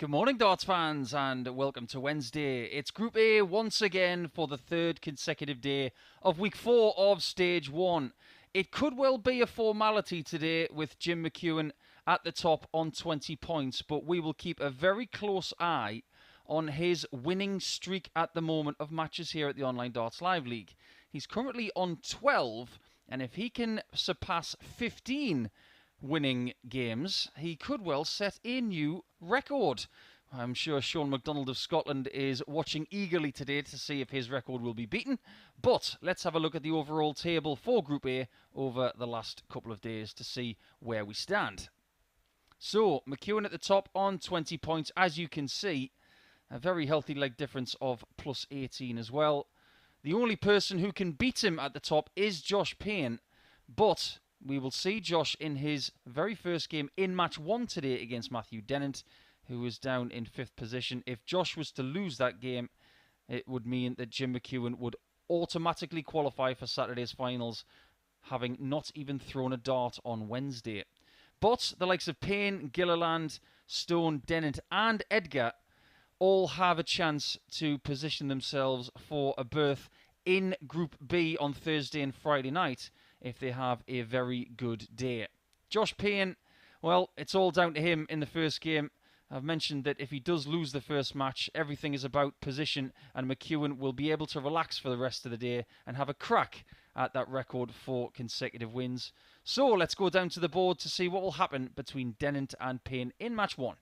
Good morning, Darts fans, and welcome to Wednesday. It's Group A once again for the third consecutive day of Week 4 of Stage 1. It could well be a formality today with Jim McEwan at the top on 20 points, but we will keep a very close eye on his winning streak at the moment of matches here at the Online Darts Live League. He's currently on 12, and if he can surpass 15 winning games, he could well set a new record. I'm sure Sean McDonald of Scotland is watching eagerly today to see if his record will be beaten. But let's have a look at the overall table for Group A over the last couple of days to see where we stand. So, McEwan at the top on 20 points, as you can see. A very healthy leg difference of plus 18 as well. The only person who can beat him at the top is Josh Payne, but we will see Josh in his very first game in match 1 today against Matthew Dennant, who is down in 5th position. If Josh was to lose that game, it would mean that Jim McEwan would automatically qualify for Saturday's finals, having not even thrown a dart on Wednesday. But the likes of Payne, Gilliland, Stone, Dennant and Edgar all have a chance to position themselves for a berth in Group B on Thursday and Friday night if they have a very good day. Josh Payne, well, it's all down to him in the first game. I've mentioned that if he does lose the first match, everything is about position, and McEwan will be able to relax for the rest of the day and have a crack at that record for consecutive wins. So let's go down to the board to see what will happen between Dennant and Payne in match 1.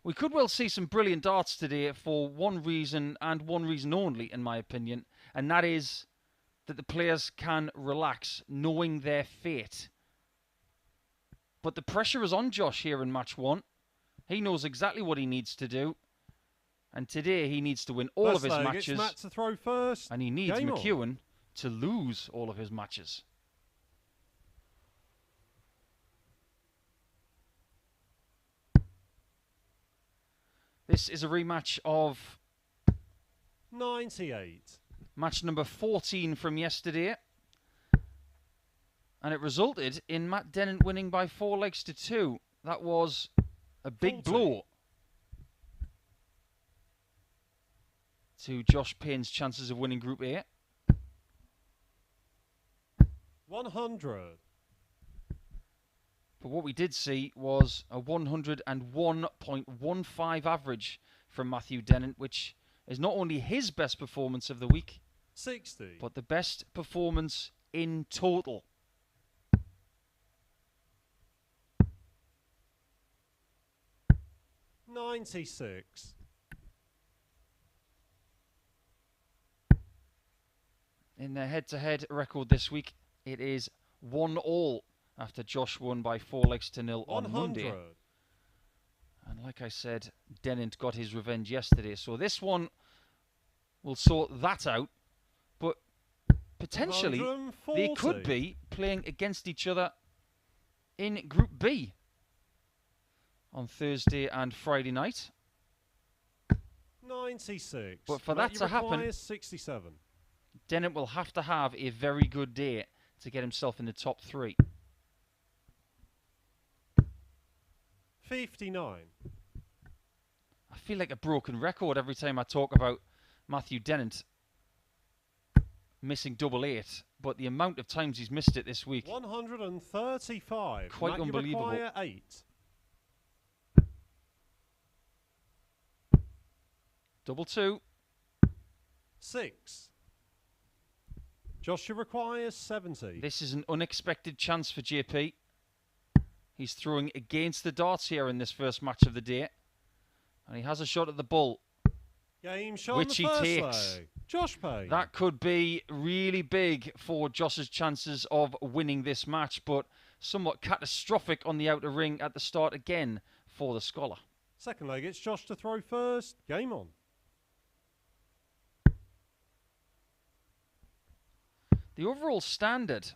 We could well see some brilliant darts today for one reason and one reason only, in my opinion, and that is that the players can relax, knowing their fate. But the pressure is on Josh here in match 1. He knows exactly what he needs to do, and today he needs to win all of his matches, Matt to throw first. and he needs McEwan to lose all of his matches. This is a rematch of 98. Match number 14 from yesterday. And it resulted in Matt Dennant winning by 4 legs to 2. That was a big blow to Josh Payne's chances of winning Group A. 100. But what we did see was a 101.15 average from Matthew Dennant, which is not only his best performance of the week, 60. but the best performance in total. $96. In their head-to-head record this week, it is 1-1 after Josh won by 4 legs to 0 on Monday. And like I said, Dennant got his revenge yesterday. So this one will sort that out. But potentially, they could be playing against each other in Group B on Thursday and Friday night. 96. But for that to happen, 67. Dennant will have to have a very good day to get himself in the top 3. 59. I feel like a broken record every time I talk about Matthew Dennant missing double 8, but the amount of times he's missed it this week, 135. quite unbelievable. 8. Double 2. 6. Joshua requires 70. This is an unexpected chance for JP. He's throwing against the darts here in this first match of the day. And he has a shot at the bull, Game shot which he takes. Josh Payne. That could be really big for Josh's chances of winning this match, but somewhat catastrophic on the outer ring at the start again for the scholar. Second leg, it's Josh to throw first. Game on. The overall standard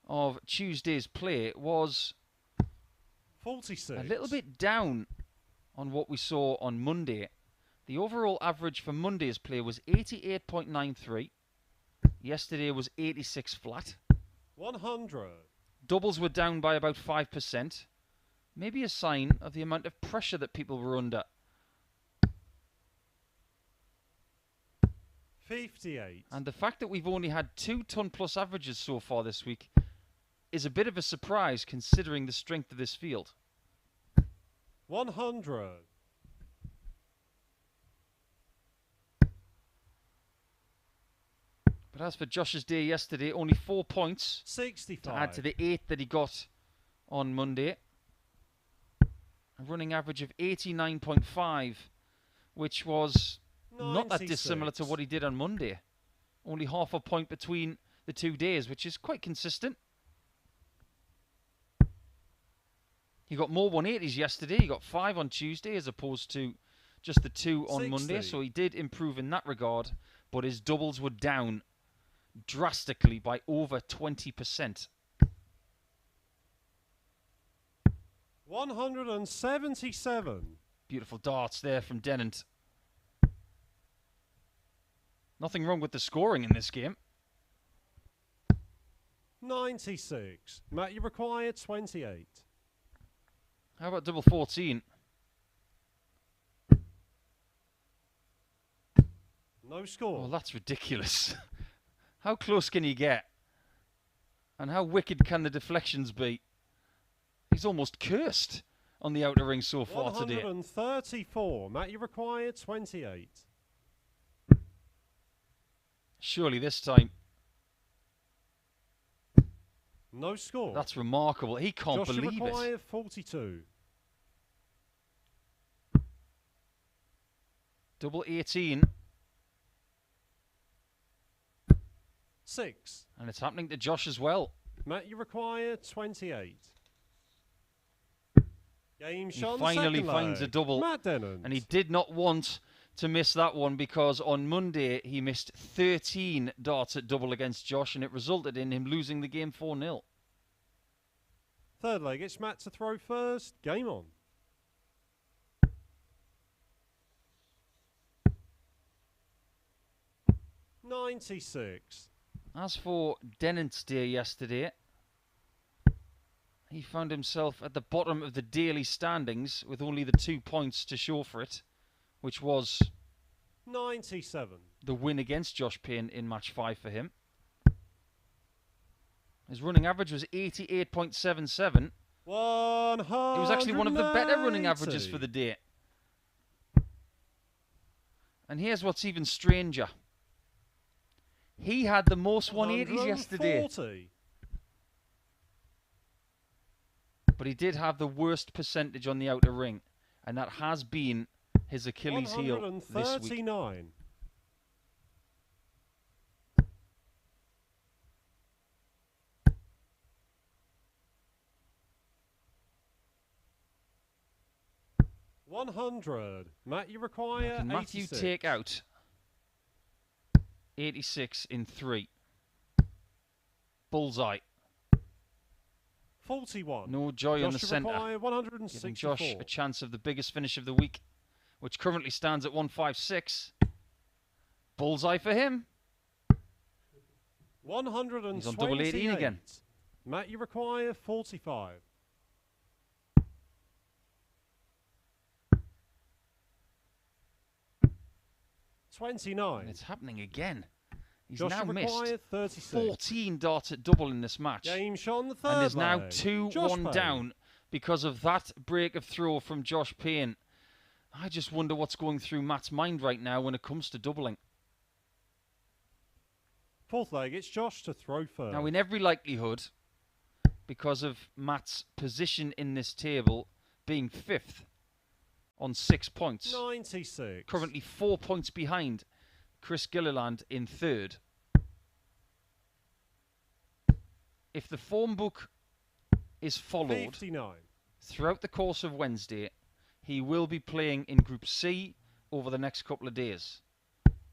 of Tuesday's play was 46. a little bit down on what we saw on Monday. The overall average for Monday's play was 88.93. Yesterday was 86 flat. 100. doubles were down by about 5%. Maybe a sign of the amount of pressure that people were under. 58. And the fact that we've only had 2 ton-plus averages so far this week is a bit of a surprise considering the strength of this field. 100. But as for Josh's day yesterday, only 4 points 65. to add to the 8 that he got on Monday. A running average of 89.5, which was 96. not that dissimilar to what he did on Monday. Only half a point between the 2 days, which is quite consistent. He got more 180s yesterday. He got 5 on Tuesday as opposed to just the 2 on 60. Monday. So he did improve in that regard, but his doubles were down drastically by over 20%. 177. Beautiful darts there from Dennant. Nothing wrong with the scoring in this game. 96. Matt, you require 28. How about double 14? No score. Oh, that's ridiculous. How close can you get? And how wicked can the deflections be? He's almost cursed on the outer ring so far today. 134. Matt, you require 28. Surely this time. No score. That's remarkable. He can't Josh, you believe require it. 42. Double 18. 6. And it's happening to Josh as well. Matt, you require 28. Game He shot. finally finds a double. Matt Dennant. And he did not want to miss that one because on Monday he missed 13 darts at double against Josh and it resulted in him losing the game 4-0. Third leg, it's Matt to throw first. Game on. $96. As for Dennant's day yesterday, he found himself at the bottom of the daily standings with only the 2 points to show for it, which was 97. the win against Josh Payne in match 5 for him. His running average was 88.77. 100. It was actually one of the better running averages for the day. And here's what's even stranger. He had the most 180s yesterday. 140. But he did have the worst percentage on the outer ring. And that has been his Achilles heel this week. 139. $100. Matt, you require Can Matthew 86. take out 86 in 3? Bullseye. 41. No joy on the Josh, you centre. require Giving 164. Josh a chance of the biggest finish of the week, which currently stands at 156. Bullseye for him. 128. He's on double 18 again. Matt, you require 45. $29. And it's happening again. He's Josh, now you missed require 36. 14 darts at double in this match. Game shot on the third And there's now leg. 2-1 Josh Payne. down because of that break of throw from Josh Payne. I just wonder what's going through Matt's mind right now when it comes to doubling. Fourth leg, it's Josh to throw first. Now, in every likelihood, because of Matt's position in this table being 5th on 6 points, 96. currently 4 points behind Chris Gilliland in 3rd. If the form book is followed 59. throughout the course of Wednesday, he will be playing in Group C over the next couple of days,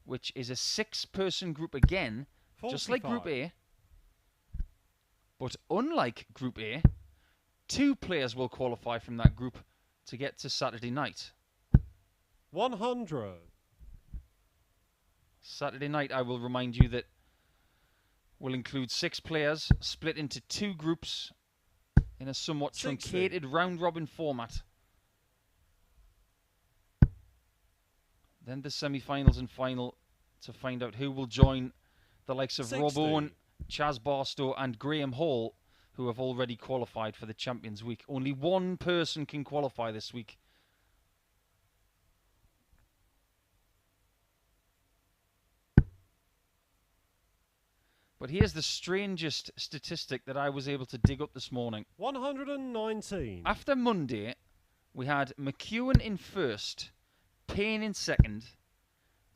which is a 6-person group again, 45. just like Group A. But unlike Group A, 2 players will qualify from that group to get to Saturday night. 100. Saturday night, I will remind you that will include 6 players split into 2 groups in a somewhat 60. truncated round-robin format. Then the semi-finals and final to find out who will join the likes of 60. Rob Owen, Chaz Barstow and Graham Hall, who have already qualified for the Champions Week. Only one person can qualify this week. But here's the strangest statistic that I was able to dig up this morning. 119. After Monday, we had McEwan in first, Payne in second,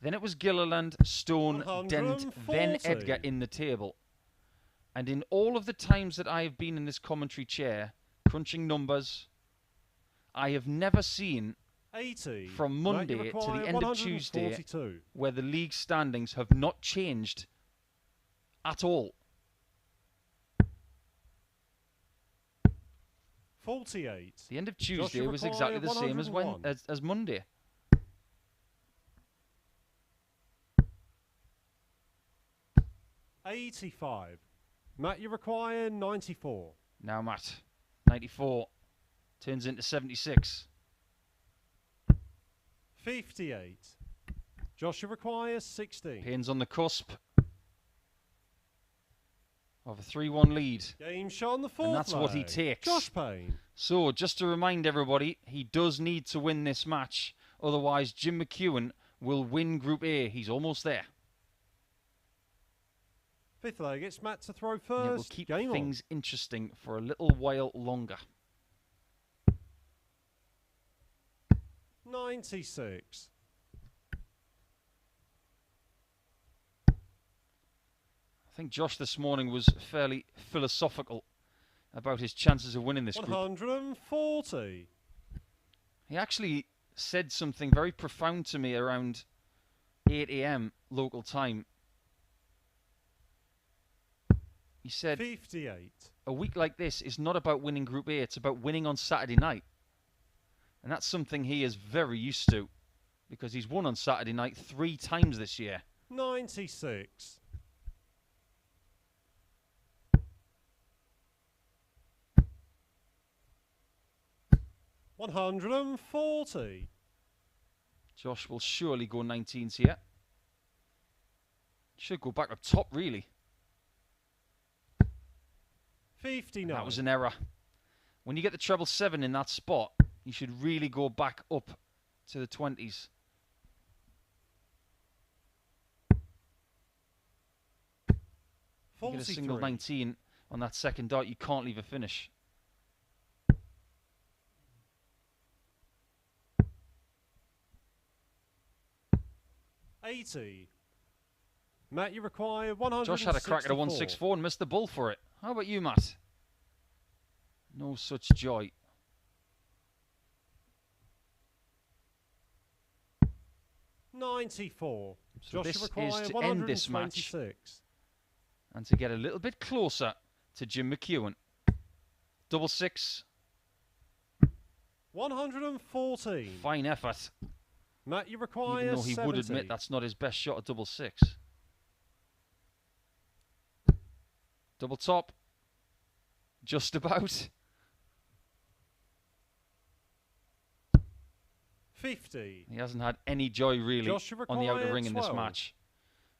then it was Gilliland, Stone, Dennant, then 140. Edgar in the table. And in all of the times that I have been in this commentary chair, crunching numbers, I have never seen 80. from Matt, Monday you to the require end of Tuesday 142. where the league standings have not changed at all. 48. The end of Tuesday you was require exactly the same as 101. as Monday. $85. Matt, you require 94. Now, Matt, 94 turns into 76. 58. Josh, you require 16. Payne's on the cusp of a 3-1 lead. Game shot on the fourth And that's what he leg. takes. Josh Payne. So, just to remind everybody, he does need to win this match. Otherwise, Jim McEwan will win Group A. He's almost there. Fifth leg, it's Matt to throw And first. it will keep Game things interesting for a little while longer. on. 96. I think Josh this morning was fairly philosophical about his chances of winning this group. 140. He actually said something very profound to me around 8 a.m. local time. He said, 58. a week like this is not about winning Group A, it's about winning on Saturday night. And that's something he is very used to, because he's won on Saturday night 3 times this year. 96. $140. Josh will surely go 19s here. Should go back up top, really. 59. That was an error. When you get the treble 7 in that spot, you should really go back up to the 20s. You get a single 19 on that second dart, you can't leave a finish. $80. Matt, you require 164. Josh had a crack at a 164 and missed the bull for it. How about you, Matt? No such joy. $94. So Josh, this you require is to end this match 126. and to get a little bit closer to Jim McEwan. Double 6. 114. Fine effort. Matt, you require Even though he 70. would admit that's not his best shot at double 6. Double top. Just about. 50. He hasn't had any joy really Josh, you on the outer require ring in this 12. match.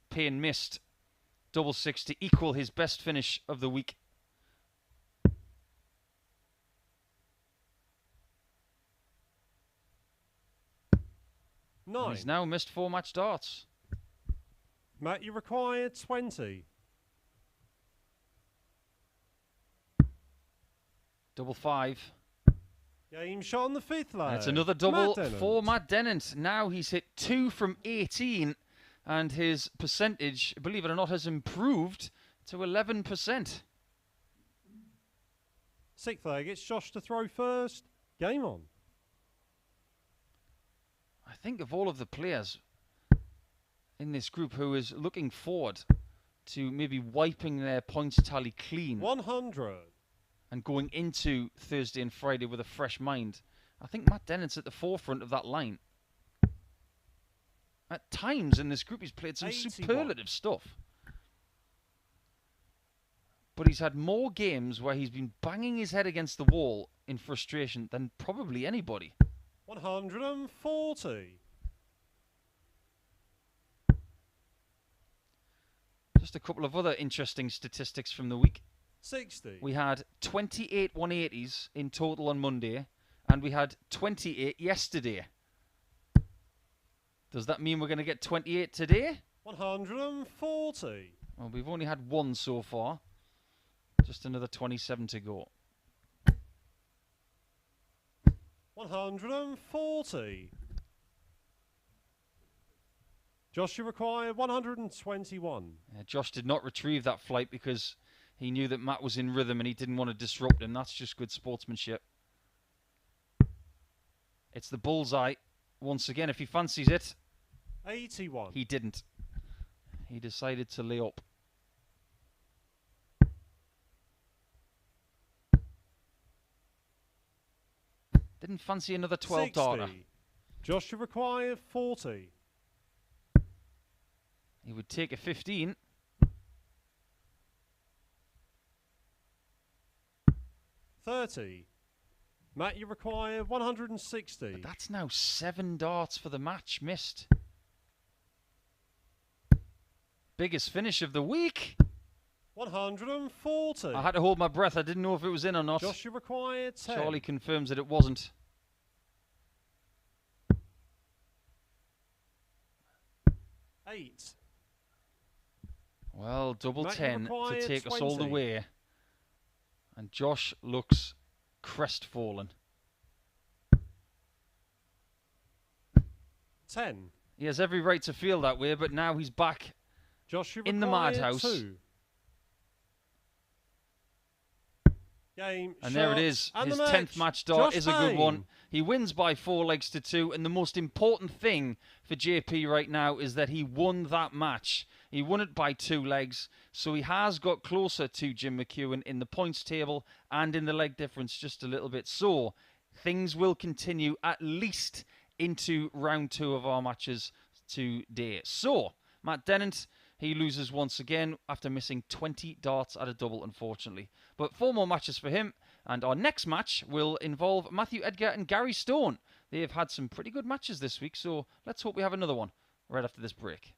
Payne missed double 6 to equal his best finish of the week. And 9. he's now missed 4 match darts. Matt, you require 20. Double 5. Game shot on the fifth leg. That's another double Matt for Dennant. Matt Dennant. Now he's hit 2 from 18 and his percentage, believe it or not, has improved to 11%. Sixth leg, it's Josh to throw first. Game on. I think of all of the players in this group who is looking forward to maybe wiping their points tally clean 100. and going into Thursday and Friday with a fresh mind, I think Matt Dennant's at the forefront of that line. At times in this group he's played some 81. superlative stuff. but he's had more games where he's been banging his head against the wall in frustration than probably anybody. 140. Just a couple of other interesting statistics from the week. 60. We had 28 180s in total on Monday, and we had 28 yesterday. Does that mean we're going to get 28 today? 140. Well, we've only had one so far. Just another 27 to go. 140. Josh, you require 121. Josh did not retrieve that flight because he knew that Matt was in rhythm and he didn't want to disrupt him. That's just good sportsmanship. It's the bullseye. Once again, if he fancies it. 81. He didn't. He decided to lay up. Didn't fancy another 12 darter. Josh, you require 40. He would take a 15. 30. Matt, you require 160. But that's now 7 darts for the match missed. Biggest finish of the week. 140. I had to hold my breath. I didn't know if it was in or not. Josh, you require 10. Charlie confirms that it wasn't. 8. Well, double Matt, 10 to take 20. us all the way. And Josh looks crestfallen. 10. He has every right to feel that way, but now he's back Josh, you in the require madhouse. 2. Game, And there it is. His 10th match dart Josh is a good Payne. one. He wins by 4 legs to 2. And the most important thing for JP right now is that he won that match. He won it by 2 legs. So he has got closer to Jim McEwan in the points table and in the leg difference just a little bit. So things will continue at least into round 2 of our matches today. So Matt Dennant, he loses once again after missing 20 darts at a double, unfortunately. But 4 more matches for him. And our next match will involve Matthew Edgar and Gary Stone. They have had some pretty good matches this week, so let's hope we have another one right after this break.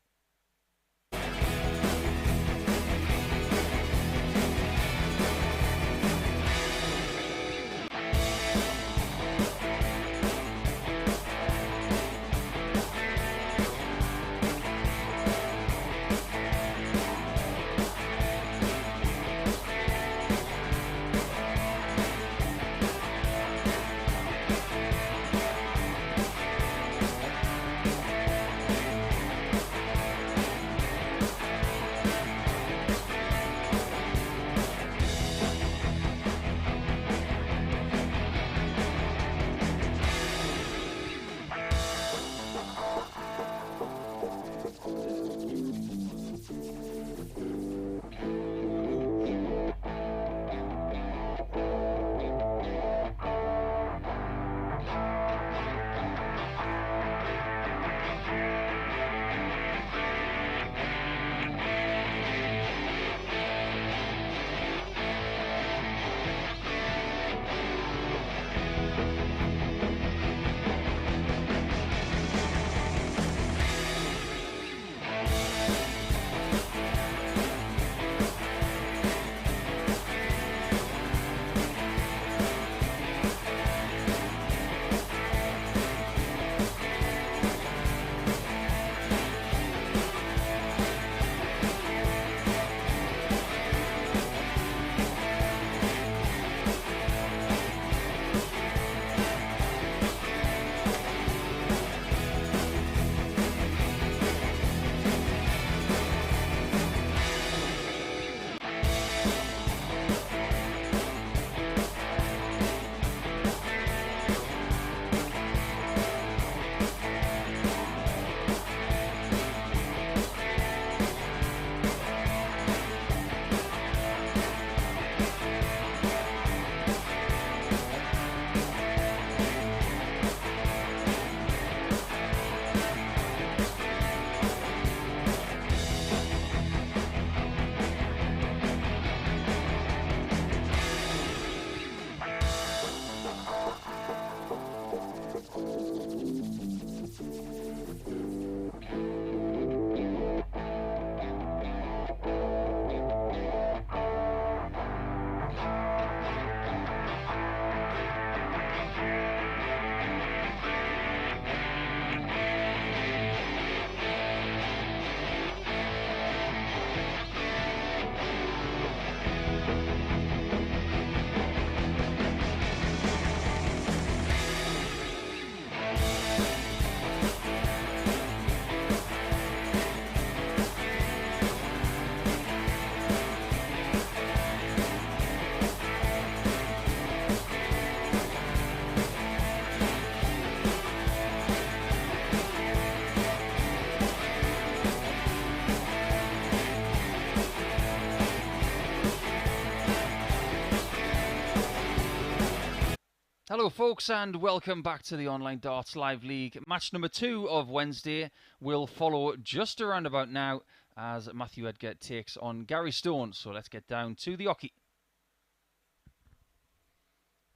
Hello folks and welcome back to the Online Darts Live League. Match number 2 of Wednesday will follow just around about now as Matthew Edgar takes on Gary Stone. So let's get down to the hockey.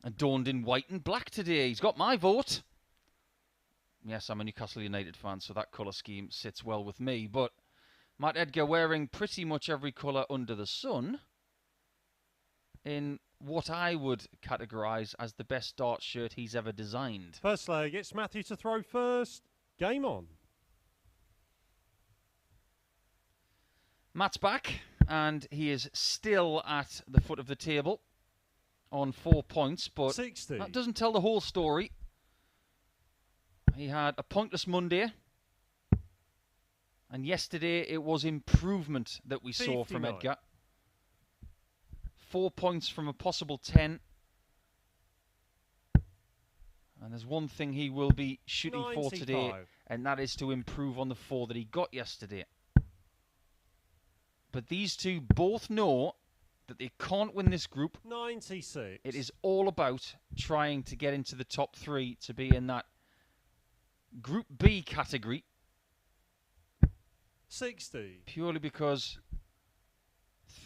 Adorned in white and black today. He's got my vote. Yes, I'm a Newcastle United fan, so that colour scheme sits well with me. But Matt Edgar wearing pretty much every colour under the sun in what I would categorise as the best darts shirt he's ever designed. First leg, it's Matthew to throw first. Game on. Matt's back, and he is still at the foot of the table on 4 points, but 60. that doesn't tell the whole story. He had a pointless Monday, and yesterday it was improvement that we saw from 59. Edgar. 4 points from a possible 10. And there's one thing he will be shooting for today, 95. and that is to improve on the 4 that he got yesterday. But these two both know that they can't win this group. 96. It is all about trying to get into the top 3 to be in that Group B category. 60. Purely because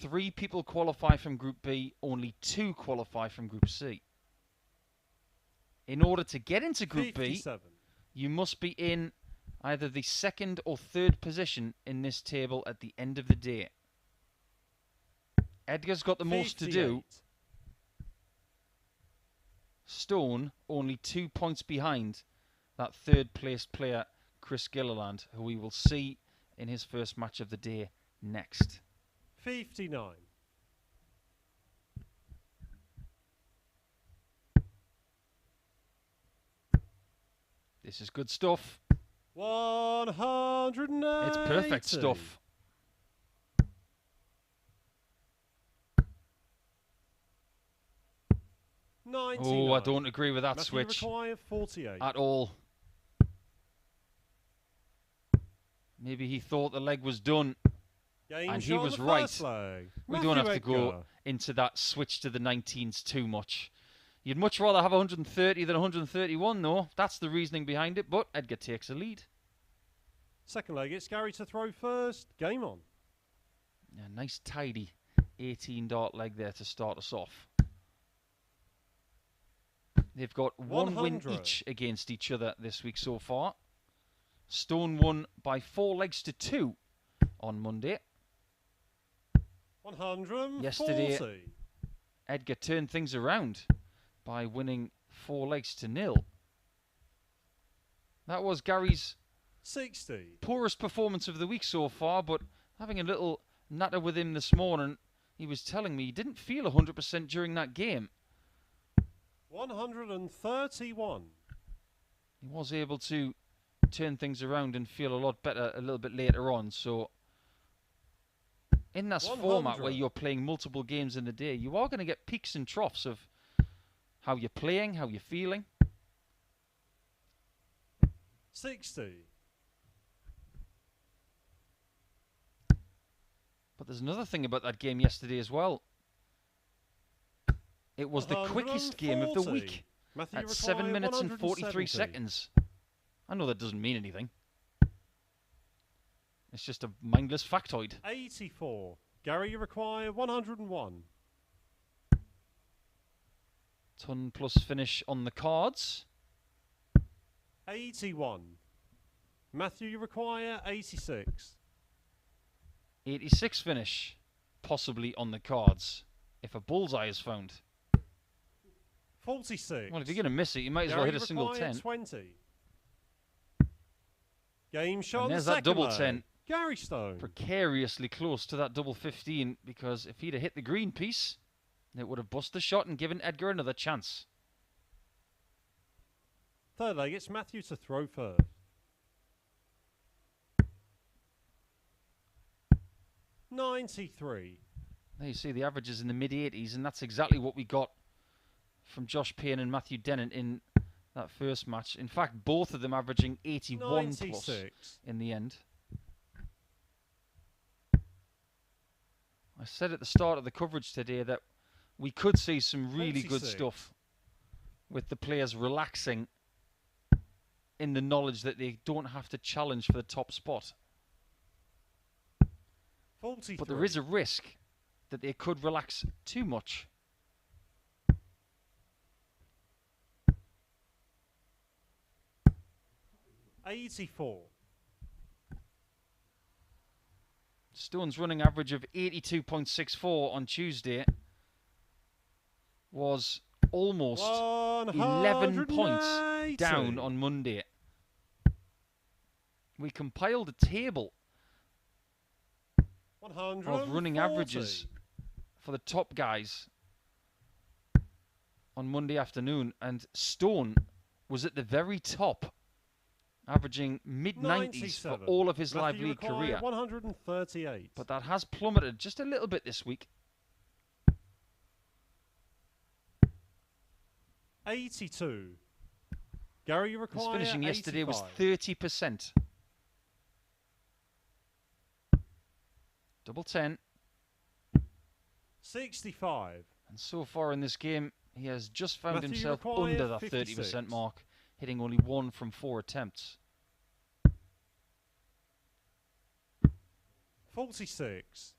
3 people qualify from Group B, only 2 qualify from Group C. In order to get into Group 57. B, you must be in either the 2nd or 3rd position in this table at the end of the day. Edgar's got the most to do. 58. Stone only 2 points behind that 3rd placed player, Chris Gilliland, who we will see in his first match of the day next. 59. This is good stuff. 180. It's perfect stuff. Oh, I don't agree with that Matthew switch require 48. at all. Maybe he thought the leg was done. Game and he shot on was the right. first leg. We Matthew don't have to Edgar. go into that switch to the 19s too much. You'd much rather have 130 than 131, though. That's the reasoning behind it, but Edgar takes a lead. Second leg, it's Gary to throw first. Game on. Yeah, nice tidy 18 dart leg there to start us off. They've got 1 win 100. each against each other this week so far. Stone won by 4 legs to 2 on Monday. 140. Yesterday, Edgar turned things around by winning 4 legs to 0. That was Gary's 60. poorest performance of the week so far, but having a little natter with him this morning, he was telling me he didn't feel 100% during that game. 131. He was able to turn things around and feel a lot better a little bit later on, so in this 100. format where you're playing multiple games in a day, you are going to get peaks and troughs of how you're playing, how you're feeling. 60. But there's another thing about that game yesterday as well. It was the quickest game of the 140. week Matthew at require 7 minutes and 43 170. seconds. I know that doesn't mean anything. It's just a mindless factoid. 84. Gary, you require 101. Ton plus finish on the cards. 81. Matthew, you require 86. 86 finish, possibly on the cards, if a bullseye is found. 46. Well, if you're going to miss it, you might as well Gary, hit a single require 10. 20. Game shot And on the there's that second double leg. 10. Gary Stone. Precariously close to that double 15, because if he'd have hit the green piece, it would have bust the shot and given Edgar another chance. Third leg, it's Matthew to throw first. 93. There you see the averages in the mid-80s, and that's exactly what we got from Josh Payne and Matthew Dennant in that first match. In fact, both of them averaging 81 plus 96. in the end. I said at the start of the coverage today that we could see some really good 46. stuff with the players relaxing in the knowledge that they don't have to challenge for the top spot. 43. But there is a risk that they could relax too much. $84. Stone's running average of 82.64 on Tuesday was almost 11 points down on Monday. We compiled a table of running averages for the top guys on Monday afternoon, and Stone was at the very top, averaging mid-90s for all of his live league career. 138. But that has plummeted just a little bit this week. 82. Gary, you require His finishing yesterday 85. was 30%. Double 10. 65. And so far in this game, he has just found Matthew, you himself require under that 56. 30% mark, hitting only 1 from 4 attempts. 46.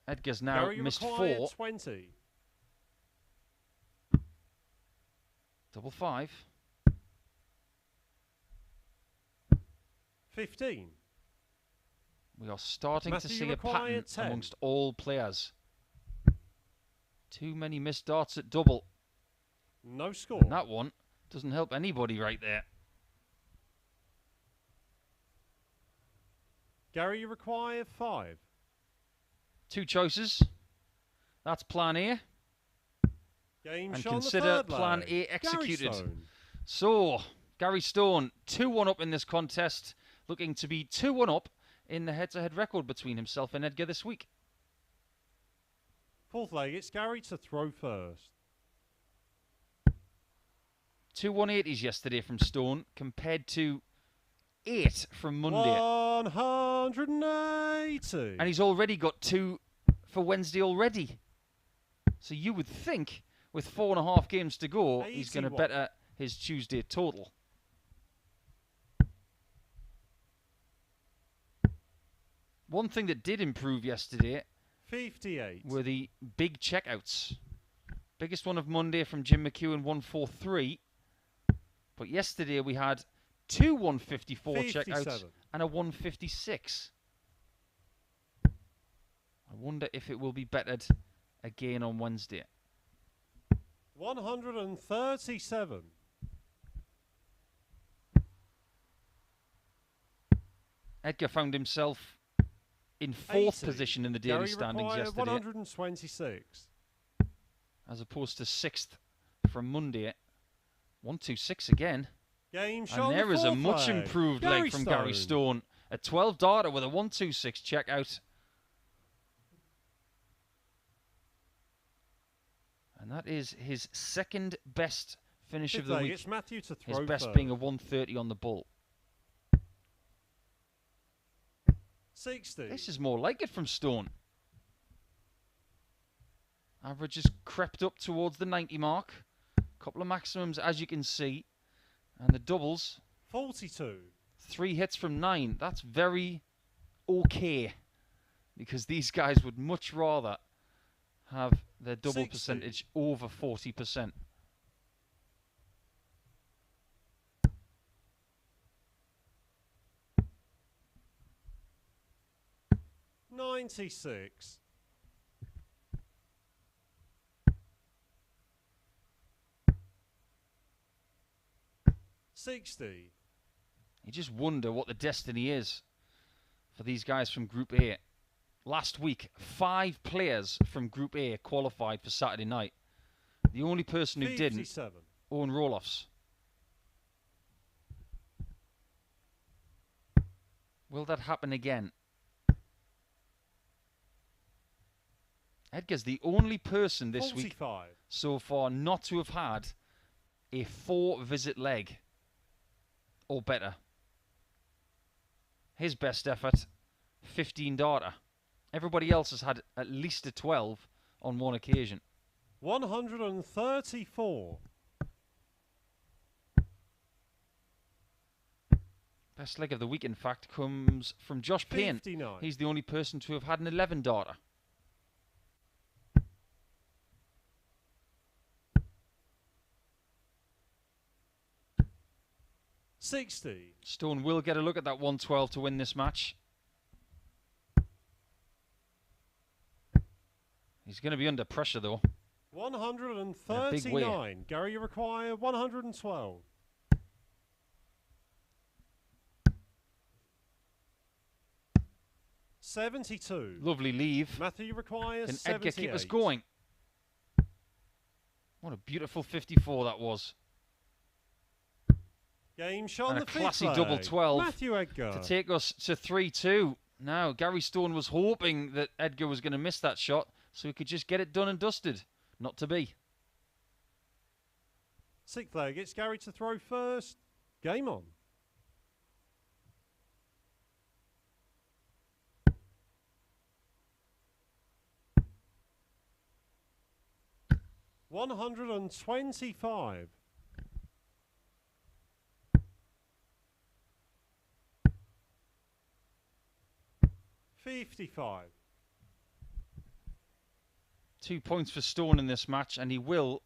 Edgar's now Gary, you missed require 4. 20. Double 5. 15. We are starting Matthew, to you see a pattern require 10. amongst all players. Too many missed darts at double. No score. And that one doesn't help anybody right there. Gary, you require 5. 2 choices. That's plan A. Game And shot on the consider third plan leg. A executed. Gary Stone. So, Gary Stone, 2-1 up in this contest, looking to be 2-1 up in the head-to-head record between himself and Edgar this week. Fourth leg, it's Gary to throw first. 2 180s yesterday from Stone, compared to 8 from Monday. 180. And he's already got 2 for Wednesday already. So you would think, with 4.5 games to go, he's going to 81. better his Tuesday total. One thing that did improve yesterday 58. were the big checkouts. Biggest one of Monday from Jim McEwan, 143. But yesterday we had 2 154 checkouts 57. and a 156. I wonder if it will be bettered again on Wednesday. 137. Edgar found himself in 4th 80. position in the daily Gary standings require yesterday, 126. as opposed to 6th from Monday. 126 again. Game shot And on the there is a fourth much leg. improved leg from Gary Stone. A 12 darter with a 126 checkout. And that is his second best finish Fifth of the leg, week. it's Matthew to His throw best first. being a 130 on the bull. 60. This is more like it from Stone. Average has crept up towards the 90 mark. Couple of maximums, as you can see. And the doubles, 42. 3 hits from 9. That's very okay. Because these guys would much rather have their double 60. percentage over 40%. $96. $60. You just wonder what the destiny is for these guys from Group A. Last week, 5 players from Group A qualified for Saturday night. The only person who didn't, 57. Owen Roloffs. Will that happen again? Edgar's the only person this week 45. so far not to have had a 4-visit leg or better. His best effort, 15 darter. Everybody else has had at least a 12 on one occasion. 134. Best leg of the week, in fact, comes from Josh Payne. 59. He's the only person to have had an 11 darter. $60. Stone will get a look at that 112 to win this match. He's going to be under pressure, though. 139. Gary, you require 112. $72. Lovely leave. Matthew, you require Can 78. Edgar keep us going? What a beautiful 54 that was. Game shot And on a the fifth classy leg. double 12 Matthew Edgar. to take us to 3-2. Now, Gary Stone was hoping that Edgar was going to miss that shot so he could just get it done and dusted. Not to be. Sixth leg. It's Gary to throw first. Game on. $125. $55. 2 points for Stone in this match, and he will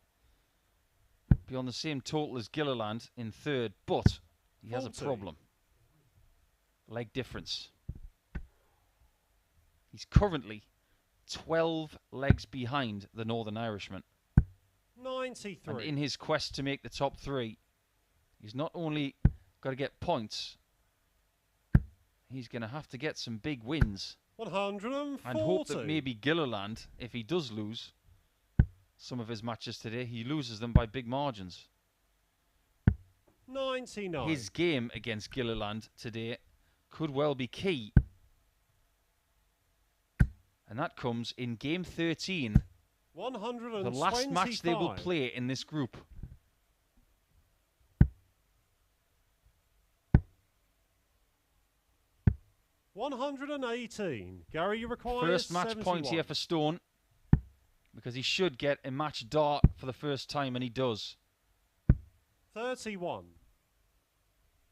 be on the same total as Gilliland in third, but he has a 40. problem. Leg difference. He's currently 12 legs behind the Northern Irishman. 93. And in his quest to make the top three, he's not only got to get points, he's going to have to get some big wins. 140. And hope that maybe Gilliland, if he does lose some of his matches today, he loses them by big margins. 99. His game against Gilliland today could well be key. And that comes in game 13, 125. the last match they will play in this group. $118. Gary, you require First match 71. point here for Stone, because he should get a match dart for the first time, and he does. 31.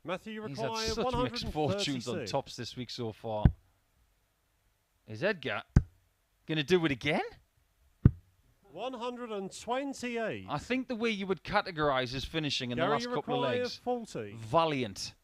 Matthew, you He's had require such mixed fortunes on 136. tops this week so far. Is Edgar going to do it again? 128. I think the way you would categorise his finishing in Gary, the last you couple of require legs, 40. valiant.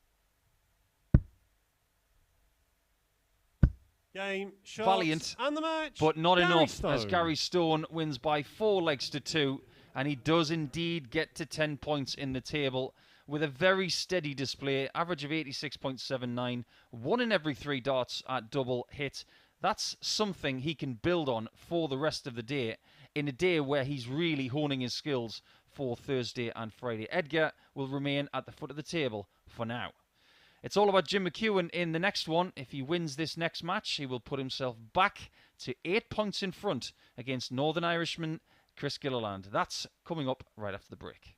Game, shots, Valiant, and the match. but not Gary enough, Stone. as Gary Stone wins by 4 legs to 2, and he does indeed get to 10 points in the table with a very steady display, average of 86.79, 1 in every 3 darts at double hit. That's something he can build on for the rest of the day, in a day where he's really honing his skills for Thursday and Friday. Edgar will remain at the foot of the table for now. It's all about Jim McEwan in the next one. If he wins this next match, he will put himself back to 8 points in front against Northern Irishman Chris Gilliland. That's coming up right after the break.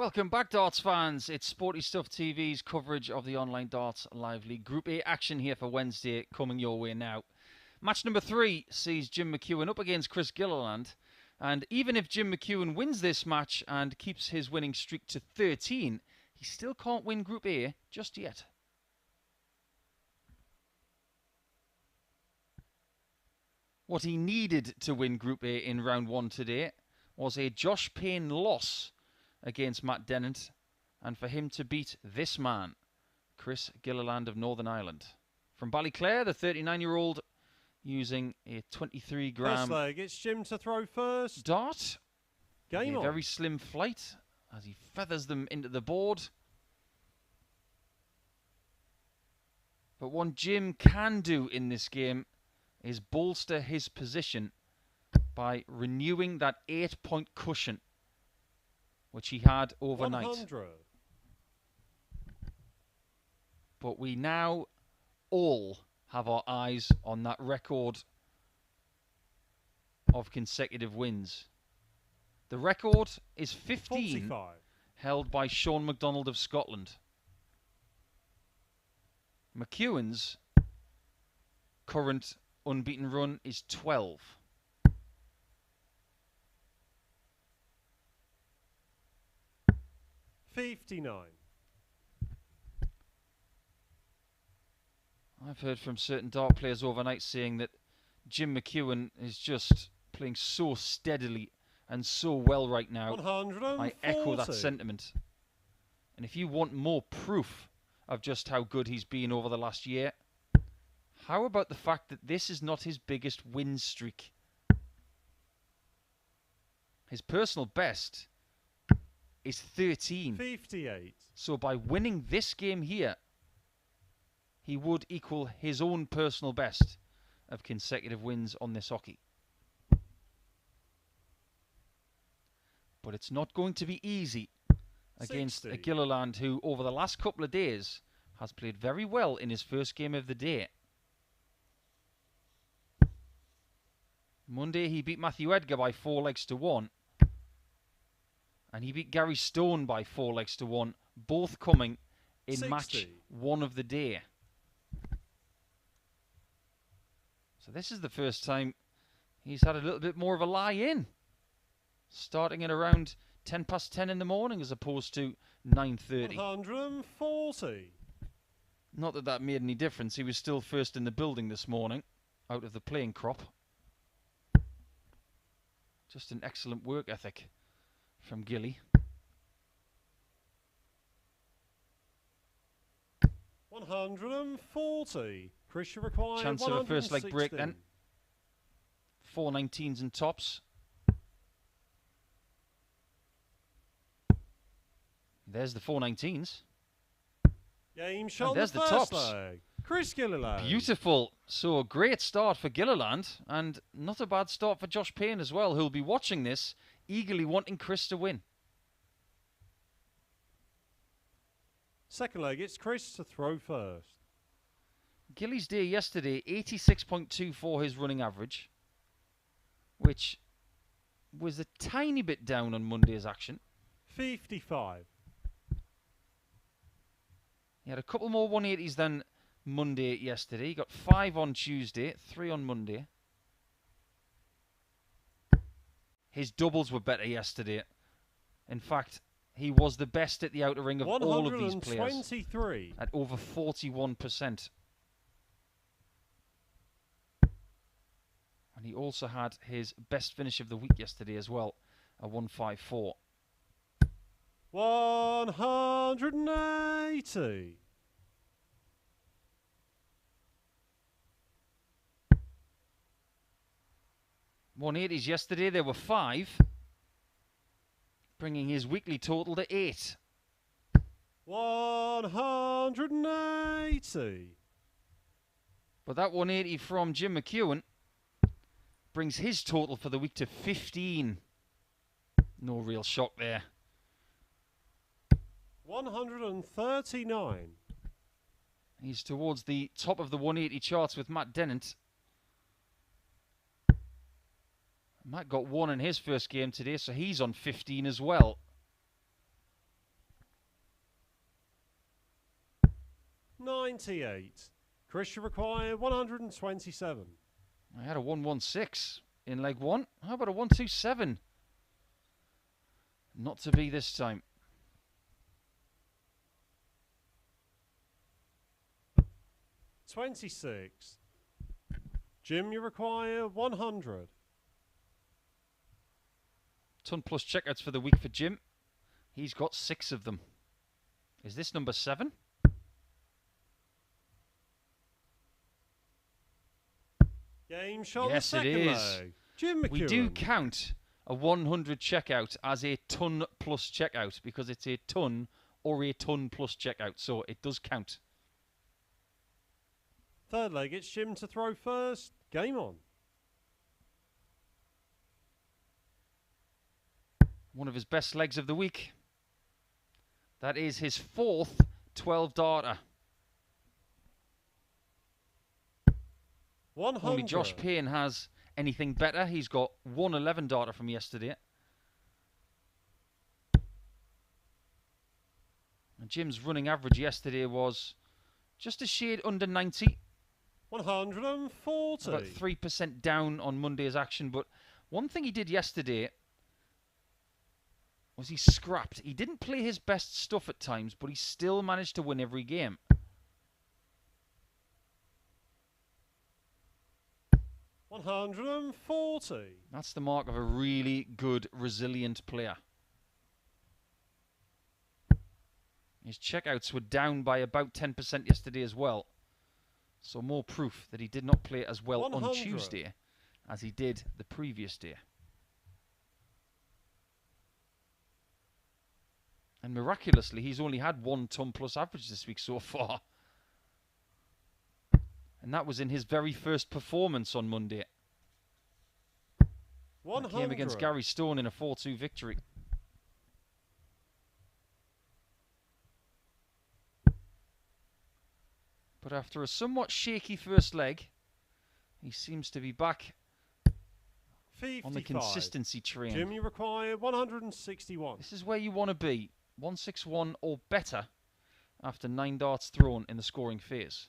Welcome back, darts fans. It's Sporty Stuff TV's coverage of the online darts live league. Group A action here for Wednesday coming your way now. Match number 3 sees Jim McEwan up against Chris Gilliland. And even if Jim McEwan wins this match and keeps his winning streak to 13, he still can't win Group A just yet. What he needed to win Group A in round 1 today was a Josh Payne loss against Matt Dennant, and for him to beat this man, Chris Gilliland of Northern Ireland. From Ballyclare, the 39-year-old using a 23-gram First leg, it's Jim to throw first. dart. Game a on. very slim flight as he feathers them into the board. But what Jim can do in this game is bolster his position by renewing that 8-point cushion which he had overnight. 100. But we now all have our eyes on that record of consecutive wins. The record is 15, 45. held by Sean MacDonald of Scotland. McEwan's current unbeaten run is 12. 59. I've heard from certain dart players overnight saying that Jim McEwan is just playing so steadily and so well right now. 140. I echo that sentiment. And if you want more proof of just how good he's been over the last year, how about the fact that this is not his biggest win streak? His personal best is 13. 58. So by winning this game here, he would equal his own personal best of consecutive wins on this hockey. But it's not going to be easy against 60. a Gilliland who, over the last couple of days, has played very well in his first game of the day. Monday, he beat Matthew Edgar by 4 legs to 1. And he beat Gary Stone by 4 legs to 1, both coming in 60. match 1 of the day. So this is the first time he's had a little bit more of a lie-in, starting at around 10 past 10 in the morning as opposed to 9:30. 140. Not that that made any difference. He was still first in the building this morning, out of the playing crop. Just an excellent work ethic from Gilly. 140. Chris, you require Chance of a first leg break then. 116. 4 19s and tops. There's the 4 19s. Game shot. there's the first tops. leg. Chris Gilliland. Beautiful. So a great start for Gilliland, and not a bad start for Josh Payne as well, who'll be watching this, eagerly wanting Chris to win. Second leg, it's Chris to throw first. Gilly's day yesterday, 86.24 his running average, which was a tiny bit down on Monday's action. 55. He had a couple more 180s than Monday yesterday. He got 5 on Tuesday, 3 on Monday. His doubles were better yesterday. In fact, he was the best at the outer ring of all of these players, 123. at over 41%. And he also had his best finish of the week yesterday as well, a 154. 180. 180s yesterday, there were 5, bringing his weekly total to 8. 180. But that 180 from Jim McEwan brings his total for the week to 15. No real shock there. 139. He's towards the top of the 180 charts with Matt Dennant. Matt got 1 in his first game today, so he's on 15 as well. 28. Chris, you require 127. I had a 116 in leg 1. How about a 127? Not to be this time. 26. Jim, you require 100. Ton plus checkouts for the week for Jim. He's got 6 of them. Is this number 7? Game shot Yes, the it second is. leg. Jim McEwan. We do count a 100 checkout as a ton plus checkout because it's a ton or a ton plus checkout, so it does count. Third leg, it's Jim to throw first. Game on. One of his best legs of the week. That is his 4th 12-darter. 100. Only Josh Payne has anything better. He's got 1 11-darter from yesterday. And Jim's running average yesterday was just a shade under 90. 140. About 3% down on Monday's action. But one thing he did yesterday was he scrapped. He didn't play his best stuff at times, but he still managed to win every game. 140. That's the mark of a really good, resilient player. His checkouts were down by about 10% yesterday as well. So more proof that he did not play as well 100. on Tuesday as he did the previous day. And miraculously, he's only had 1 ton plus average this week so far. And that was in his very first performance on Monday. 100. That came against Gary Stone in a 4-2 victory. But after a somewhat shaky first leg, he seems to be back 55. on the consistency train. Jim, you require 161. This is where you want to be. 161 or better after 9 darts thrown in the scoring phase.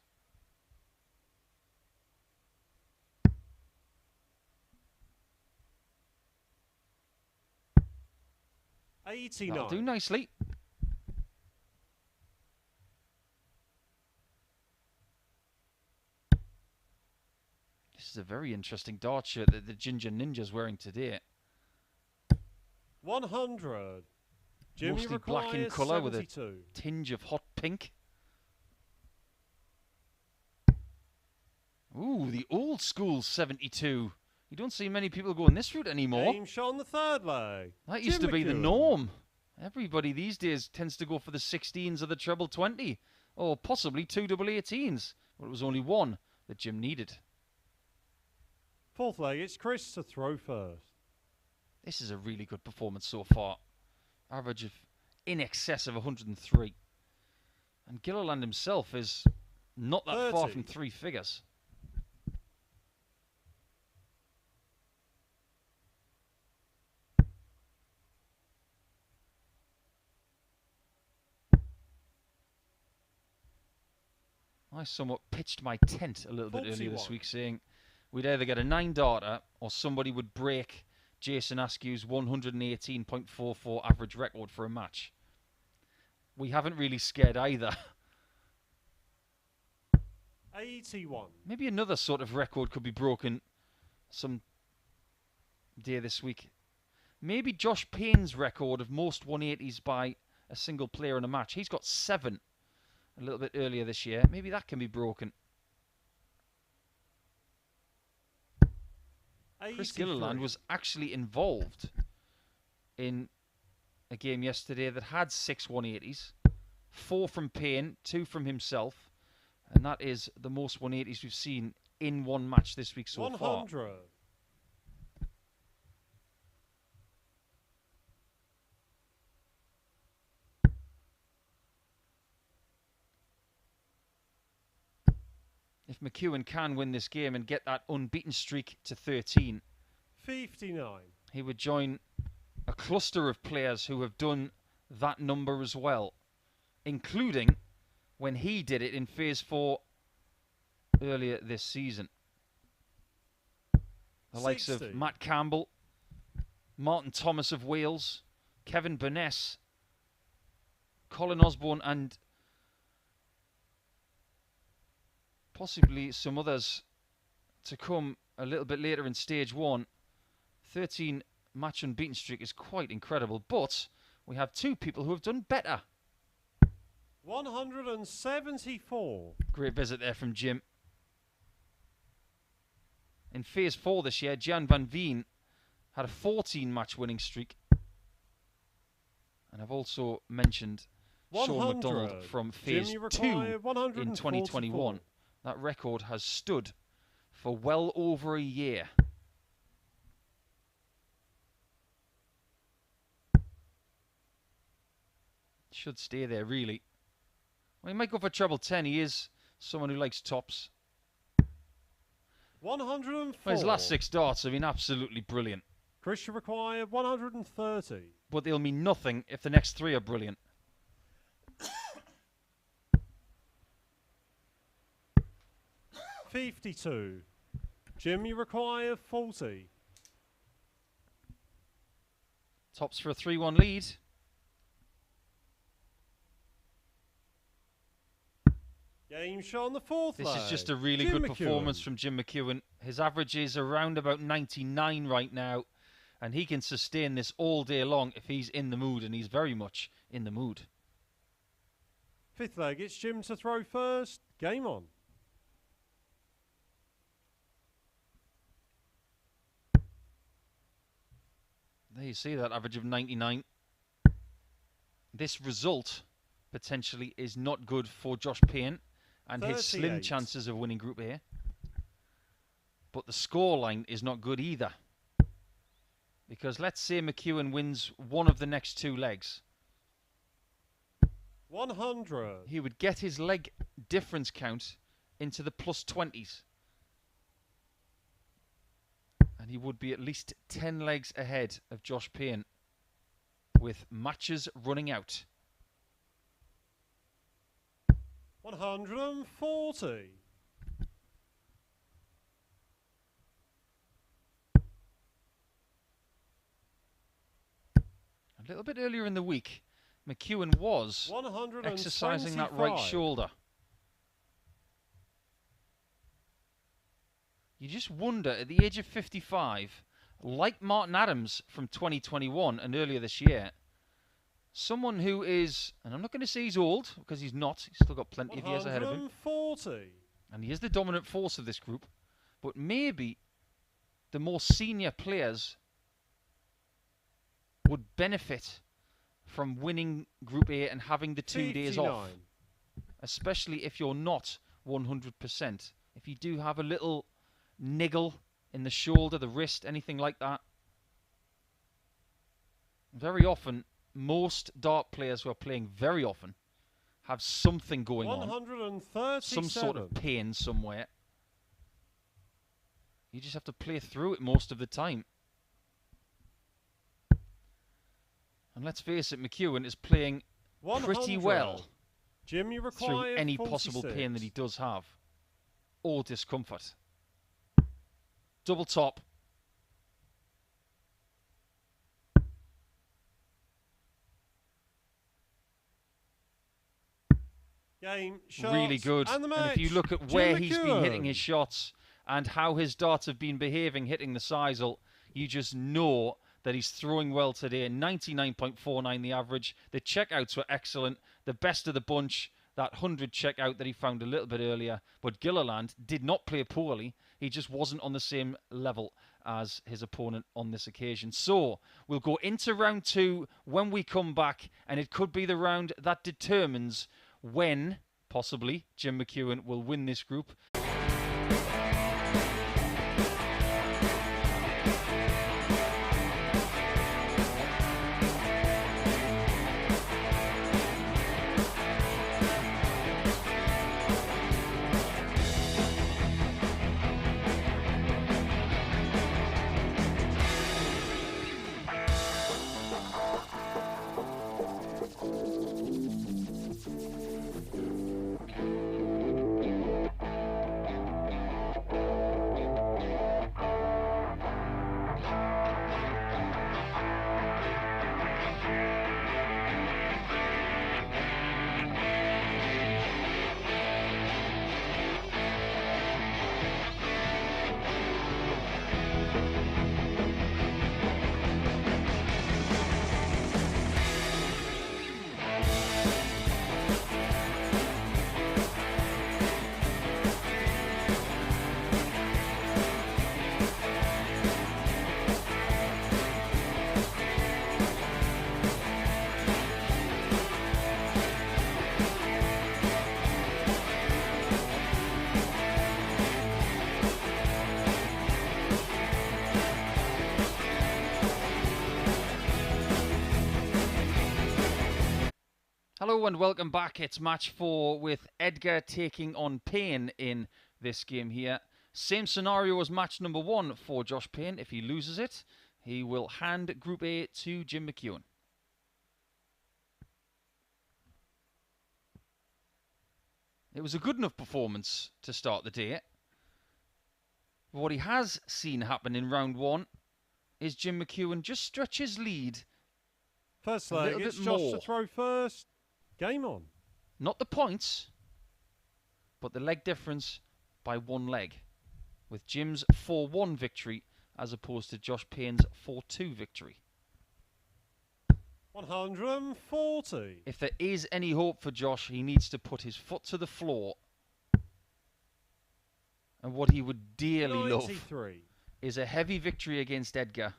That'll 89. do nicely. This is a very interesting dart shirt that the Ginger Ninja's wearing today. 100. Jim, you Mostly black in require colour with a 72. tinge of hot pink. Ooh, the old school 72. You don't see many people going this route anymore. Game shot on the third leg. That used to be the norm. Everybody these days tends to go for the 16s or the treble 20. Or possibly 2 double 18s. But it was only 1 that Jim needed. Fourth leg, it's Chris to throw first. This is a really good performance so far. Average of in excess of 103. And Gilliland himself is not that 30. far from 3 figures. I somewhat pitched my tent a little bit earlier this 41. week, saying we'd either get a 9-darter or somebody would break Jason Askew's 118.44 average record for a match. We haven't really scared either. 81. Maybe another sort of record could be broken some day this week. Maybe Josh Payne's record of most 180s by a single player in a match. He's got 7 a little bit earlier this year. Maybe that can be broken. Chris 83. Gilliland was actually involved in a game yesterday that had 6 180s. 4 from Payne, 2 from himself. And that is the most 180s we've seen in one match this week so 100. far. If McEwan can win this game and get that unbeaten streak to 13, 59. he would join a cluster of players who have done that number as well, including when he did it in Phase 4 earlier this season. The likes of Matt Campbell, Martin Thomas of Wales, Kevin Burness, Colin Osborne, and possibly some others to come a little bit later in Stage 1. 13 match unbeaten streak is quite incredible, but we have two people who have done better. 174. Great visit there from Jim. In Phase 4 this year, Jan van Veen had a 14 match winning streak. And I've also mentioned Sean McDonald from Phase 2 in 2021. That record has stood for well over a year. Should stay there, really. Well, he might go for treble 10. He is someone who likes tops. 104. Well, his last 6 darts have been absolutely brilliant. Christian required 130. But they'll mean nothing if the next 3 are brilliant. $52. Jimmy required 40. Tops for a 3-1 lead. Game shot on the 4th This leg. is just a really good performance from Jim McEwan. His average is around about 99 right now. And he can sustain this all day long if he's in the mood. And he's very much in the mood. 5th leg, it's Jim to throw first. Game on. There you see that average of 99. This result potentially is not good for Josh Payne and his slim chances of winning Group A. But the scoreline is not good either. Because let's say McEwan wins one of the next 2 legs. 100. He would get his leg difference count into the plus 20s. And he would be at least 10 legs ahead of Josh Payne with matches running out. 140. A little bit earlier in the week, McEwan was exercising that right shoulder. You just wonder, at the age of 55, like Martin Adams from 2021 and earlier this year, someone who is, and I'm not going to say he's old, because he's not, he's still got plenty of years ahead of him. 140. And he is the dominant force of this group. But maybe the more senior players would benefit from winning Group A and having the 2 days off. Especially if you're not 100%. If you do have a little niggle in the shoulder, the wrist, anything like that. Very often, most dart players who are playing very often have something going on. Some sort of pain somewhere. You just have to play through it most of the time. And let's face it, McEwan is playing pretty well through any possible pain that he does have. Or discomfort. Double top. Game, shots, really good. And if you look at where he's been hitting his shots and how his darts have been behaving hitting the sisal, you just know that he's throwing well today. 99.49 the average. The checkouts were excellent. The best of the bunch. That 100 checkout that he found a little bit earlier. But Gilliland did not play poorly. He just wasn't on the same level as his opponent on this occasion. So we'll go into round 2 when we come back. And it could be the round that determines when, possibly, Jim McEwan will win this group. Hello and welcome back. It's match 4 with Edgar taking on Payne in this game here. Same scenario as match number 1 for Josh Payne. If he loses it, he will hand Group A to Jim McEwan. It was a good enough performance to start the day. But what he has seen happen in round 1 is Jim McEwan just stretch his lead First a leg, little it's bit Josh more. to throw first. Game on. Not the points, but the leg difference by 1 leg, with Jim's 4-1 victory as opposed to Josh Payne's 4-2 victory. 140. If there is any hope for Josh, he needs to put his foot to the floor. And what he would dearly 93. love is a heavy victory against Edgar,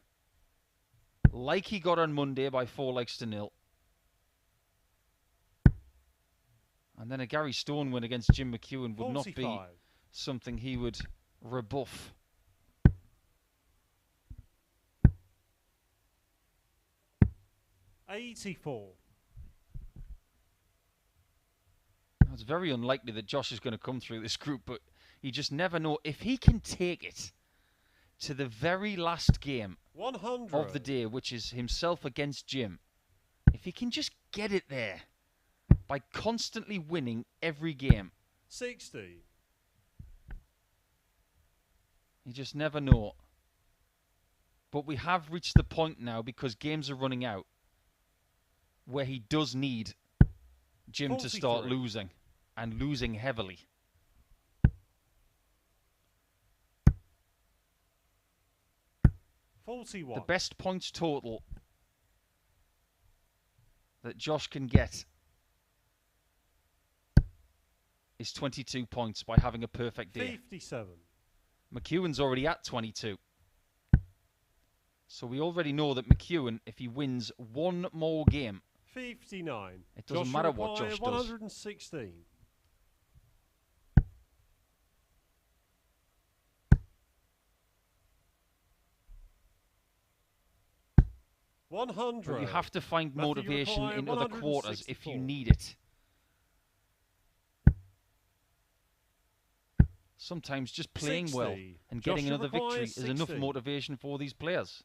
like he got on Monday by 4-0. And then a Gary Stone win against Jim McEwan would 45. not be something he would rebuff. $84. It's very unlikely that Josh is going to come through this group, but you just never know. If he can take it to the very last game 100. of the day, which is himself against Jim, if he can just get it there by constantly winning every game, 60. you just never know. But we have reached the point now, because games are running out, where he does need Jim 43. to start losing, and losing heavily. $41. The best points total that Josh can get is 22 points by having a perfect day. 57. McEwan's already at 22. So we already know that McEwan, if he wins one more game, 59. it doesn't Josh matter what require Josh does. 116. But 100. you have to find Matthew, motivation require in other quarters if you 164. need it. Sometimes just playing well 60. and Josh getting another requires victory is enough 60. motivation for these players.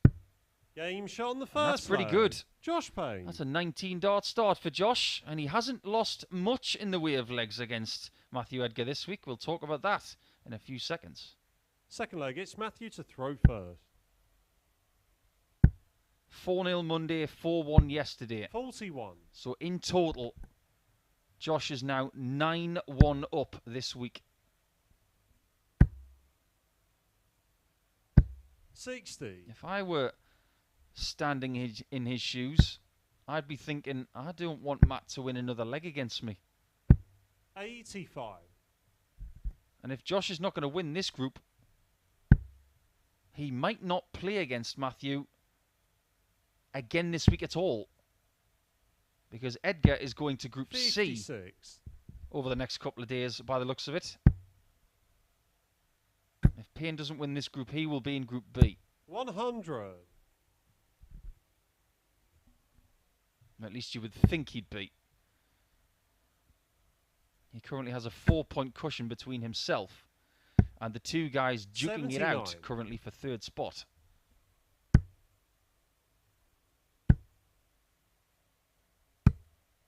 Game shot on the And first that's pretty leg. good. Josh Payne. That's a 19-dart start for Josh, and he hasn't lost much in the way of legs against Matthew Edgar this week. We'll talk about that in a few seconds. Second leg, it's Matthew to throw first. 4-0 Monday, 4-1 yesterday. 41. So in total, Josh is now 9-1 up this week. 60. If I were standing in his shoes, I'd be thinking, I don't want Matt to win another leg against me. 85. And if Josh is not going to win this group, he might not play against Matthew again this week at all. Because Edgar is going to Group 56. C over the next couple of days, by the looks of it. If Payne doesn't win this group, he will be in Group B. 100. At least you would think he'd be. He currently has a 4-point cushion between himself and the two guys duking it out 79. currently for third spot.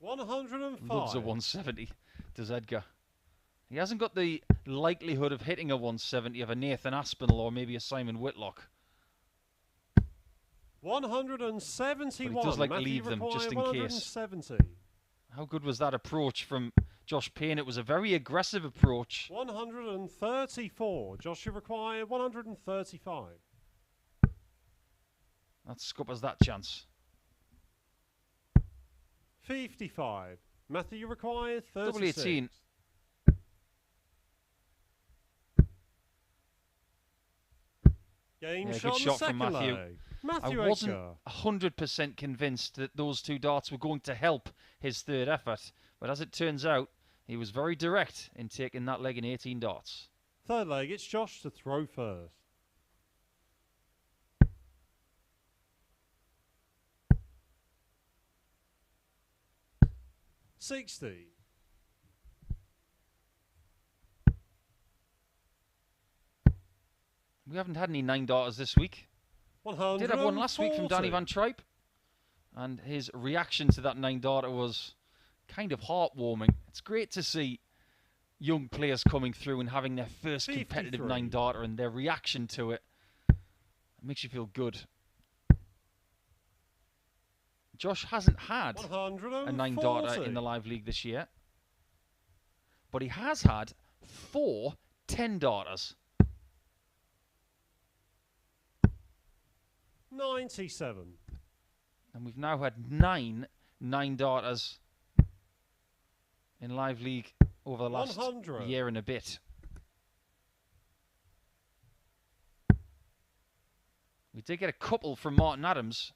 Loves a 105. 170, does Edgar. He hasn't got the likelihood of hitting a 170 of a Nathan Aspinall or maybe a Simon Whitlock. 171. But he does like to Matthew leave them just in require case. 170. How good was that approach from Josh Payne? It was a very aggressive approach. 134. Joshua require 135. That scuppers that chance. 55. Matthew require 36. Double 18. Game Yeah, good shot on the shot from second Matthew. leg. Matthew I wasn't Edgar. 100% convinced that those two darts were going to help his third effort, but as it turns out, he was very direct in taking that leg in 18 darts. Third leg, it's Josh to throw first. 60. We haven't had any 9 darters this week. 140. Did have one last week from Danny Van Tripe. And his reaction to that 9 darter was kind of heartwarming. It's great to see young players coming through and having their first competitive 9 darter and their reaction to it. It makes you feel good. Josh hasn't had a 9 darter in the live league this year. But he has had 4 10 darters. 97. And we've now had 9 darters in live league over the last 100. year and a bit. We did get a couple from Martin Adams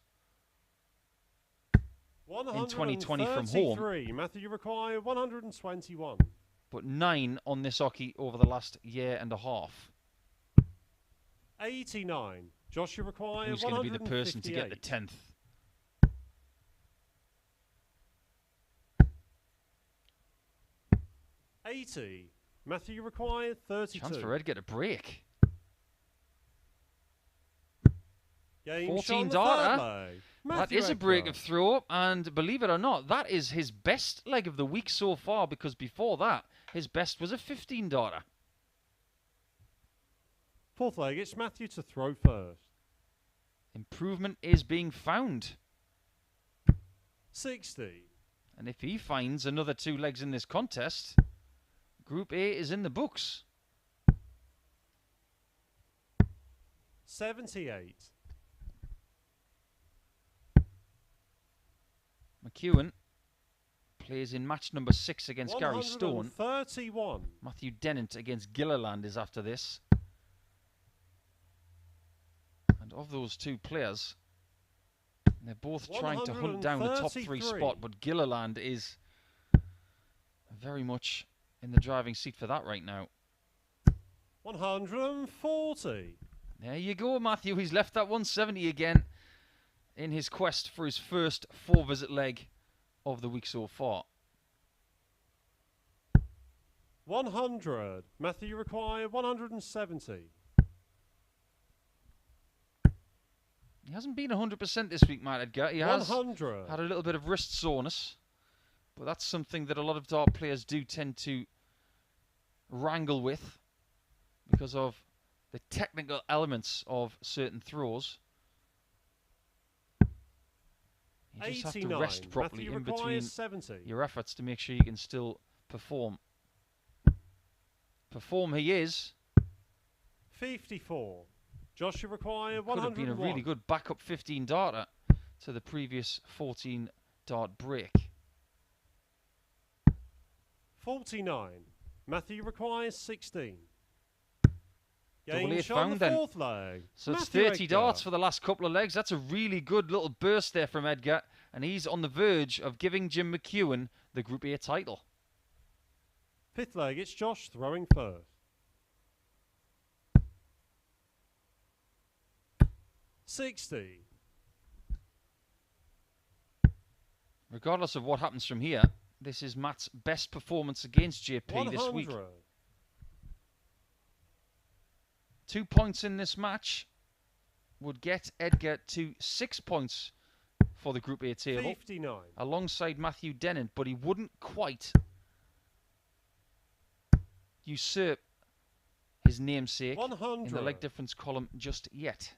in 2020 from home. Matthew, you require 121. But 9 on this hockey over the last year and a half. 89. Josh, you require Who's going to be the person to get the 10th? Matthew, you require 32. Chance for Edgar to break. Game 14 shot darter. That is a break Edgar. of throw, and believe it or not, that is his best leg of the week so far, because before that, his best was a 15 darter. Fourth leg, it's Matthew to throw first. Improvement is being found. 60. And if he finds another 2 legs in this contest, Group A is in the books. 78. McEwan plays in match number 6 against Gary Stone. 31. Matthew Dennant against Gilliland is after this. And of those 2 players, they're both trying to hunt down the top 3 spot, but Gilliland is very much in the driving seat for that right now. 140. There you go, Matthew. He's left that 170 again in his quest for his first 4-visit leg of the week so far. 100. Matthew, you require 170. He hasn't been 100% this week, Matt Edgar. He has 100. had a little bit of wrist soreness, but that's something that a lot of dart players do tend to wrangle with because of the technical elements of certain throws. You just have to rest properly in between 70. your efforts to make sure you can still perform. Perform he is. 54. Josh, you require Could have been a 101. really good backup 15 darter to the previous 14 dart break. 49. Matthew requires 16. Double Game A shot found on the then. fourth leg. So it's Matthew 30 Edgar. darts for the last couple of legs. That's a really good little burst there from Edgar. And he's on the verge of giving Jim McEwan the Group A title. Fifth leg, it's Josh throwing first. 60. Regardless of what happens from here, this is Matt's best performance against JP 100. this week. 2 points in this match would get Edgar to 6 points for the Group A table 59. alongside Matthew Dennant, but he wouldn't quite usurp his namesake 100. in the leg difference column just yet.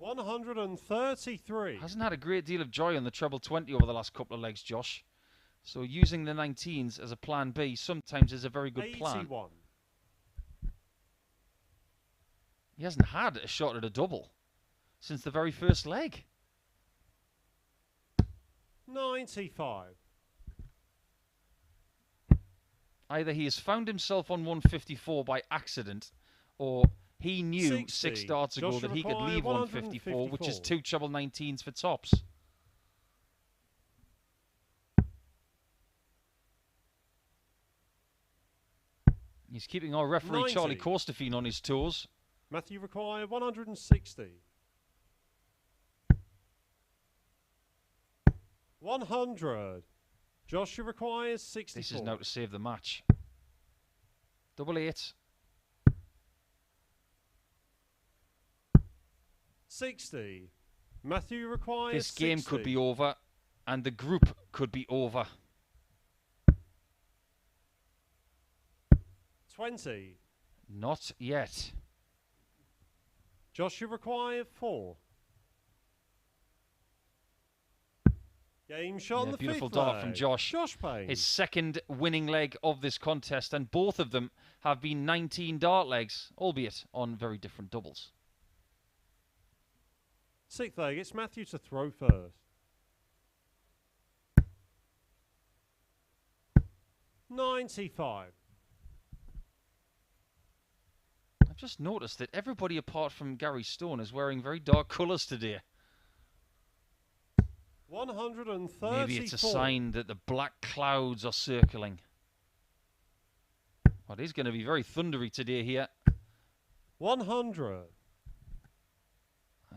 $133. Hasn't had a great deal of joy on the treble 20 over the last couple of legs, Josh. So using the 19s as a plan B sometimes is a very good 81. plan. He hasn't had a shot at a double since the very first leg. 95. Either he has found himself on 154 by accident, or he knew 60. 6 starts ago Joshua that he could Mackay, leave 154, which is 154. 2 treble 19s for tops. He's keeping our referee 90. Charlie Corstefine on his toes. Matthew require 160. 100. Joshua requires 64. This is now to save the match. Double 8. 60. Matthew requires This game 60. could be over, and the group could be over. 20. Not yet. Joshua required 4. Game shot on the Beautiful fifth dart leg. from Josh. Josh Payne. His second winning leg of this contest, and both of them have been 19 dart legs, albeit on very different doubles. Sixth leg, it's Matthew to throw first. 95. I've just noticed that everybody apart from Gary Stone is wearing very dark colours today. 134. Maybe it's a sign that the black clouds are circling. Well, it is going to be very thundery today here. 100.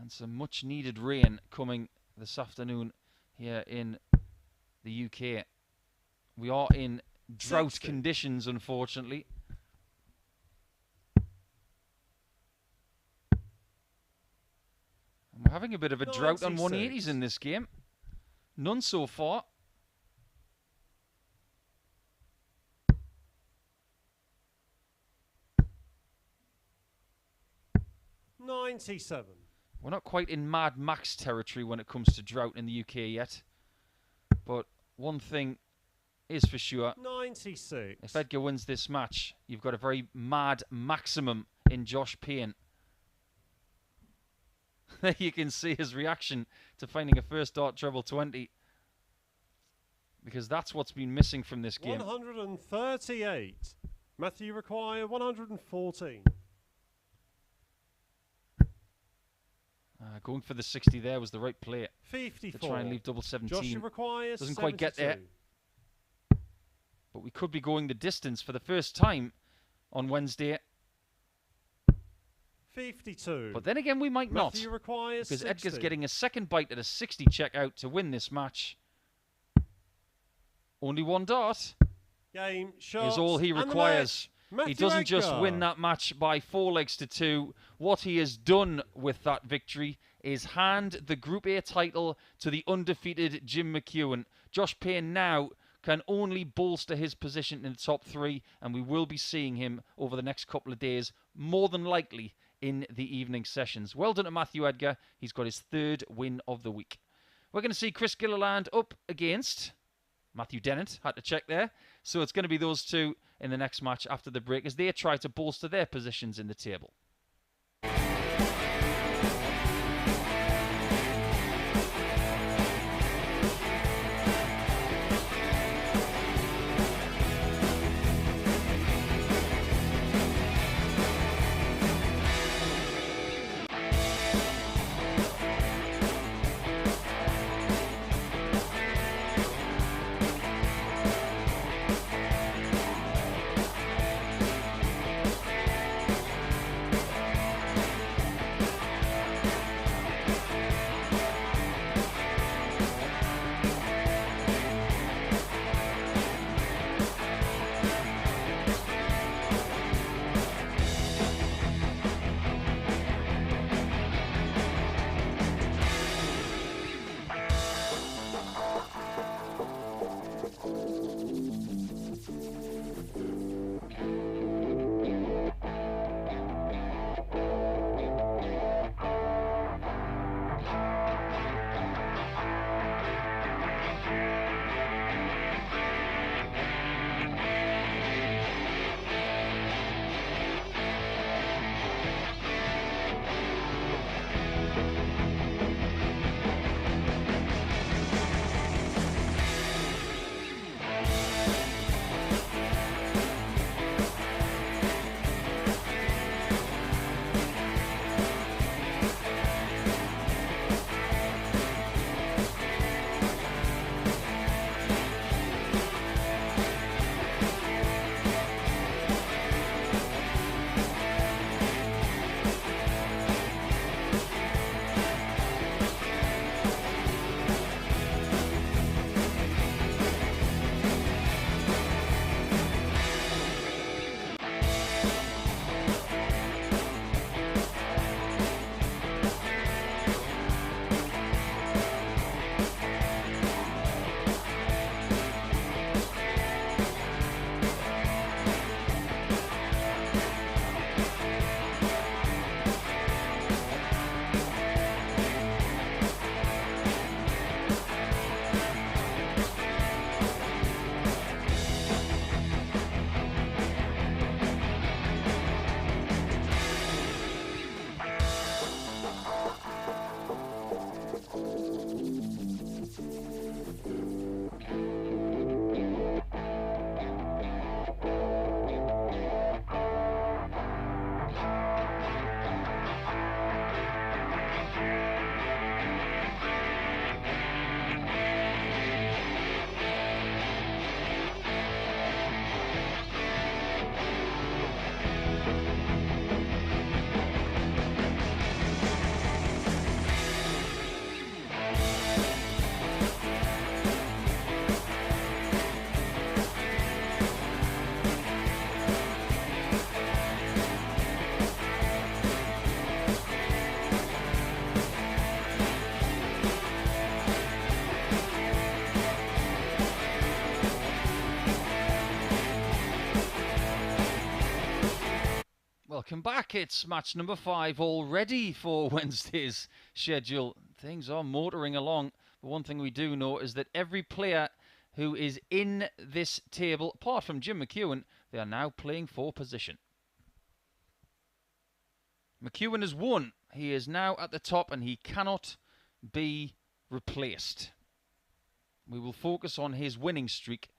And some much needed rain coming this afternoon here in the UK. We are in drought 60. conditions, unfortunately. And we're having a bit of a drought on 180s in this game. None so far. $97. We're not quite in Mad Max territory when it comes to drought in the UK yet. But one thing is for sure. 96. If Edgar wins this match, you've got a very mad maximum in Josh Payne. There you can see his reaction to finding a first dart treble 20. Because that's what's been missing from this game. 138. Matthew require 114. Going for the 60 there was the right play. 54. To try and leave double 17. Joshua requires Doesn't 72. quite get there. But we could be going the distance for the first time on Wednesday. 52. But then again, we might not. Matthew requires Because 60. Edgar's getting a second bite at a 60 checkout to win this match. Only one dart Game shots is all he and the requires. match. He Matthew doesn't just Edgar. win that match by 4 legs to 2. What he has done with that victory is hand the Group A title to the undefeated Jim McEwan. Josh Payne now can only bolster his position in the top 3, and we will be seeing him over the next couple of days, more than likely in the evening sessions. Well done to Matthew Edgar. He's got his 3rd win of the week. We're going to see Chris Gilliland up against Matthew Dennant. Had to check there. So it's going to be those two in the next match after the break as they try to bolster their positions in the table. Welcome back. It's match number 5 already for Wednesday's schedule. Things are motoring along. The one thing we do know is that every player who is in this table, apart from Jim McEwan, they are now playing for position. McEwan has won. He is now at the top and he cannot be replaced. We will focus on his winning streak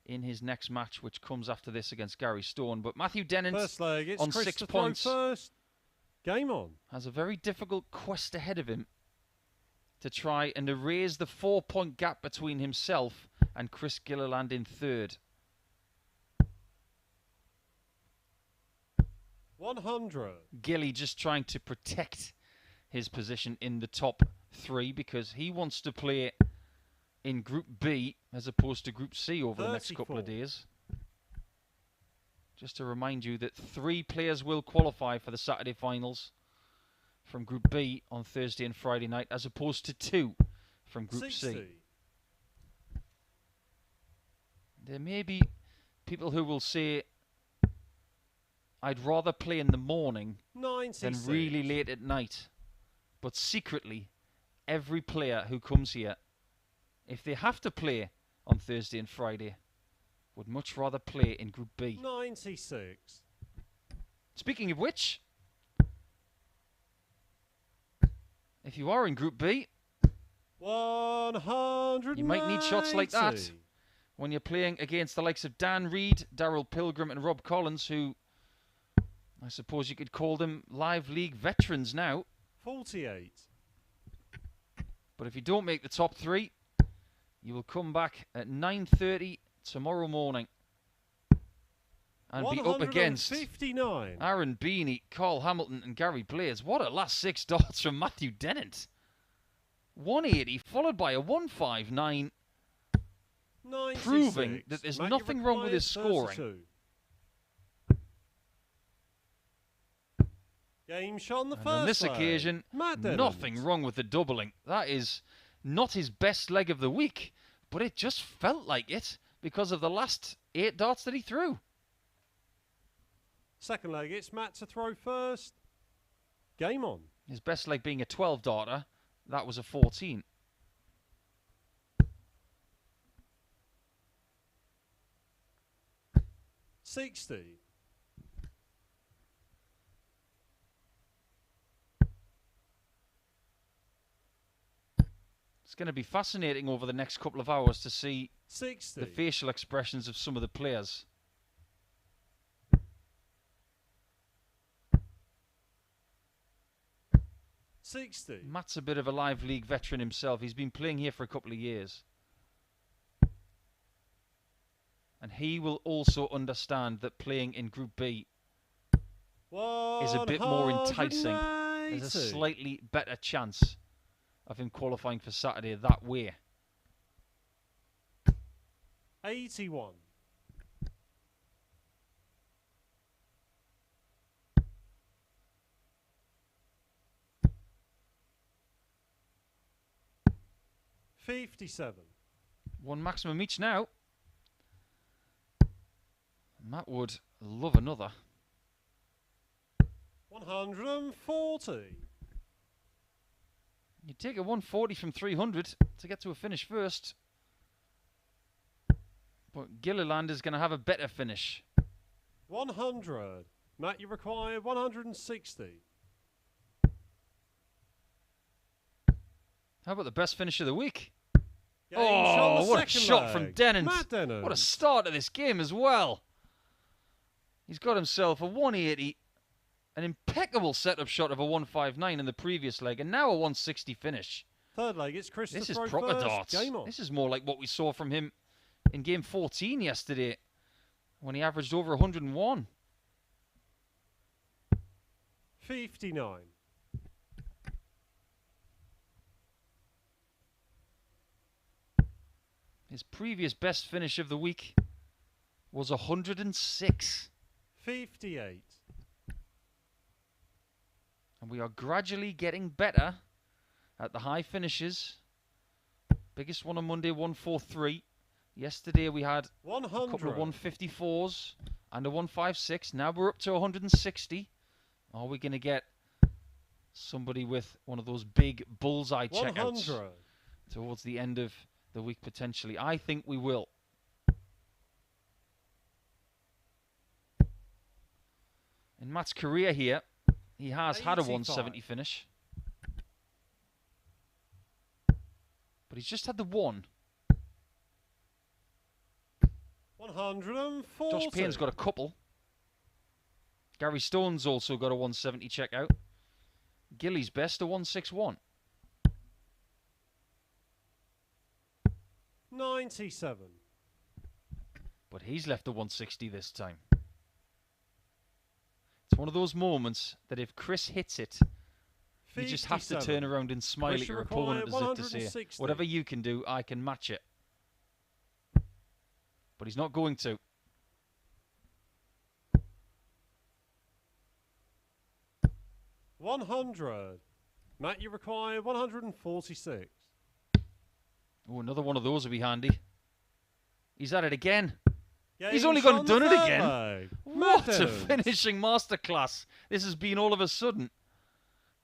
in his next match, which comes after this against Gary Stone. But Matthew Dennant, First leg, it's on Chris 6 to throw points, first. Game on. has a very difficult quest ahead of him to try and erase the 4-point gap between himself and Chris Gilliland in third. 100. Gilly just trying to protect his position in the top 3 because he wants to play in Group B as opposed to Group C over the next couple of days. Just to remind you that 3 players will qualify for the Saturday finals from Group B on Thursday and Friday night as opposed to 2 from Group 60. C. There may be people who will say, I'd rather play in the morning 96. than really late at night. But secretly, every player who comes here, if they have to play on Thursday and Friday, would much rather play in Group B. 96. Speaking of which, if you are in Group B, 100. you might need shots like that when you're playing against the likes of Dan Reed, Darryl Pilgrim and Rob Collins, who I suppose you could call them live league veterans now. 48. But if you don't make the top 3, you will come back at 9:30 tomorrow morning and be up against 159. Aaron Beanie, Carl Hamilton and Gary Blades. What a last 6 darts from Matthew Dennant. 180 followed by a 159, 96. proving that there's Matt, nothing you wrong with his require scoring. 32. Game shot on the And first on this leg. occasion, Matt Dennant. nothing wrong with the doubling. That is not his best leg of the week, but it just felt like it because of the last 8 darts that he threw. Second leg, it's Matt to throw first. Game on. His best leg being a 12 darter, that was a 14. $60. It's going to be fascinating over the next couple of hours to see 60. the facial expressions of some of the players. $60. Matt's a bit of a live league veteran himself. He's been playing here for a couple of years. And he will also understand that playing in Group B is a bit more enticing. There's a slightly better chance of him qualifying for Saturday that way. 81. $57. One maximum each now. Matt would love another. 140. You take a 140 from 300 to get to a finish first. But Gilliland is going to have a better finish. 100. Matt, you require 160. How about the best finish of the week? Game shot on Oh, the what a second shot leg. from Dennant. Matt Dennant. What a start to this game as well. He's got himself a 180, an impeccable setup shot of a 159 in the previous leg, and now a 160 finish. Third leg, it's Chris This to is throw proper first. darts. Game on. This is more like what we saw from him in game 14 yesterday when he averaged over 101. 59. His previous best finish of the week was 106. 58. And we are gradually getting better at the high finishes. Biggest one on Monday, 143. Yesterday we had a 100. couple of 154s and a 156. Now we're up to 160. Are we going to get somebody with one of those big bullseye checkouts 100. towards the end of the week potentially? I think we will. In Matt's career here, he has had a 170 finish. But he's just had the one. 140. Josh Payne's got a couple. Gary Stone's also got a 170 checkout. Gilly's best, a 161. 97. But he's left a 160 this time. It's one of those moments that if Chris hits it, you just have to turn around and smile at your opponent as if to say, whatever you can do, I can match it. But he's not going to. $100. Matt, you require 146. Oh, another one of those would be handy. He's at it again. He's Game only gone on and done the it third again. leg. What a Matters. finishing masterclass this has been all of a sudden.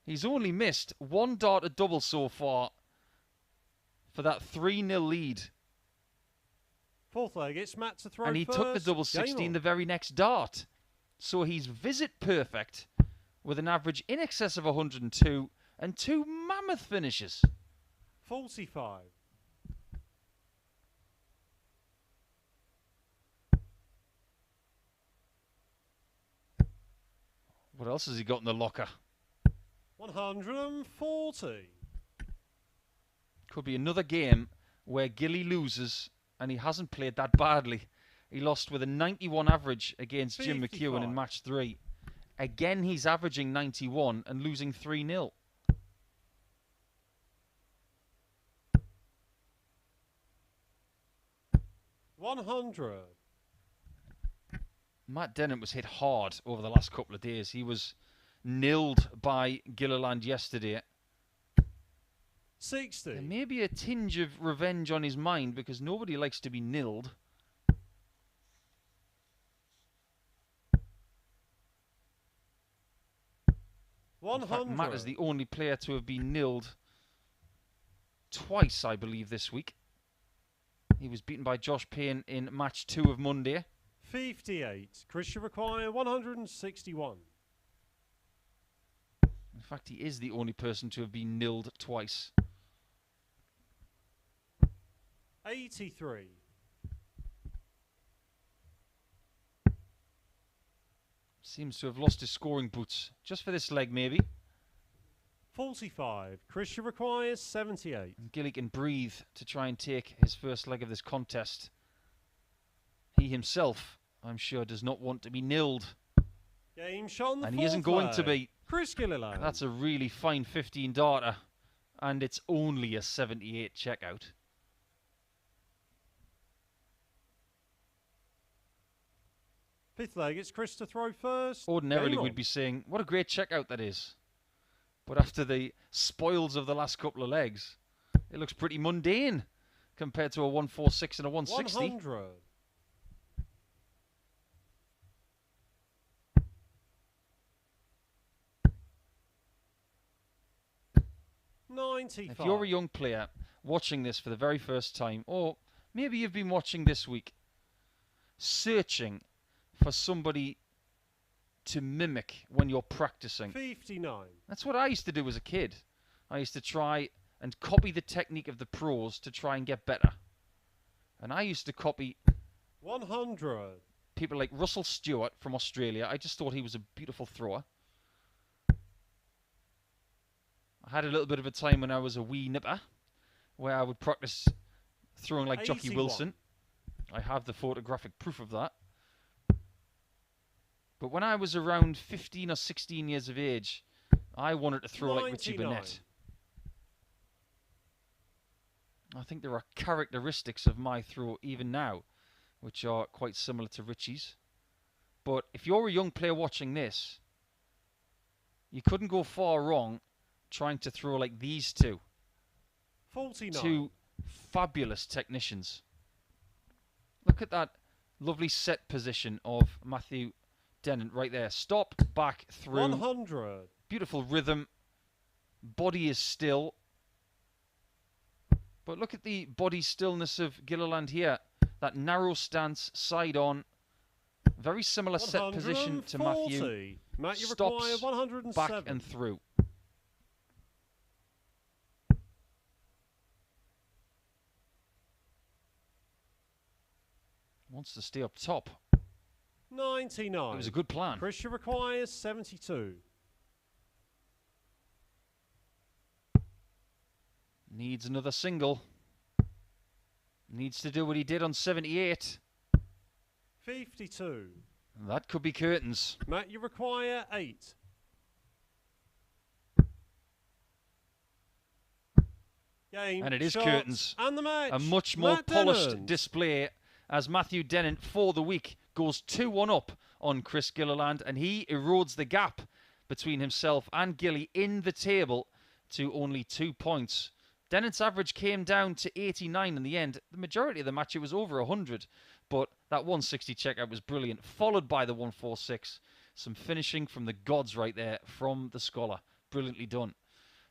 He's only missed one darted double so far for that 3-0 lead. Fourth leg, it's Matt to throw And he first. took the double Game 16 on. the very next dart. So he's visit perfect with an average in excess of 102 and 2 mammoth finishes. 45. What else has he got in the locker? 140. Could be another game where Gilly loses and he hasn't played that badly. He lost with a 91 average against Jim McEwan in 55. match 3. Again, he's averaging 91 and losing 3-0. $100. Matt Dennant was hit hard over the last couple of days. He was nilled by Gilliland yesterday. 60. There may be a tinge of revenge on his mind because nobody likes to be nilled. In fact, 100. Matt is the only player to have been nilled twice, I believe, this week. He was beaten by Josh Payne in match 2 of Monday. 58. Chris, you require 161. In fact, he is the only person to have been nilled twice. 83. Seems to have lost his scoring boots. Just for this leg, maybe. 45. Chris, you require 78. And Gilly can breathe to try and take his first leg of this contest. He himself, I'm sure, does not want to be nilled. Game shot on the And fourth he isn't going leg. to be. Chris Gilliland. That's a really fine 15 darter. And it's only a 78 checkout. Fifth leg, it's Chris to throw first. Ordinarily, Game we'd on. be saying, what a great checkout that is. But after the spoils of the last couple of legs, it looks pretty mundane compared to a 146 and a 160. 100. 95. If you're a young player watching this for the very first time, or maybe you've been watching this week, searching for somebody to mimic when you're practicing. 59. That's what I used to do as a kid. I used to try and copy the technique of the pros to try and get better. And I used to copy 100. people like Russell Stewart from Australia. I just thought he was a beautiful thrower. I had a little bit of a time when I was a wee nipper where I would practice throwing like Jockey 81. Wilson. I have the photographic proof of that. But when I was around 15 or 16 years of age, I wanted to throw like Richie 99. Burnett. I think there are characteristics of my throw even now which are quite similar to Richie's. But if you're a young player watching this, you couldn't go far wrong trying to throw like these two. 49. Two fabulous technicians. Look at that lovely set position of Matthew Dennant right there. Stop, back, through. 100. Beautiful rhythm. Body is still. But look at the body stillness of Gilliland here. That narrow stance, side on. Very similar set position to Matthew. Matt, you Stops, require 107. back and through. Wants to stay up top. 99. It was a good plan. Christian requires 72. Needs another single. Needs to do what he did on 78. 52. That could be curtains. Matt, you require 8. Game, And it is shot, curtains. And the match. A much more Matt polished Dennant. display as Matthew Dennant for the week goes 2-1 up on Chris Gilliland, and he erodes the gap between himself and Gilly in the table to only 2 points. Dennant's average came down to 89 in the end. The majority of the match, it was over 100, but that 160 checkout was brilliant, followed by the 146. Some finishing from the gods right there from the scholar. Brilliantly done.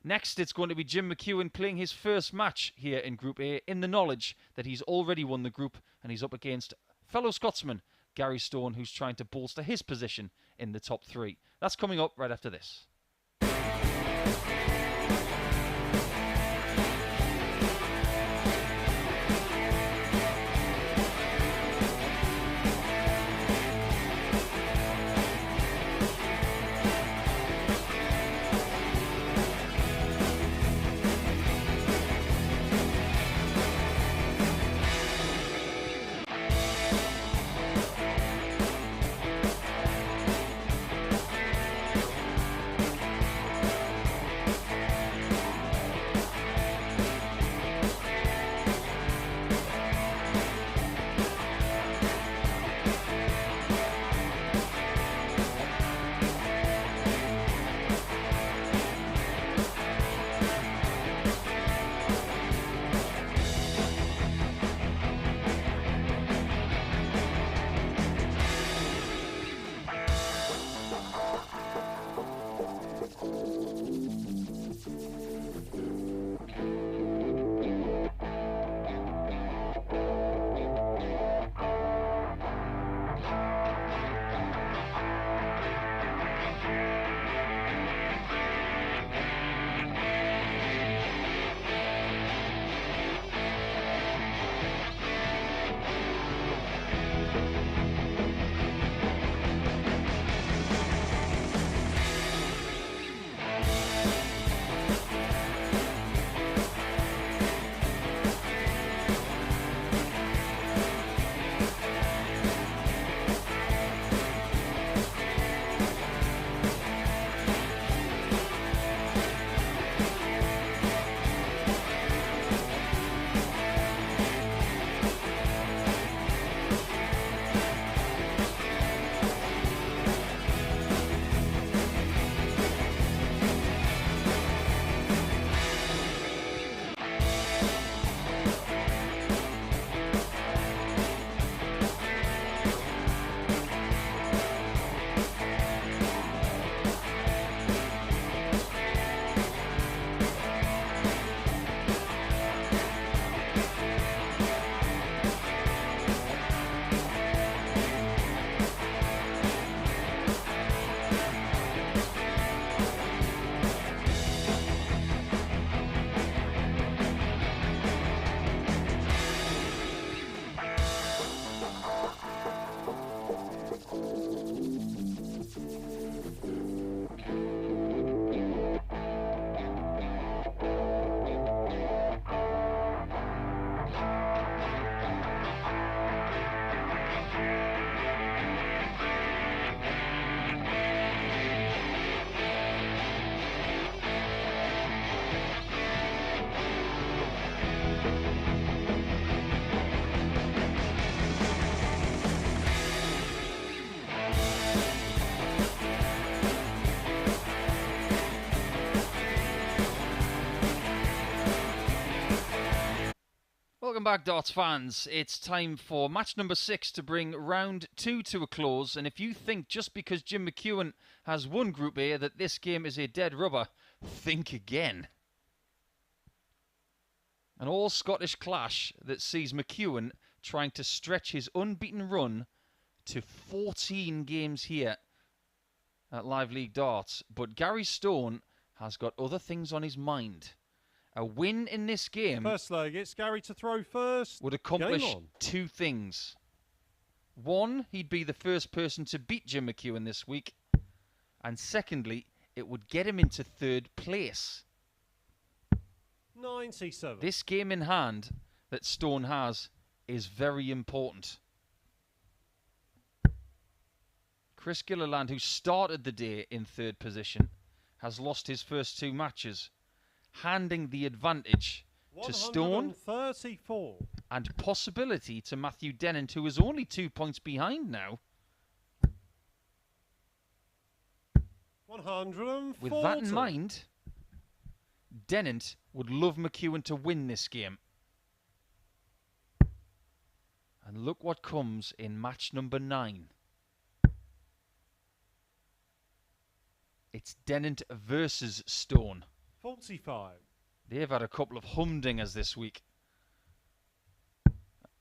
Next, it's going to be Jim McEwan playing his first match here in Group A in the knowledge that he's already won the group and he's up against fellow Scotsman Gary Stone, who's trying to bolster his position in the top 3. That's coming up right after this. back, Darts fans. It's time for match number 6 to bring round 2 to a close. And if you think just because Jim McEwan has won Group A that this game is a dead rubber, think again. An all-Scottish clash that sees McEwan trying to stretch his unbeaten run to 14 games here at Live League Darts. But Gary Stone has got other things on his mind. A win in this game, First leg, it's Gary to throw first. would accomplish 2 things. 1, he'd be the first person to beat Jim McEwan this week. And secondly, it would get him into 3rd place. 97. This game in hand that Stone has is very important. Chris Gilliland, who started the day in 3rd position, has lost his first 2 matches, handing the advantage to Stone 134. and possibility to Matthew Dennant, who is only 2 points behind now. 140. With that in mind, Dennant would love McEwan to win this game. And look what comes in match number 9. It's Dennant versus Stone. 45. They've had a couple of humdingers this week.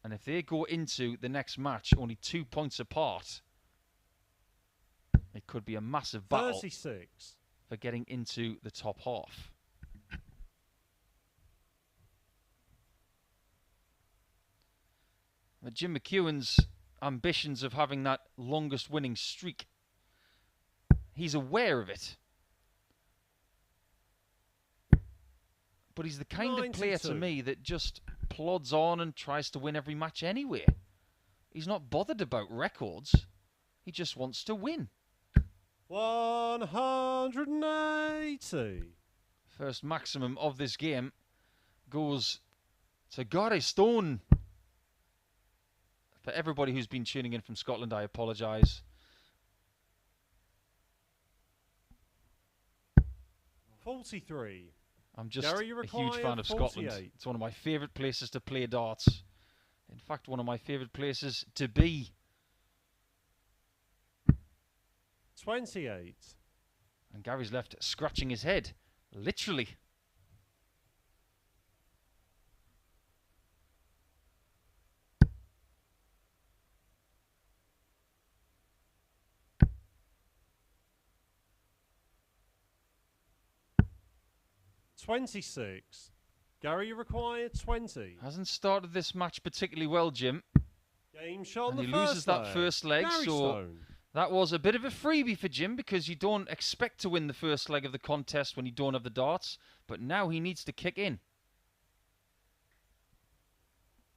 And if they go into the next match only 2 points apart, it could be a massive battle 36. for getting into the top half. But Jim McEwan's ambitions of having that longest winning streak, he's aware of it. But he's the kind of player to me that just plods on and tries to win every match anyway. He's not bothered about records. He just wants to win. 180. First maximum of this game goes to Gary Stone. For everybody who's been tuning in from Scotland, I apologise. 43. I'm just Gary, a huge fan of 48. Scotland. It's one of my favourite places to play darts. In fact, one of my favourite places to be. 28. And Gary's left scratching his head. Literally. $26. Gary, you require 20. Hasn't started this match particularly well, Jim. Game shot on And the he first loses that leg. first leg, Gary so Stone. that was a bit of a freebie for Jim because you don't expect to win the first leg of the contest when you don't have the darts. But now he needs to kick in.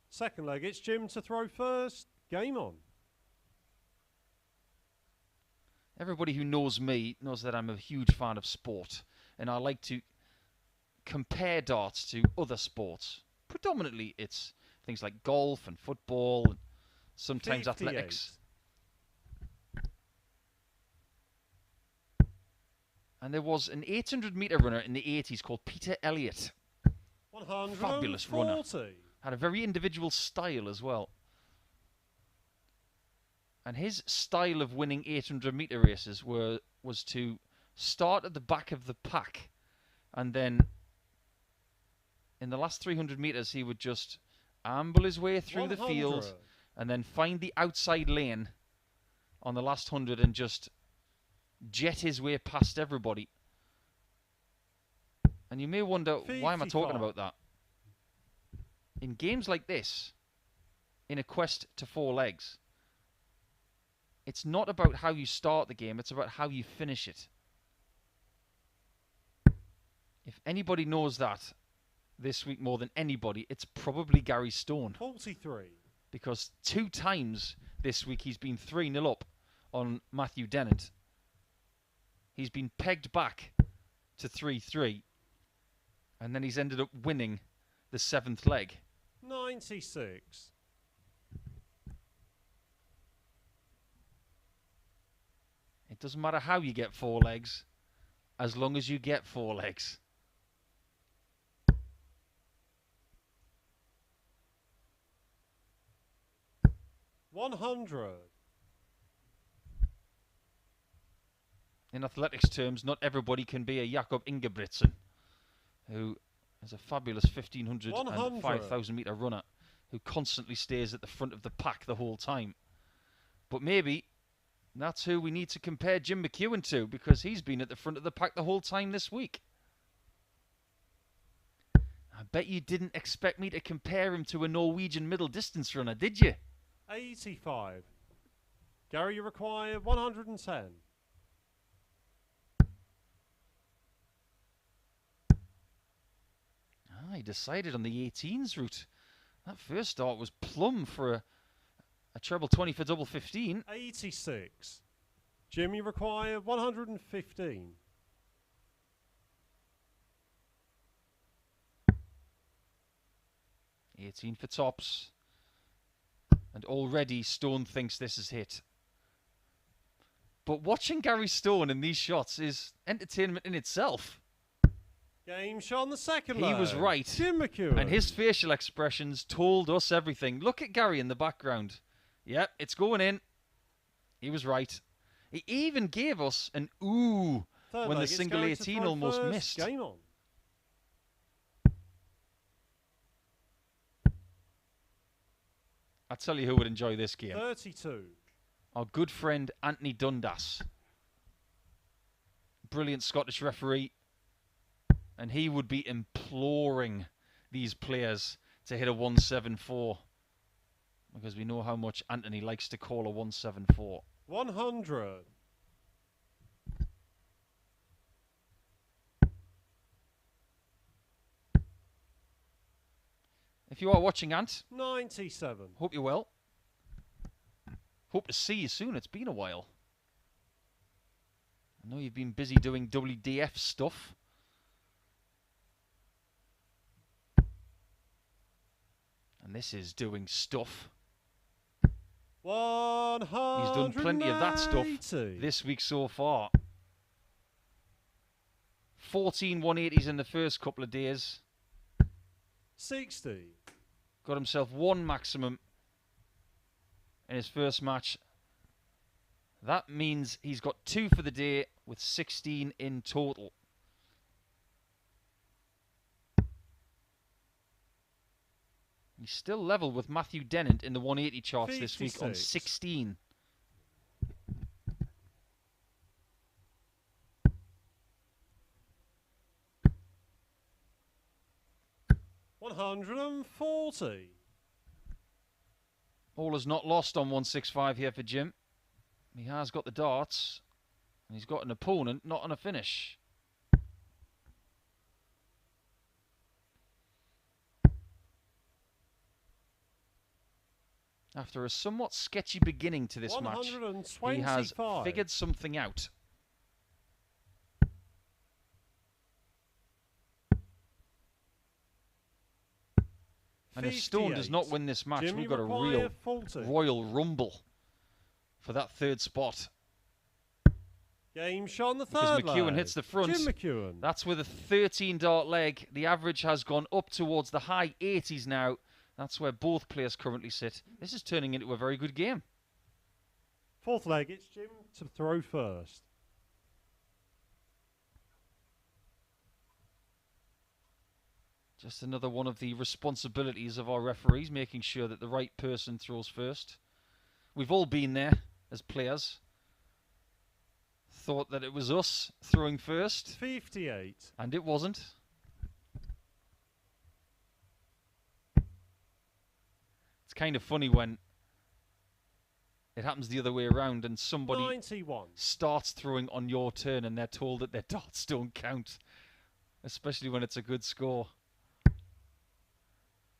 Second leg, it's Jim to throw first. Game on. Everybody who knows me knows that I'm a huge fan of sport. And I like to compare darts to other sports. Predominantly it's things like golf and football and sometimes 58. athletics. And there was an 800-metre runner in the 80s called Peter Elliott. 140. Fabulous runner. Had a very individual style as well. And his style of winning 800-metre races was to start at the back of the pack and then in the last 300 metres, he would just amble his way through 100. the field and then find the outside lane on the last 100 and just jet his way past everybody. And you may wonder, why am I talking 55. about that? In games like this, in a quest to 4 legs, it's not about how you start the game, it's about how you finish it. If anybody knows that this week more than anybody, it's probably Gary Stone. 43. Because 2 times this week he's been 3-0 up on Matthew Dennant. He's been pegged back to 3-3. And then he's ended up winning the 7th leg. 96. It doesn't matter how you get 4 legs, as long as you get 4 legs. 100. In athletics terms, not everybody can be a Jakob Ingebrigtsen, who is a fabulous 1500 and 5000 metre runner who constantly stays at the front of the pack the whole time. But maybe that's who we need to compare Jim McEwan to, because he's been at the front of the pack the whole time this week. I bet you didn't expect me to compare him to a Norwegian middle distance runner, did you? 85. Gary, you require 110. He decided on the 18s route. That first start was plumb for a treble 20 for double 15. 86. Jim, you require 115. $18 for tops. And already Stone thinks this is hit. But watching Gary Stone in these shots is entertainment in itself. Game shot on the second He leg. was right. Jim McEwan. And his facial expressions told us everything. Look at Gary in the background. Yep, it's going in. He was right. He even gave us an ooh Third when leg, the single 18 almost missed. Game on. I tell you who would enjoy this game. 32. Our good friend Anthony Dundas. Brilliant Scottish referee. And he would be imploring these players to hit a 174. Because we know how much Anthony likes to call a 174. 100. If you are watching, Ant, 97. hope you're well. Hope to see you soon. It's been a while. I know you've been busy doing WDF stuff. And this is doing stuff. 100. He's done plenty of that stuff this week so far. 14 180s in the first couple of days. 60. Got himself one maximum in his first match. That means he's got 2 for the day with 16 in total. He's still level with Matthew Dennant in the 180 charts 56. this week on 16. $140. All is not lost on 165 here for Jim. He has got the darts. And he's got an opponent, not on a finish. After a somewhat sketchy beginning to this match, he has figured something out. And if Stone does not win this match, we've got a real Royal Rumble for that third spot. Game shot on the because third McEwan leg. hits the front. Jim McEwan. That's with a 13 dart leg. The average has gone up towards the high 80s now. That's where both players currently sit. This is turning into a very good game. Fourth leg, it's Jim to throw first. Just another one of the responsibilities of our referees, making sure that the right person throws first. We've all been there as players. Thought that it was us throwing first. 58. And it wasn't. It's kind of funny when it happens the other way around and somebody 91. starts throwing on your turn and they're told that their darts don't count. Especially when it's a good score.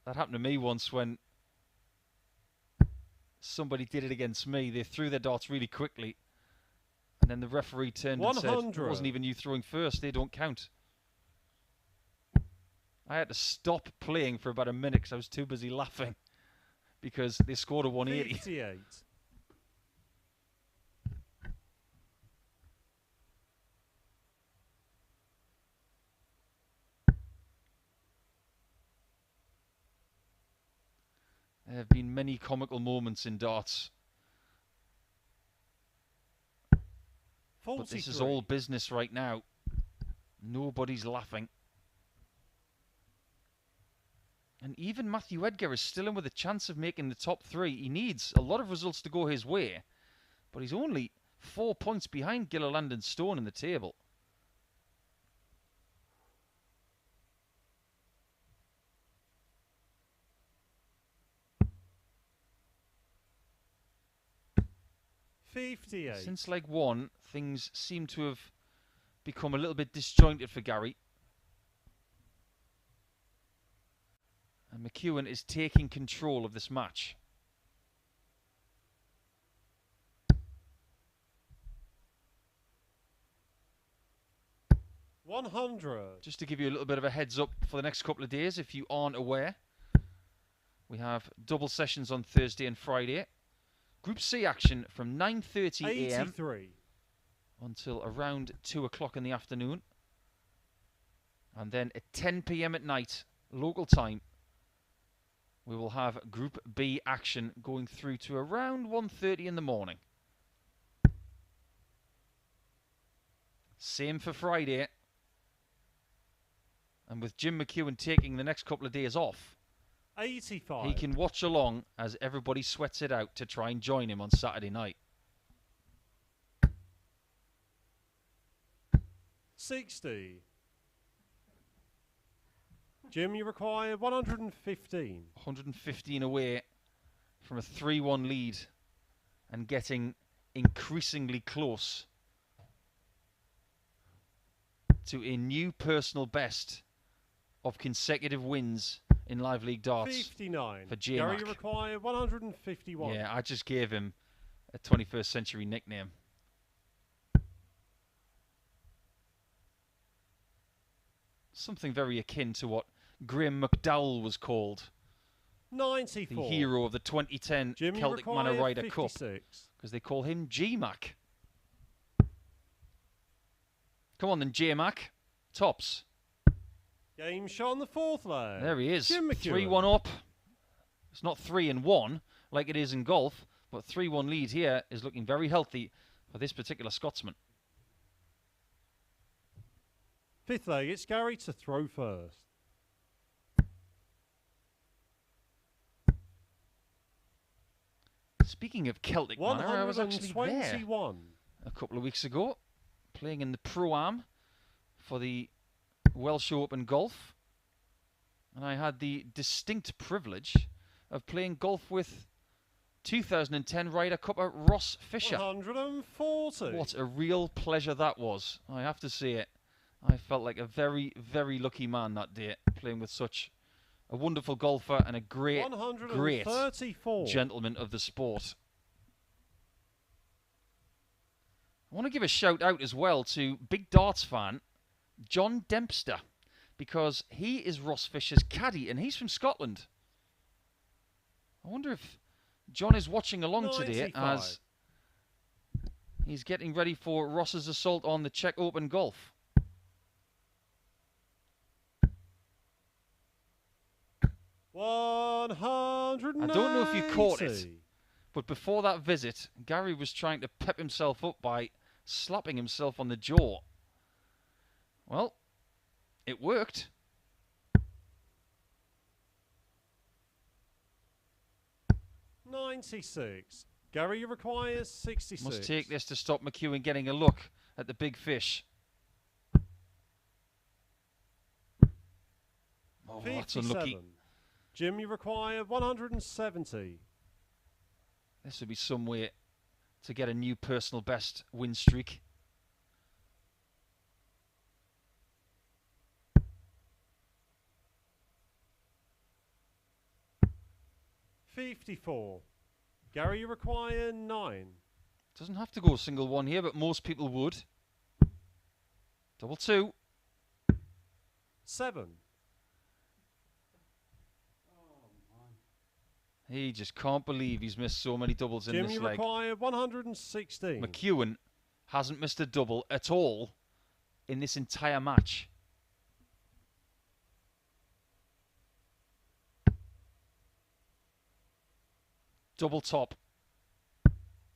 That happened to me once when somebody did it against me. They threw their darts really quickly. And then the referee turned and said, it wasn't even you throwing first, they don't count. I had to stop playing for about a minute because I was too busy laughing. Because they scored a 180. 58. There have been many comical moments in darts. But this is all business right now. Nobody's laughing. And even Matthew Edgar is still in with a chance of making the top 3. He needs a lot of results to go his way. But he's only 4 points behind Gilliland and Stone in the table. Since leg 1, things seem to have become a little bit disjointed for Gary. And McEwan is taking control of this match. Just to give you a little bit of a heads up for the next couple of days, if you aren't aware, we have double sessions on Thursday and Friday. Group C action from 9:30 a.m. until around 2 o'clock in the afternoon. And then at 10 p.m. at night, local time, we will have Group B action going through to around 1:30 in the morning. Same for Friday. And with Jim McEwan taking the next couple of days off, 85. He can watch along as everybody sweats it out to try and join him on Saturday night. 60. Jim, you require 115. 115 away from a 3-1 lead and getting increasingly close to a new personal best of consecutive wins in Live League Darts 59. for J Gary, Mac. you require 151. Yeah, I just gave him a 21st century nickname. Something very akin to what Graham McDowell was called. 94. The hero of the 2010 Jim, Celtic Manor Ryder Cup. 56. Because they call him G-Mac. Come on then, J-Mac. Tops. Game shot on the 4th leg. There he is. Jim McEwan. 3-1 up. It's not 3-1 like it is in golf, but 3-1 lead here is looking very healthy for this particular Scotsman. 5th leg, it's Gary to throw first. Speaking of Celtic Manor, I was actually there a couple of weeks ago, playing in the Pro-Am for the Welsh Open Golf, and I had the distinct privilege of playing golf with 2010 Ryder Cupper Ross Fisher. 140. What a real pleasure that was, I have to say it. I felt like a very, very lucky man that day, playing with such a wonderful golfer and a great gentleman of the sport. I want to give a shout out as well to big darts fan John Dempster, because he is Ross Fisher's caddy and he's from Scotland. I wonder if John is watching along today as he's getting ready for Ross's assault on the Czech Open Golf. I don't know if you caught it, but before that visit, Gary was trying to pep himself up by slapping himself on the jaw. Well, it worked. .96. Gary requires 66. Must take this to stop McEwan getting a look at the big fish. Oh, 57. That's unlucky. Jim, you require 170. This would be some way to get a new personal best win streak. .54. Gary, you require 9. Doesn't have to go single one here, but most people would. Double 2. 7. He just can't believe he's missed so many doubles in Jim, this you leg. require 116. McEwan hasn't missed a double at all in this entire match. Double top.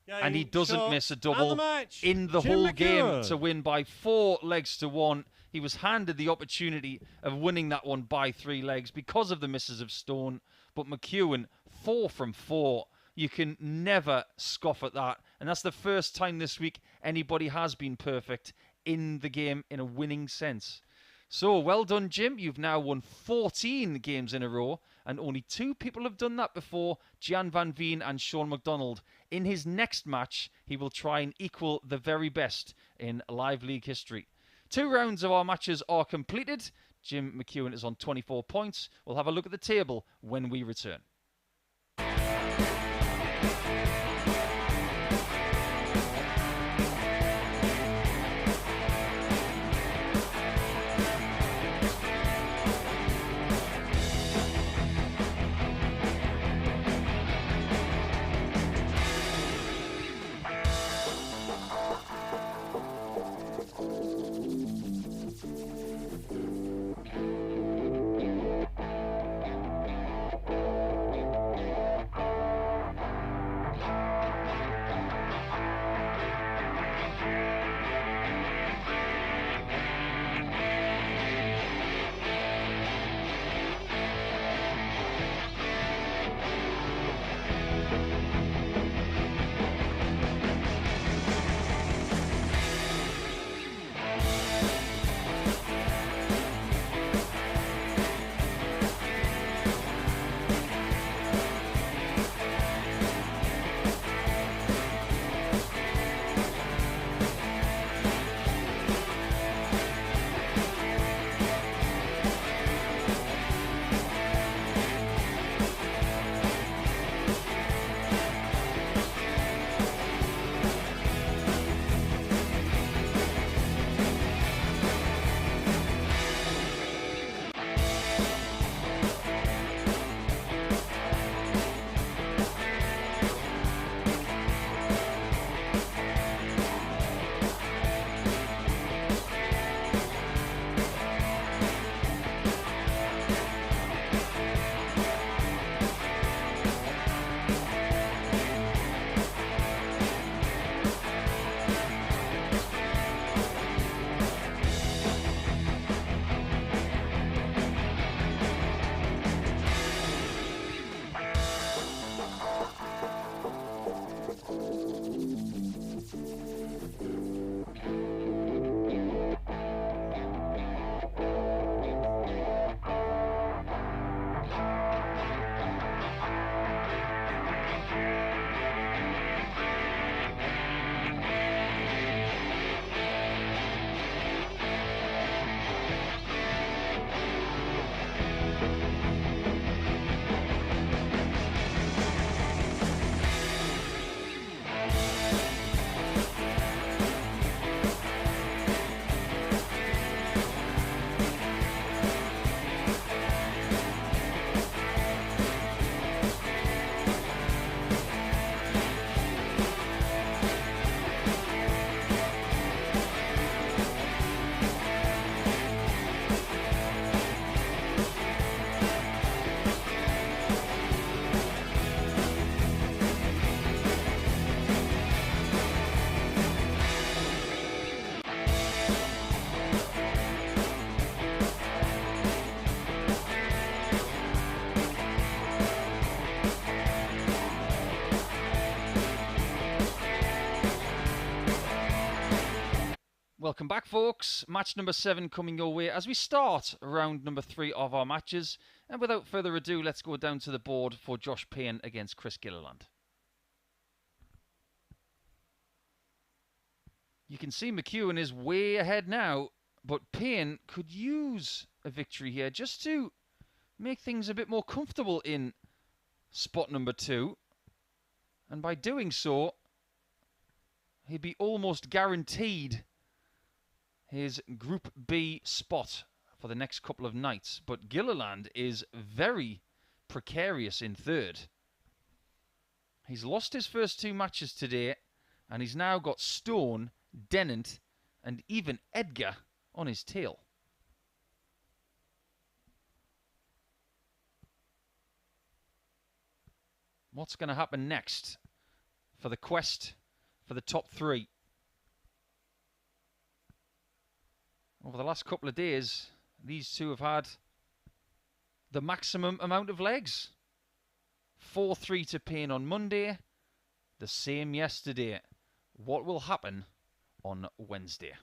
Game, And he doesn't shot, miss a and double the match. in the Jim whole game McEwan. to win by 4 legs to 1. He was handed the opportunity of winning that one by 3 legs because of the misses of Stone. But McEwan, 4 from 4. You can never scoff at that. And that's the first time this week anybody has been perfect in the game in a winning sense. So, well done, Jim. You've now won 14 games in a row, and only 2 people have done that before, Jan Van Veen and Sean McDonald. In his next match, he will try and equal the very best in Live League history. 2 rounds of our matches are completed. Jim McEwan is on 24 points. We'll have a look at the table when we return. Welcome back, folks. Match number 7 coming your way as we start round number 3 of our matches. And without further ado, let's go down to the board for Josh Payne against Chris Gilliland. You can see McEwan is way ahead now, but Payne could use a victory here just to make things a bit more comfortable in spot number 2. And by doing so, he'd be almost guaranteed his Group B spot for the next couple of nights. But Gilliland is very precarious in 3rd. He's lost his first 2 matches today, and he's now got Stone, Dennant, and even Edgar on his tail. What's going to happen next for the quest for the top 3? Over the last couple of days, these two have had the maximum amount of legs. 4-3 to Payne on Monday. The same yesterday. What will happen on Wednesday?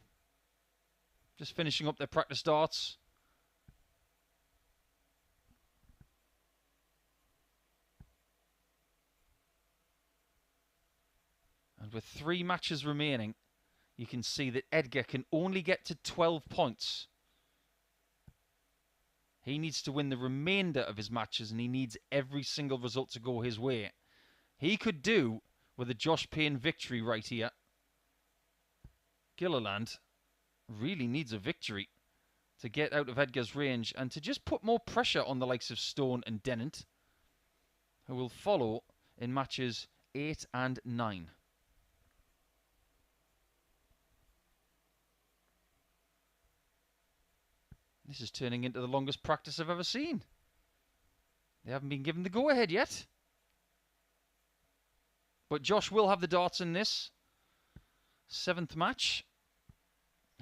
Just finishing up their practice darts. And with 3 matches remaining, you can see that Edgar can only get to 12 points. He needs to win the remainder of his matches, and he needs every single result to go his way. He could do with a Josh Payne victory right here. Gilliland really needs a victory to get out of Edgar's range and to just put more pressure on the likes of Stone and Dennant, who will follow in matches 8 and 9. This is turning into the longest practice I've ever seen. They haven't been given the go-ahead yet. But Josh will have the darts in this 7th match.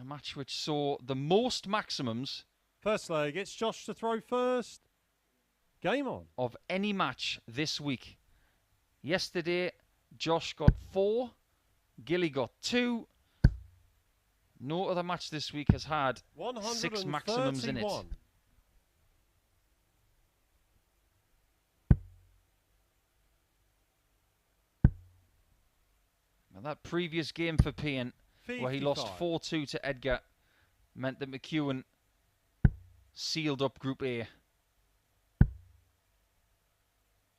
A match which saw the most maximums. First leg, it's Josh to throw first. Game on. Of any match this week. Yesterday, Josh got 4. Gilly got 2. No other match this week has had 6 maximums in it. Now that previous game for Payne, where he lost 4-2 to Edgar, meant that McEwan sealed up Group A.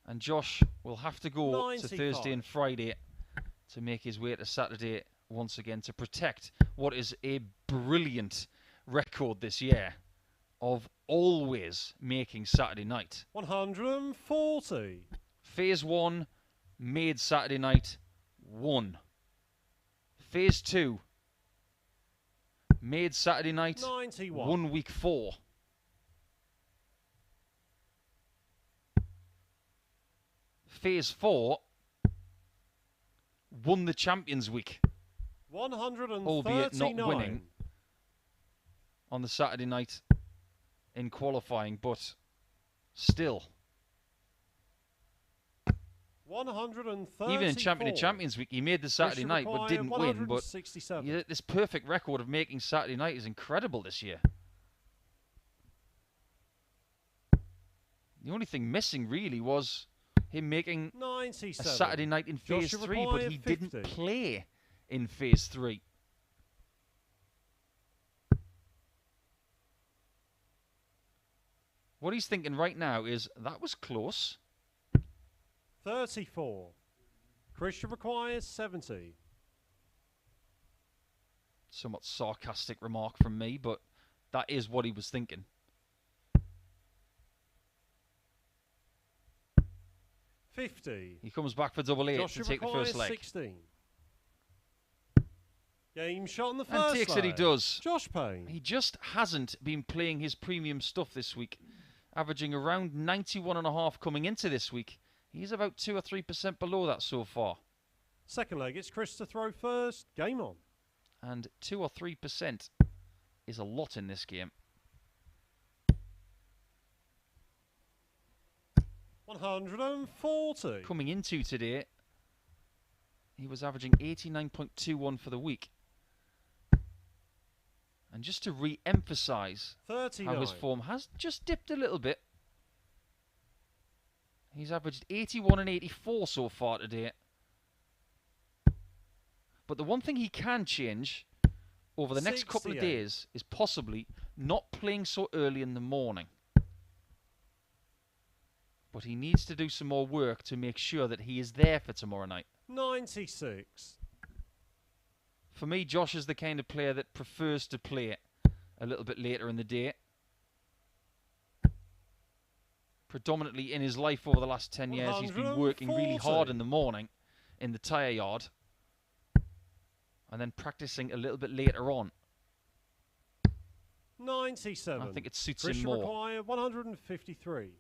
And Josh will have to go to Thursday and Friday to make his way to Saturday once again to protect what is a brilliant record this year of always making Saturday night. 140. Phase 1 made Saturday night, won. Phase 2 made Saturday night, 91. won week 4. Phase 4 won the Champions Week. 139. Albeit not winning on the Saturday night in qualifying, but still. 134. Even in Champions Week, he made the Saturday night but didn't win. But this perfect record of making Saturday night is incredible this year. The only thing missing really was him making 97. a Saturday night in Phase 3, but he 50. didn't play in Phase 3. What he's thinking right now is, that was close. 34. Christian requires 70. Somewhat sarcastic remark from me, but that is what he was thinking. 50. He comes back for double 8 Joshua to take the first leg. 16. Game shot on the And first takes leg. it, he does. Josh Payne. He just hasn't been playing his premium stuff this week, averaging around 91.5 coming into this week. He's about 2 or 3% below that so far. Second leg, it's Chris to throw first. Game on. And 2 or 3% is a lot in this game. 140. Coming into today, he was averaging 89.21 for the week. And just to re-emphasise how his form has just dipped a little bit, he's averaged 81 and 84 so far today. But the one thing he can change over the next couple of days is possibly not playing so early in the morning. But he needs to do some more work to make sure that he is there for tomorrow night. 96. For me, Josh is the kind of player that prefers to play a little bit later in the day. Predominantly in his life over the last 10 years, he's been working really hard in the morning in the tyre yard and then practicing a little bit later on. 97. I think it suits him more. Require 153.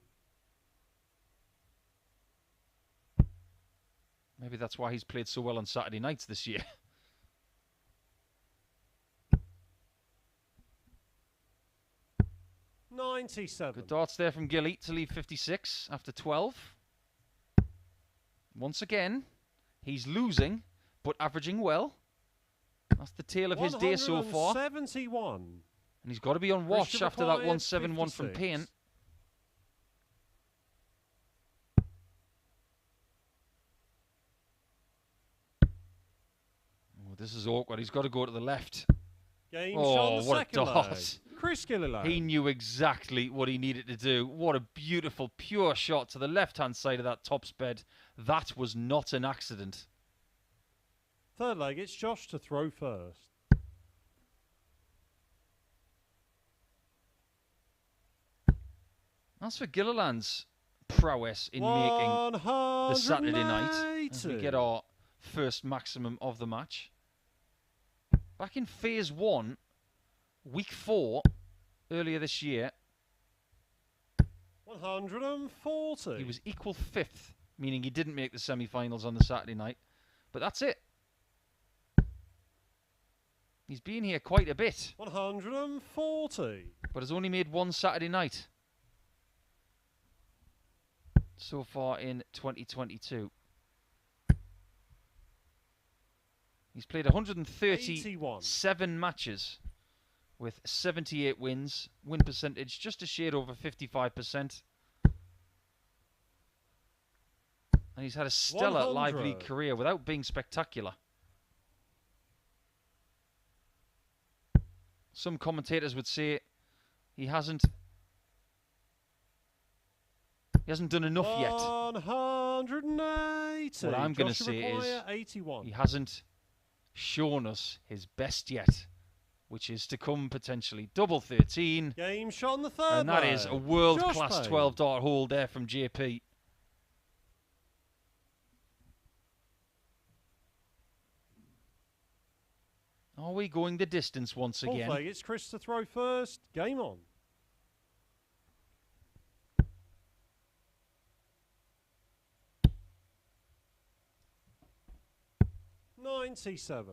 Maybe that's why he's played so well on Saturday nights this year. 97. Good darts there from Gilly to leave 56 after 12. Once again, he's losing, but averaging well. That's the tale of his day so far. 171. And he's got to be on wash after that 171 from Payne. Oh, this is awkward. He's got to go to the left. Game shot what a dart. Chris Gilliland. He knew exactly what he needed to do. What a beautiful, pure shot to the left-hand side of that top bed. That was not an accident. Third leg, it's Josh to throw first. As for Gilliland's prowess in making the Saturday night, as we get our first maximum of the match. Back in Phase 1, Week 4, earlier this year, 140. he was equal 5th, meaning he didn't make the semi-finals on the Saturday night. But that's it. He's been here quite a bit. 140. But has only made one Saturday night so far in 2022. He's played 137 matches with 78 wins. Win percentage just a shade over 55%. And he's had a stellar 100. live league career without being spectacular. Some commentators would say he hasn't done enough yet. 180. What I'm going to say is 81. he hasn't shown us his best yet, which is to come potentially. Double 13. Game shot on the third And that leg. is a world-class Payne. 12-dart hold there from JP. Are we going the distance once Fourth again? leg, it's Chris to throw first. Game on. $97.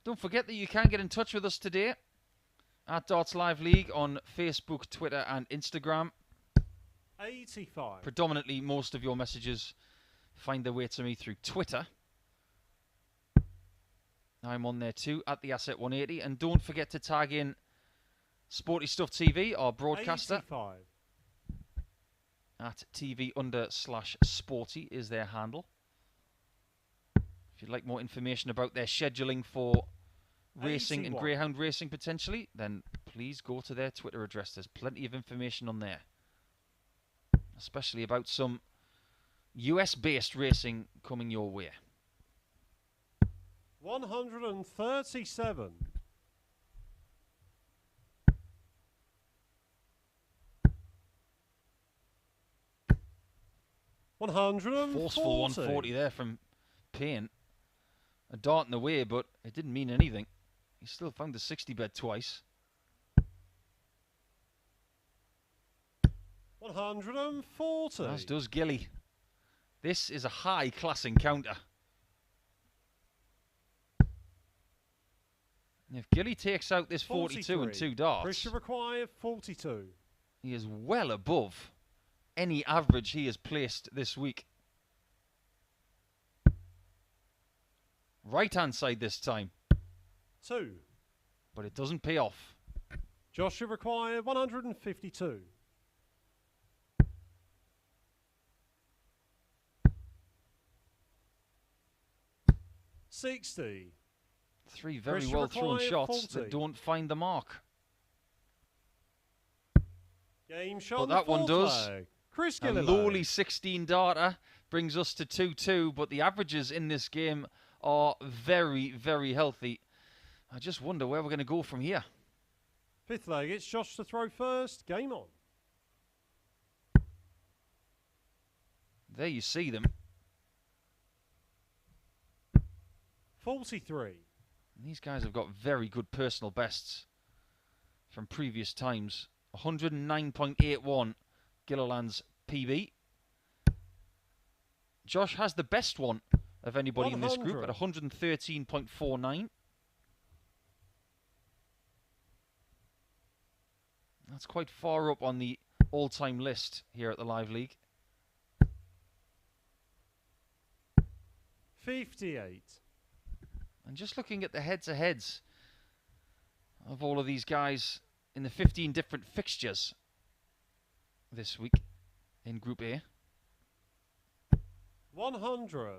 Don't forget that you can get in touch with us today at Darts Live League on Facebook, Twitter and Instagram. 85. Predominantly, most of your messages find their way to me through Twitter. I'm on there too, at the Asset 180. And don't forget to tag in Sporty Stuff TV, our broadcaster. 85. At TV_sporty is their handle. If you'd like more information about their scheduling for racing 81. and greyhound racing potentially, then please go to their Twitter address. There's plenty of information on there. Especially about some US-based racing coming your way. 137. Forceful 140 there from Payne. A dart in the way, but it didn't mean anything. He still found the 60 bed twice. 140. As does Gilly. This is a high-class encounter. If Gilly takes out this 42 and 2 darts, Pressure required 42. he is well above any average he has placed this week. Right-hand side this time. 2. But it doesn't pay off. Joshua required 152. $60. Three very Pressure well thrown required shots 40. that don't find the mark. Game shot. But that one does. Chris A Gilliland. lowly 16 darter brings us to 2-2, but the averages in this game are very, very healthy. I just wonder where we're going to go from here. Fifth leg, it's Josh to throw first. Game on. There you see them. 43. These guys have got very good personal bests from previous times. 109.81 Gilliland's PB. Josh has the best one of anybody in this group 100. at 113.49. That's quite far up on the all-time list here at the Live League. 58. And just looking at the head-to-heads of all of these guys in the 15 different fixtures this week in Group A. 100.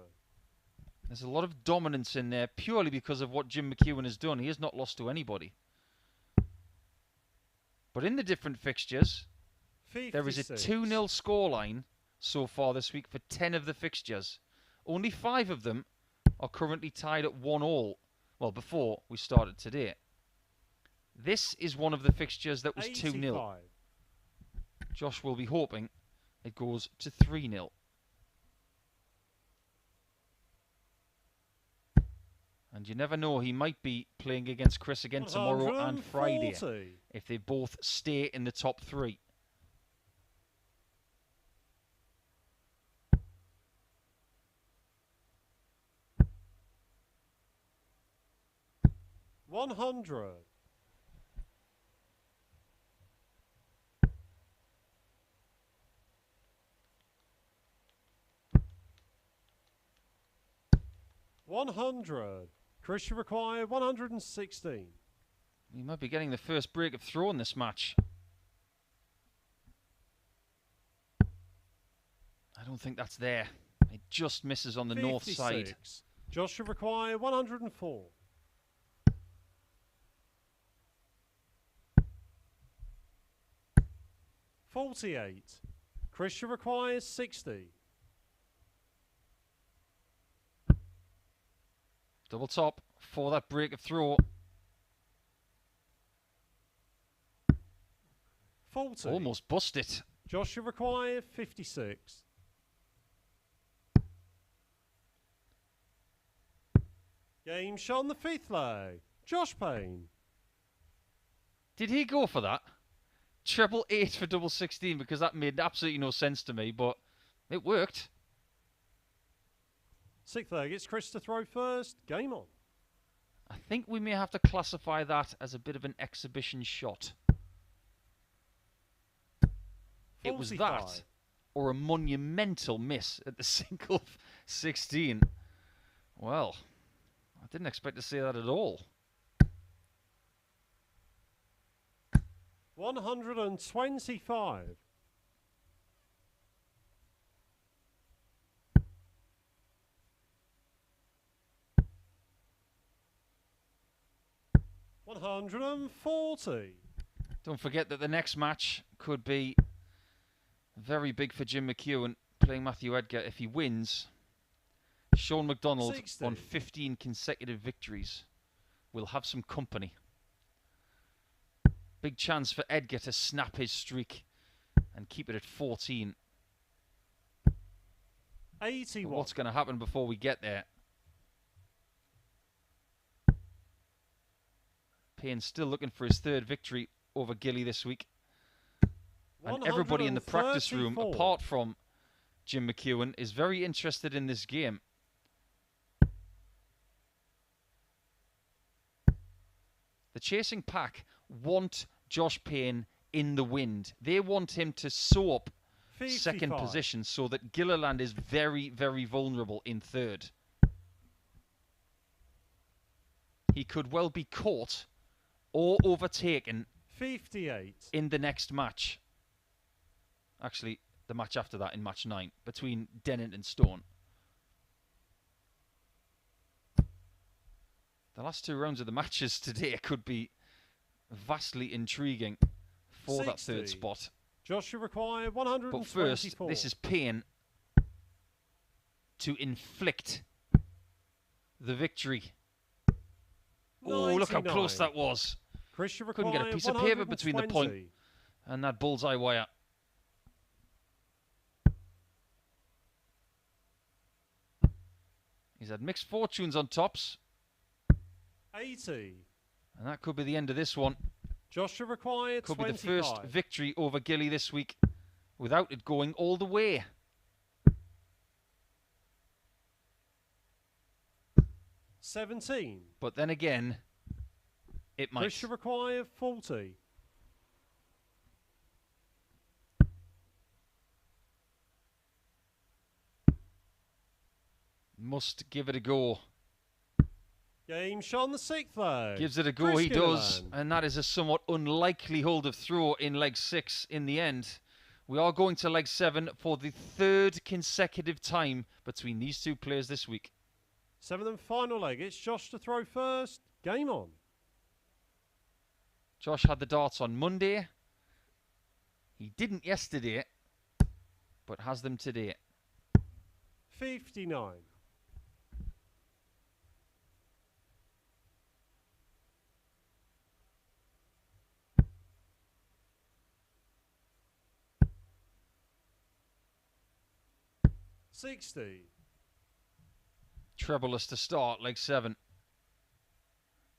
There's a lot of dominance in there purely because of what Jim McEwan has done. He has not lost to anybody. But in the different fixtures, 56. there is a 2-0 scoreline so far this week for 10 of the fixtures. Only 5 of them are currently tied at 1-1. Well, before we started today. This is one of the fixtures that was 2-0. 85. Josh will be hoping it goes to 3-0. And you never know, he might be playing against Chris again tomorrow and Friday 140. if they both stay in the top 3. $100. 100. Chris, you require 116. He might be getting the first break of throw in this match. I don't think that's there. It just misses on the north side. 56. Josh, you require 104. 48. Chris, you require 60. Double top for that break of throw. 40. Almost bust it. Josh, you require 56. Game shot on the 5th leg. Josh Payne. Did he go for that? Treble 8 for double 16, because that made absolutely no sense to me, but it worked. 6th leg, it's Chris to throw first. Game on. I think we may have to classify that as a bit of an exhibition shot. It was 45. that, or a monumental miss at the single 16. Well, I didn't expect to see that at all. 125. 140. Don't forget that the next match could be very big for Jim McEwan playing Matthew Edgar. If he wins, Sean McDonald 60. on 15 consecutive victories will have some company. Big chance for Edgar to snap his streak and keep it at 14. 81. But what's going to happen before we get there? Payne still looking for his 3rd victory over Gilly this week. And everybody in the practice room, 134. apart from Jim McEwan, is very interested in this game. The chasing pack want Josh Payne in the wind. They want him to sew up 55. 2nd position so that Gilliland is very, very vulnerable in 3rd. He could well be caught or overtaken 58. in the next match. Actually, the match after that in match 9 between Dennant and Stone. The last 2 rounds of the matches today could be vastly intriguing for 60. that 3rd spot. Josh, you require 124. But first, this is Payne to inflict the victory. Oh, look how 99. close that was. Chris, you Couldn't get a require piece of paper between the point 120. and that bullseye wire. He's had mixed fortunes on tops, 80. and that could be the end of this one. Josh, you require Could 25. be the first victory over Gilly this week without it going all the way. 17. But then again, it might. Chris should require 40. Must give it a go. Game shot on the 6th leg. Gives it a go, Chris he does. Gilliland. And that is a somewhat unlikely hold of throw in leg 6 in the end. We are going to leg 7 for the 3rd consecutive time between these two players this week. 7th and final leg. It's Josh to throw first. Game on. Josh had the darts on Monday. He didn't yesterday, but has them today. 59. $60. Trebleless to start, leg 7.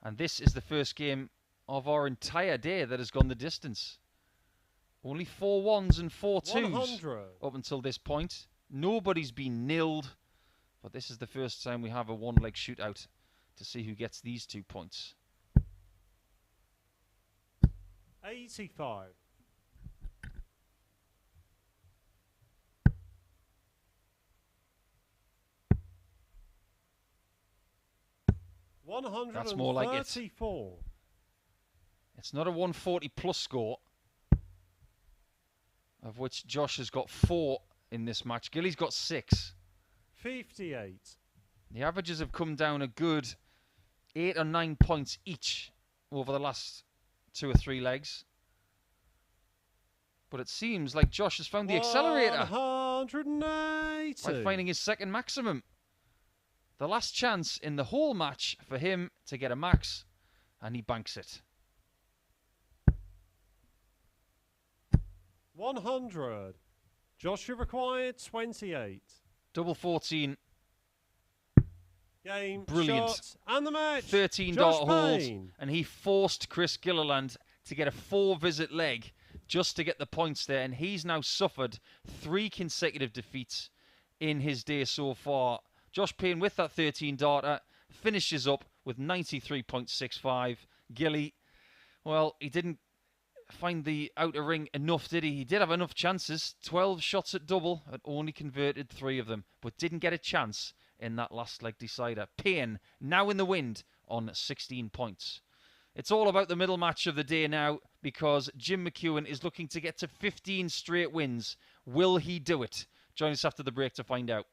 And this is the first game of our entire day that has gone the distance. Only 4 1s and 4 2s 100. up until this point. Nobody's been nilled, but this is the first time we have a one-leg shootout to see who gets these 2 points. 85. That's more like it. 134. It's not a 140 plus score, of which Josh has got 4 in this match. Gilly's got 6. 58. The averages have come down a good 8 or 9 points each over the last 2 or 3 legs. But it seems like Josh has found the accelerator 180. by finding his second maximum. The last chance in the whole match for him to get a max, and he banks it. 100. Joshua required 28. Double 14. Game, Brilliant. shot, and the match. 13 Josh dart hold, Payne. and he forced Chris Gilliland to get a 4-visit leg just to get the points there, and he's now suffered 3 consecutive defeats in his day so far. Josh Payne, with that 13 darter, finishes up with 93.65. Gilly, well, he didn't find the outer ring enough, did he? He did have enough chances. 12 shots at double and only converted 3 of them, but didn't get a chance in that last leg decider. Payne, now in the wind on 16 points. It's all about the middle match of the day now, because Jim McEwan is looking to get to 15 straight wins. Will he do it? Join us after the break to find out.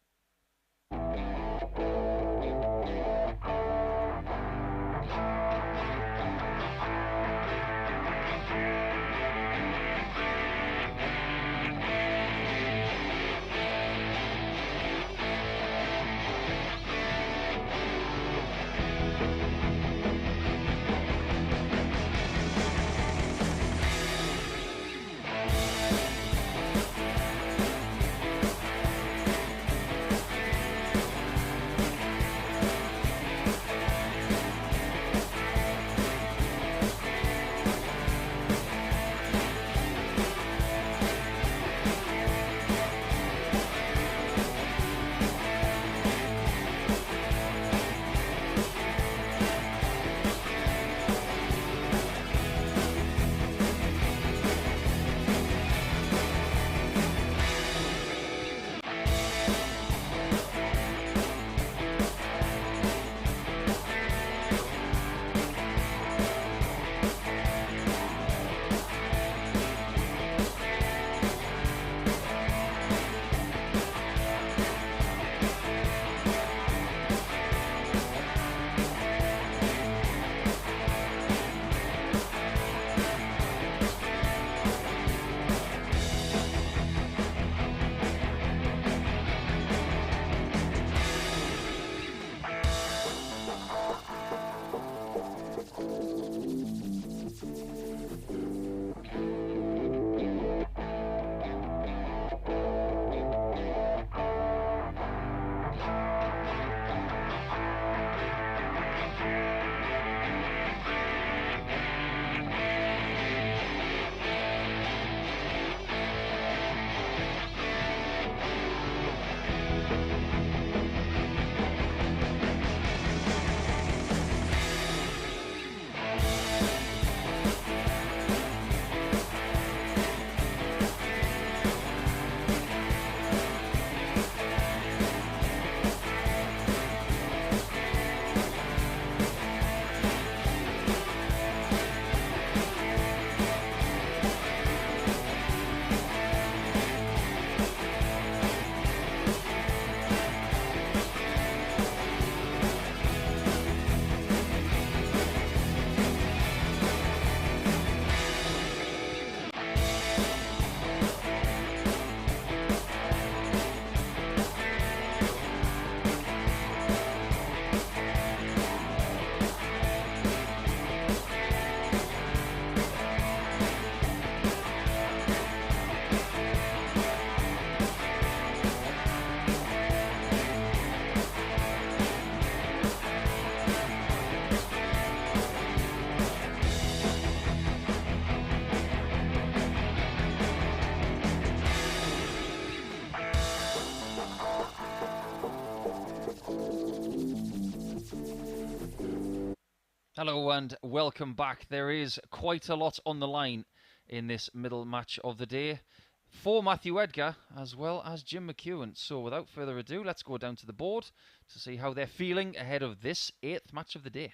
Hello and welcome back. There is quite a lot on the line in this middle match of the day for Matthew Edgar as well as Jim McEwan. So without further ado, let's go down to the board to see how they're feeling ahead of this 8th match of the day.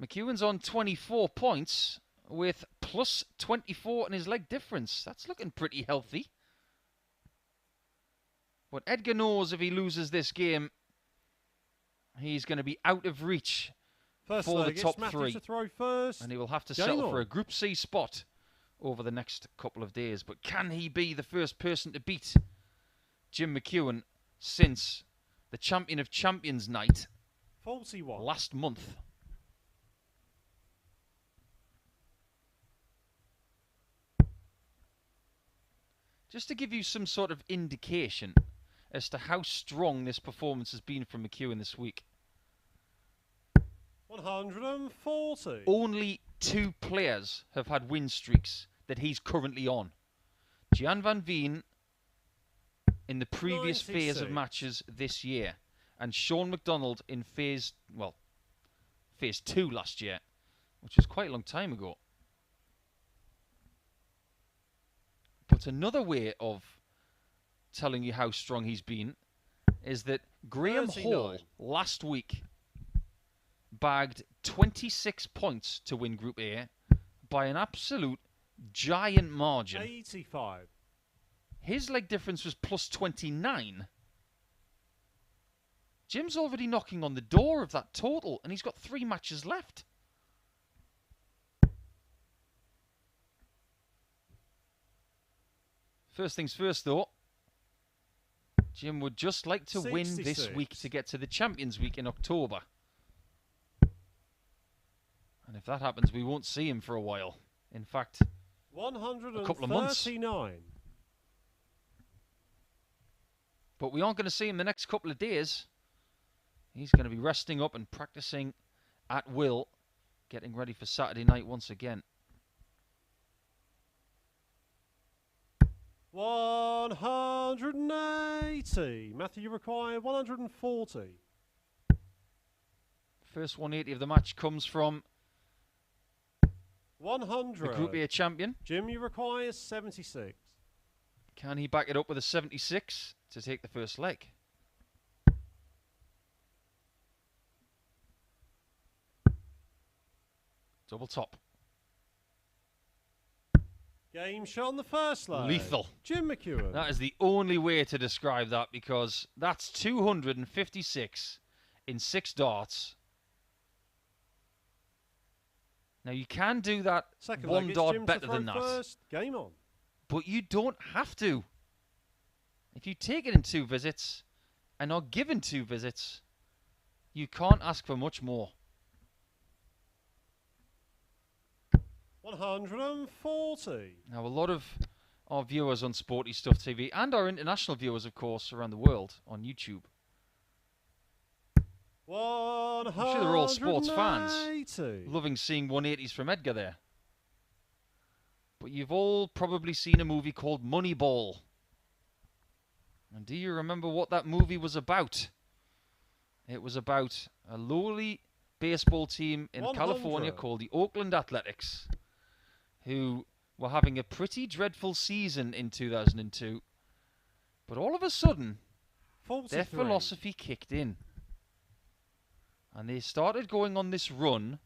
McEwan's on 24 points with plus 24 in his leg difference. That's looking pretty healthy. But Edgar knows if he loses this game, he's going to be out of reach for the top three. To throw first. And he will have to settle for a Group C spot over the next couple of days. But can he be the first person to beat Jim McEwan since the Champion of Champions night 41 last month? Just to give you some sort of indication as to how strong this performance has been from McEwan this week. 140. Only 2 players have had win streaks that he's currently on. Jan van Veen in the previous phase of matches this year, and Sean McDonald in phase 2 last year, which was quite a long time ago. But another way of telling you how strong he's been is that Graham 39. Hall last week bagged 26 points to win Group A by an absolute giant margin. 85. His leg difference was plus 29. Jim's already knocking on the door of that total, and he's got 3 matches left. First things first, though. Jim would just like to win this week to get to the Champions Week in October. And if that happens, we won't see him for a while. In fact, a couple of months. But we aren't going to see him the next couple of days. He's going to be resting up and practicing at will, getting ready for Saturday night once again. 180. Matthew, you require 140. First 180 of the match comes from 100. The Group A champion. Jim, you require 76. Can he back it up with a 76 to take the first leg? Double top. Game shot on the first leg. Lethal. Jim McEwan. That is the only way to describe that, because that's 256 in 6 darts. Now, you can do that Second one leg, dart Jim better than that. First. Game on. But you don't have to. If you take it in 2 visits and are given 2 visits, you can't ask for much more. 140. Now, a lot of our viewers on Sporty Stuff TV, and our international viewers, of course, around the world on YouTube, I'm sure they're all sports fans, loving seeing 180s from Edgar there. But you've all probably seen a movie called Moneyball. And do you remember what that movie was about? It was about a lowly baseball team in 100. California called the Oakland Athletics, who were having a pretty dreadful season in 2002. But all of a sudden, 43. their philosophy kicked in. And they started going on this run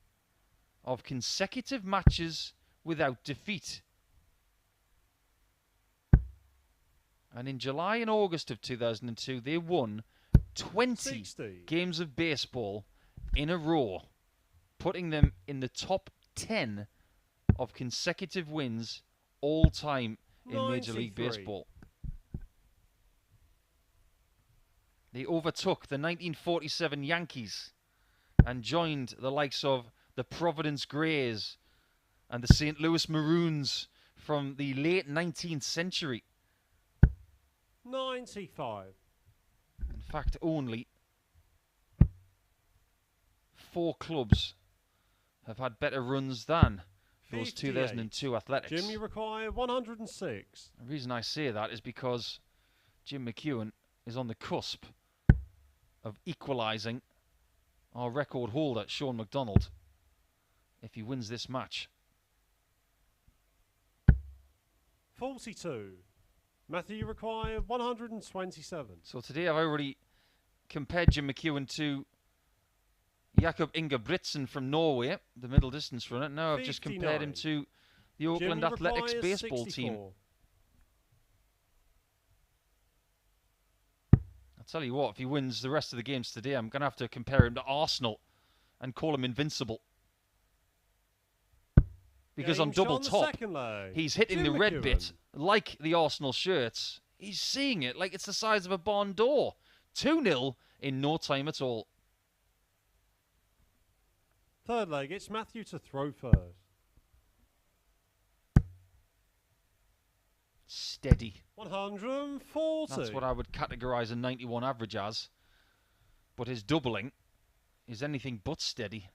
of consecutive matches without defeat. And in July and August of 2002, they won 20 60. games of baseball in a row, putting them in the top 10 of consecutive wins all time in Major League 93. Baseball. They overtook the 1947 Yankees and joined the likes of the Providence Grays and the St. Louis Maroons from the late 19th century. 95. In fact, only 4 clubs have had better runs than those 58. 2002 Athletics. Jim, you require 106. The reason I say that is because Jim McEwan is on the cusp of equalising our record holder, Sean McDonald, if he wins this match. 42. Matthew, you require 127. So today I've already compared Jim McEwan to Jakob Ingebrigtsen from Norway, the middle distance runner. Now I've just compared him to the Oakland Athletics baseball 64. team. I'll tell you what, if he wins the rest of the games today, I'm going to have to compare him to Arsenal and call him invincible. Because on double top, he's hitting the red bit like the Arsenal shirts. He's seeing it like it's the size of a barn door. 2-0 in no time at all. Third leg, it's Matthew to throw first. Steady. 140. That's what I would categorise a 91 average as. But his doubling is anything but steady.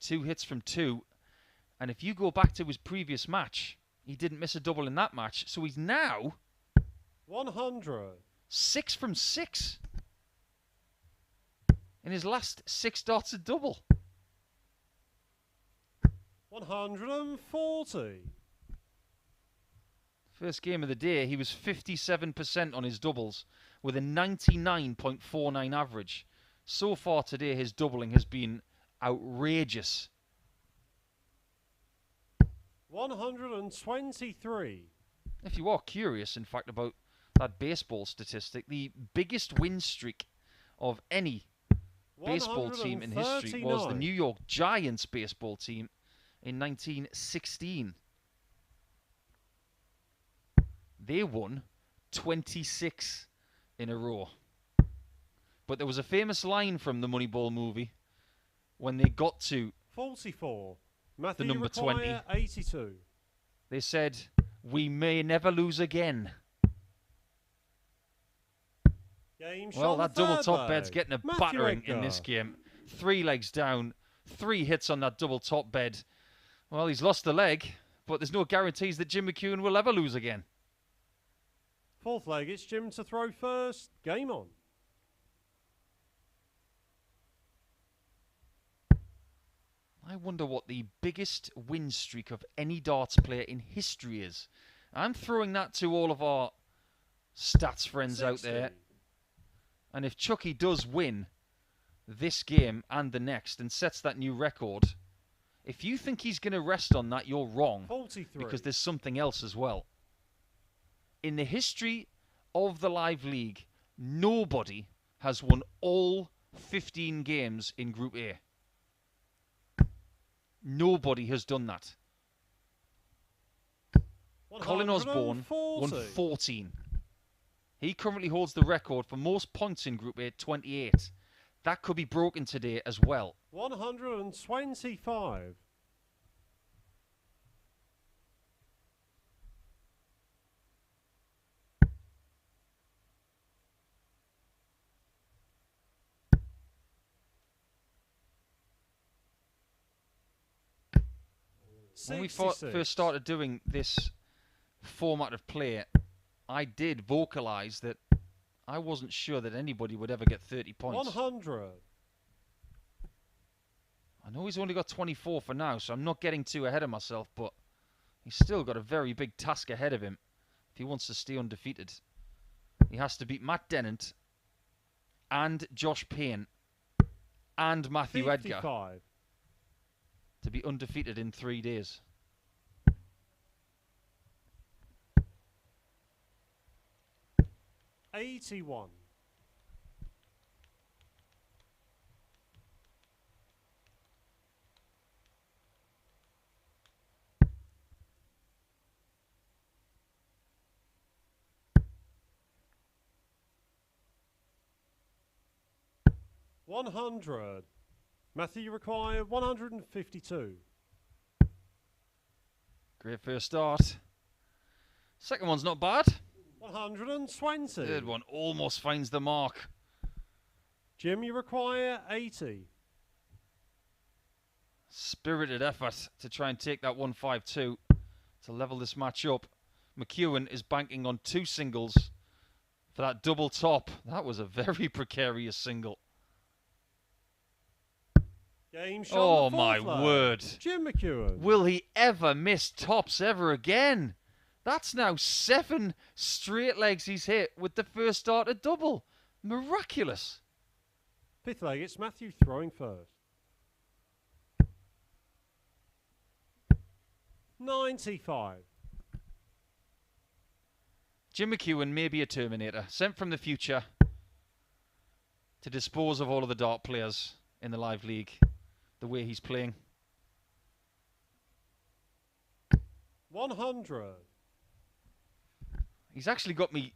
2 hits from 2. And if you go back to his previous match, he didn't miss a double in that match. So he's now 100. 6 from 6 in his last 6 darts at double. 140. First game of the day, he was 57% on his doubles with a 99.49 average. So far today, his doubling has been outrageous. 123. If you are curious, in fact, about that baseball statistic, the biggest win streak of any baseball team in history was the New York Giants baseball team in 1916. They won 26 in a row. But there was a famous line from the Moneyball movie when they got to 44. Matthew, the number 20. 82. They said, "We may never lose again." Well, that double top bed's getting a battering in this game. 3 legs down, 3 hits on that double top bed. Well, he's lost the leg, but there's no guarantees that Jim McEwan will ever lose again. Fourth leg, it's Jim to throw first. Game on. I wonder what the biggest win streak of any darts player in history is. I'm throwing that to all of our stats friends 60. out there. And if Chucky does win this game and the next and sets that new record, if you think he's going to rest on that, you're wrong. 43. Because there's something else as well. In the history of the Live League, nobody has won all 15 games in Group A. Nobody has done that. Colin Osborne won 14. He currently holds the record for most points in Group A, 28. That could be broken today as well. 125. When we first started doing this format of play, I did vocalise that I wasn't sure that anybody would ever get 30 points. 100. I know he's only got 24 for now, so I'm not getting too ahead of myself, but he's still got a very big task ahead of him if he wants to stay undefeated. He has to beat Matt Dennant and Josh Payne and Matthew 55. Edgar to be undefeated in 3 days. $81. 100. Matthew, you require 152. Great first start. Second one's not bad. 120. Third one almost finds the mark. Jim, you require 80. Spirited effort to try and take that 152 to level this match up. McEwan is banking on 2 singles for that double top. That was a very precarious single. Game shot Oh on the my fourth leg. word. Jim McEwan. Will he ever miss tops ever again? That's now 7 straight legs he's hit with the first starter double. Miraculous. Fifth leg, it's Matthew throwing first. 95. Jim McEwan may be a Terminator, sent from the future to dispose of all of the dart players in the live league, the way he's playing. 100. He's actually got me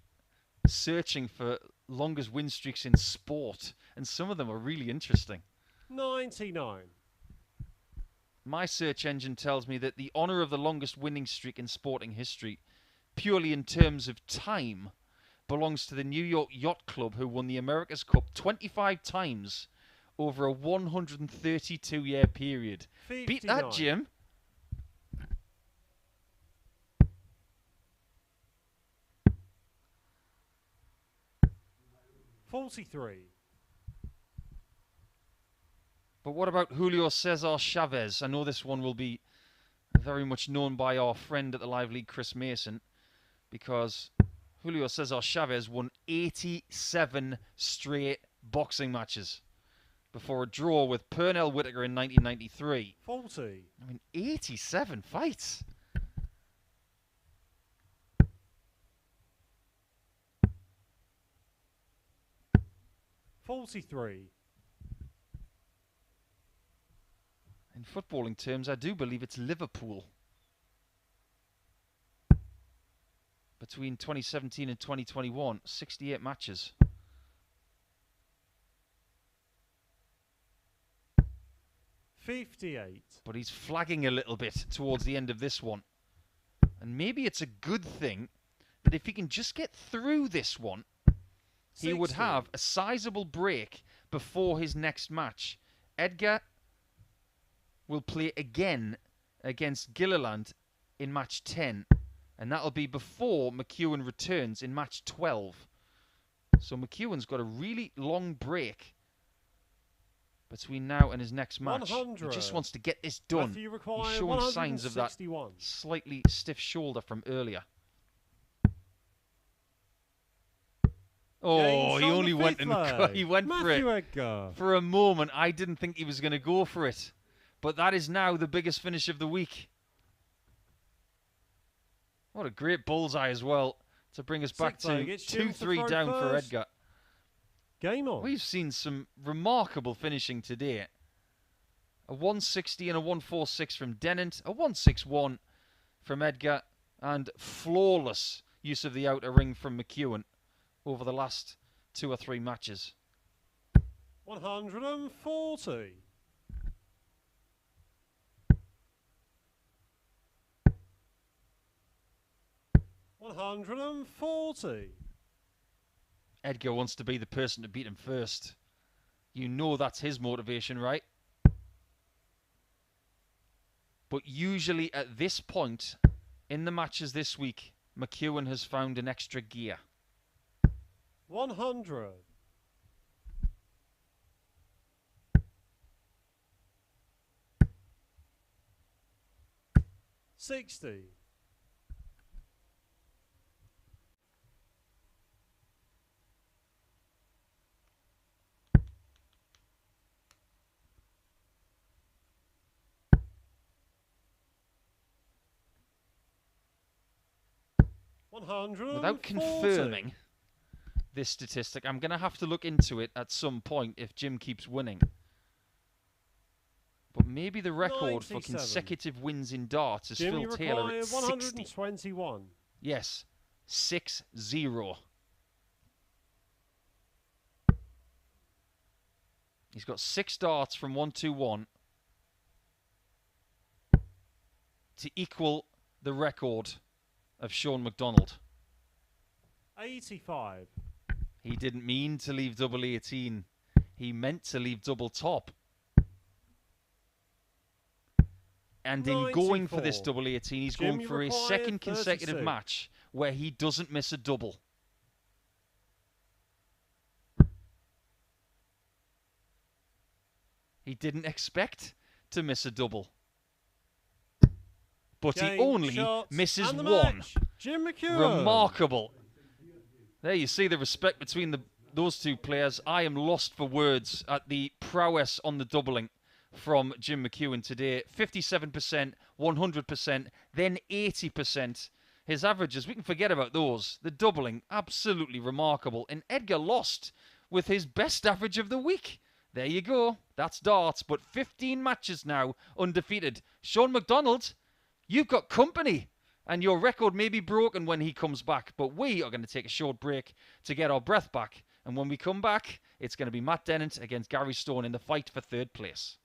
searching for longest win streaks in sport, and some of them are really interesting. 99. My search engine tells me that the honour of the longest winning streak in sporting history, purely in terms of time, belongs to the New York Yacht Club, who won the America's Cup 25 times over a 132-year period. 59. Beat that, Jim. $43. But what about Julio Cesar Chavez? I know this one will be very much known by our friend at the Live League, Chris Mason, because Julio Cesar Chavez won 87 straight boxing matches before a draw with Pernell Whitaker in 1993. 40. I mean, 87 fights. $43. In footballing terms, I do believe it's Liverpool. Between 2017 and 2021, 68 matches. $58. But he's flagging a little bit towards the end of this one. And maybe it's a good thing that if he can just get through this one, he would 60. have a sizable break before his next match. Edgar will play again against Gilliland in match 10. And that'll be before McEwan returns in match 12. So McEwan's got a really long break between now and his next match. 100. He just wants to get this done. Matthew He's requires showing signs of that 161. slightly stiff shoulder from earlier. Oh, he only went and he went for it. Matthew Edgar. For a moment, I didn't think he was going to go for it. But that is now the biggest finish of the week. What a great bullseye as well to bring us back to 2-3 down for Edgar. Game on. We've seen some remarkable finishing today. A 160 and a 146 from Dennant, a 161 from Edgar, and flawless use of the outer ring from McEwan over the last 2 or 3 matches. 140. $140. Edgar wants to be the person to beat him first. You know that's his motivation, right? But usually at this point in the matches this week, McEwan has found an extra gear. 100. $60. Without confirming this statistic, I'm going to have to look into it at some point if Jim keeps winning. But maybe the record 97. for consecutive wins in darts is Jim, Phil you Taylor require at 60. 121. Yes, 6-0. He's got 6 darts from 1-2-1 to equal the record of Sean McDonald. 85. He didn't mean to leave double 18. He meant to leave double top. And in going for this 94. double 18, he's Jim, going you for a require second consecutive 36. match where he doesn't miss a double. He didn't expect to miss a double. But Game, he only shots, misses and the one. match. Jim McEwan. Remarkable. There you see the respect between those two players. I am lost for words at the prowess on the doubling from Jim McEwan today. 57%, 100%, then 80%. His averages, we can forget about those. The doubling, absolutely remarkable. And Edgar lost with his best average of the week. There you go. That's darts. But 15 matches now undefeated. Sean McDonald, you've got company. And your record may be broken when he comes back. But we are going to take a short break to get our breath back. And when we come back, it's going to be Matt Dennant against Gary Stone in the fight for third place.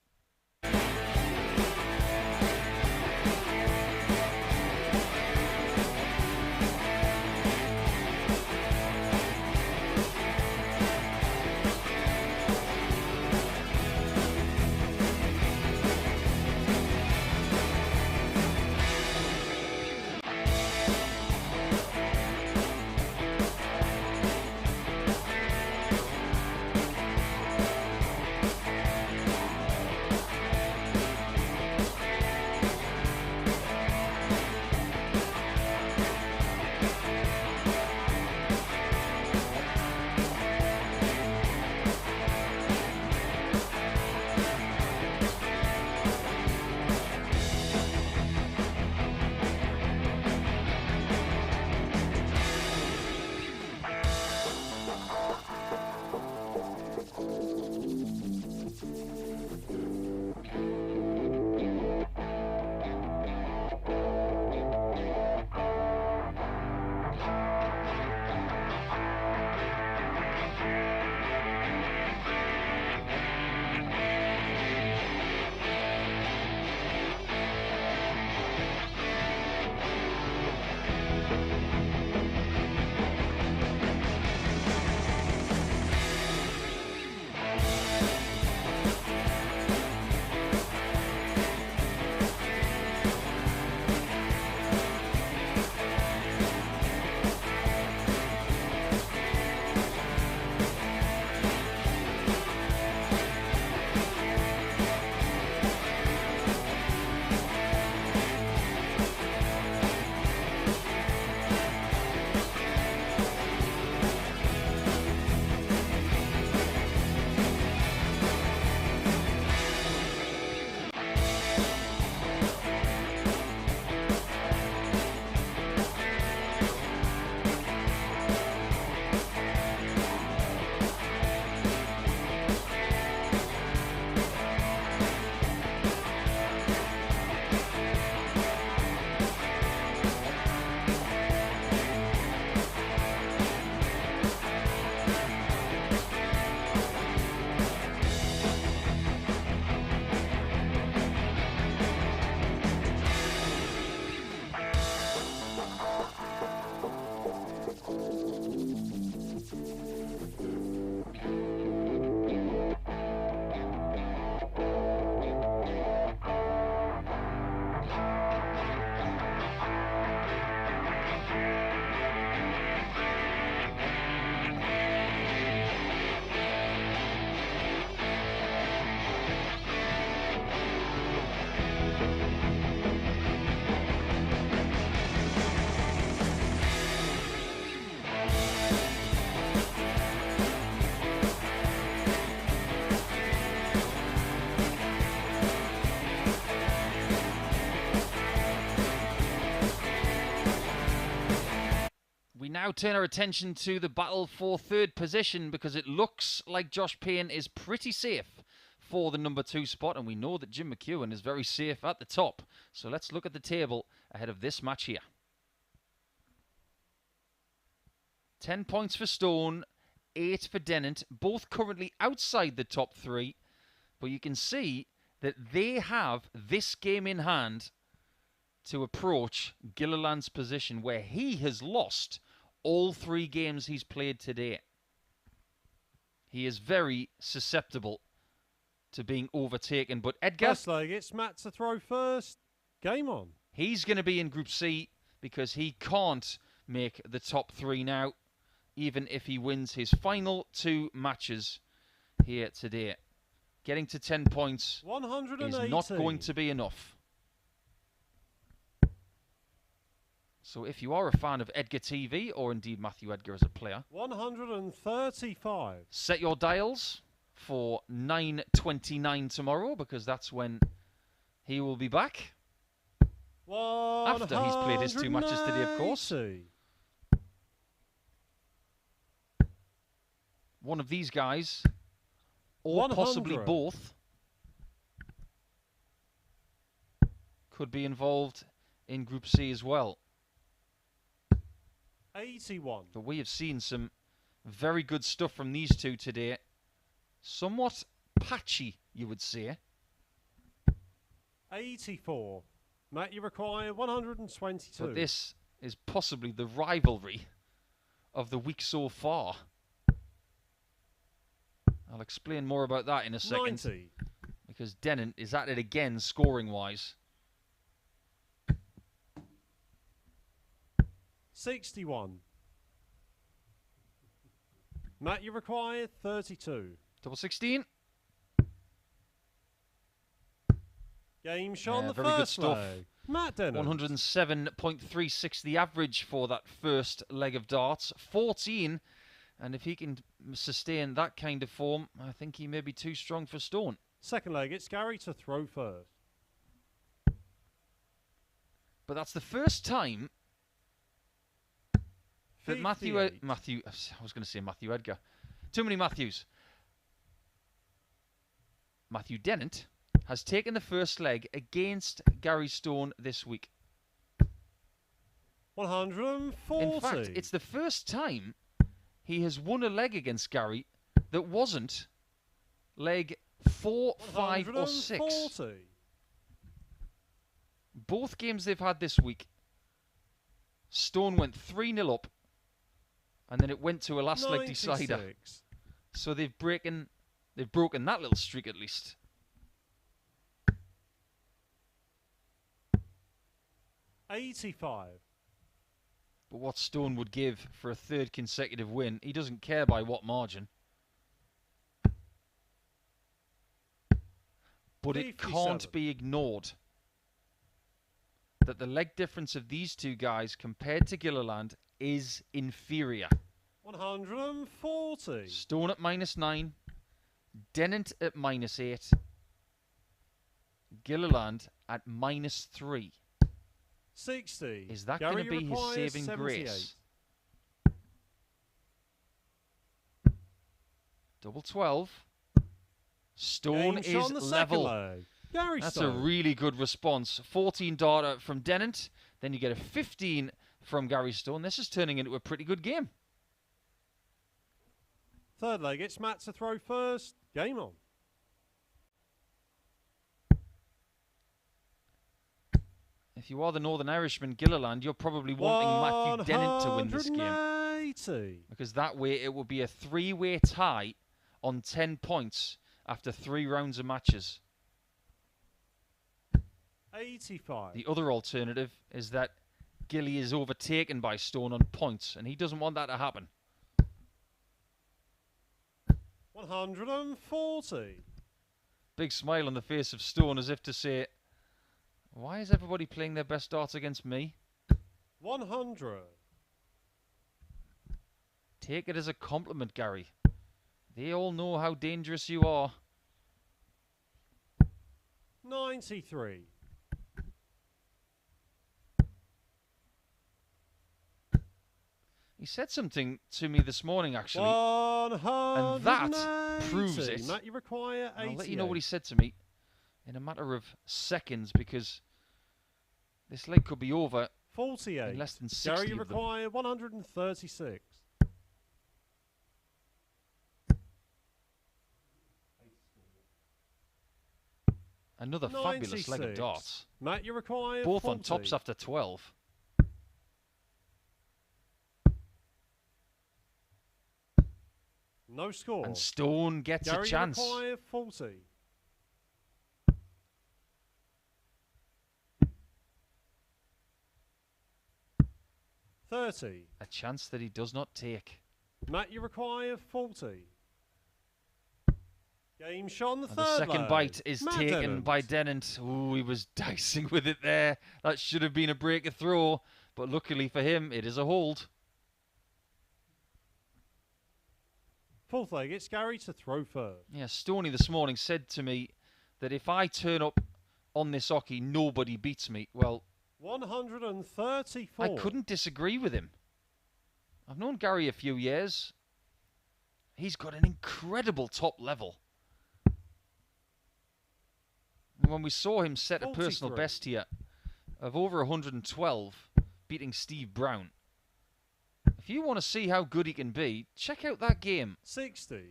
Now turn our attention to the battle for third position because it looks like Josh Payne is pretty safe for the number 2 spot, and we know that Jim McEwan is very safe at the top. So let's look at the table ahead of this match here. 10 points for Stone, 8 for Dennant, both currently outside the top 3, but you can see that they have this game in hand to approach Gilliland's position, where he has lost all 3 games he's played today. He is very susceptible to being overtaken. But Edgar, First leg, it's Matt to throw first. Game on. He's going to be in Group C because he can't make the top 3 now, even if he wins his final 2 matches here today. getting to 10 points 180. is not going to be enough. So if you are a fan of Edgar TV, or indeed Matthew Edgar as a player, 135. set your dials for 9:29 tomorrow, because that's when he will be back. After he's played his 2 matches today, of course. One of these guys, or possibly both, could be involved in Group C as well. 81. But we have seen some very good stuff from these two today. Somewhat patchy, you would say. 84. Matt, you require 122. But this is possibly the rivalry of the week so far. I'll explain more about that in a second. 90. Because Dennant is at it again, scoring-wise. 61. Matt, you require 32. Double 16. Game shot on the very good first stuff. leg. Matt Dennant. 107.36 the average for that first leg of darts. 14. And if he can sustain that kind of form, I think he may be too strong for Stone. Second leg, it's Gary to throw first. But that's the first time that Matthew, I was going to say Matthew Edgar. Too many Matthews. Matthew Dennant has taken the first leg against Gary Stone this week. 140. In fact, it's the first time he has won a leg against Gary that wasn't leg 4, 5 or 6. 140. Both games they've had this week, Stone went 3-0 up, and then it went to a last leg decider. 96. So they've broken that little streak at least. $85. But what Stone would give for a third consecutive win, he doesn't care by what margin. But it 57. can't be ignored that the leg difference of these two guys compared to Gilliland is inferior. 140. Stone at -9, Dennant at -8, Gilliland at -3. 60. Is that going to be his requires saving 78. grace? Double 12. Stone Game shot is on the level. second leg. Gary That's Stone. a really good response. 14 darter from Dennant. Then you get a 15 from Gary Stone. This is turning into a pretty good game. Third leg, it's Matt to throw first. Game on. If you are the Northern Irishman, Gilliland, you're probably wanting Matthew Dennant to win this game. 180. Because that way it will be a 3-way tie on 10 points after 3 rounds of matches. 85. The other alternative is that Gilly is overtaken by Stone on points, and he doesn't want that to happen. 140. Big smile on the face of Stone as if to say, why is everybody playing their best darts against me? 100. Take it as a compliment, Gary. They all know how dangerous you are. 93. He said something to me this morning, actually. And that proves it. Matt, you require 88. I'll let you know what he said to me in a matter of seconds, because this leg could be over 48. in less than 60 Gary, you of them. require 136. Another fabulous leg of 96. darts. Matt, you require Both 40. on tops after 12. No score. And Stone gets Gary, a chance. you require 40. $30. A chance that he does not take. Matt, you require 40. Game shot on the And third the second leg. bite is Matt taken Dennant. by Dennant. Ooh, he was dicing with it there. That should have been a breaker throw, but luckily for him, it is a hold. Fourth leg, it's Gary to throw first. Yeah, Stoney this morning said to me that if I turn up on this hockey, nobody beats me. Well, 134. I couldn't disagree with him. I've known Gary a few years. He's got an incredible top level. And when we saw him set a personal 43. best here of over 112, beating Steve Brown, if you want to see how good he can be, check out that game 60.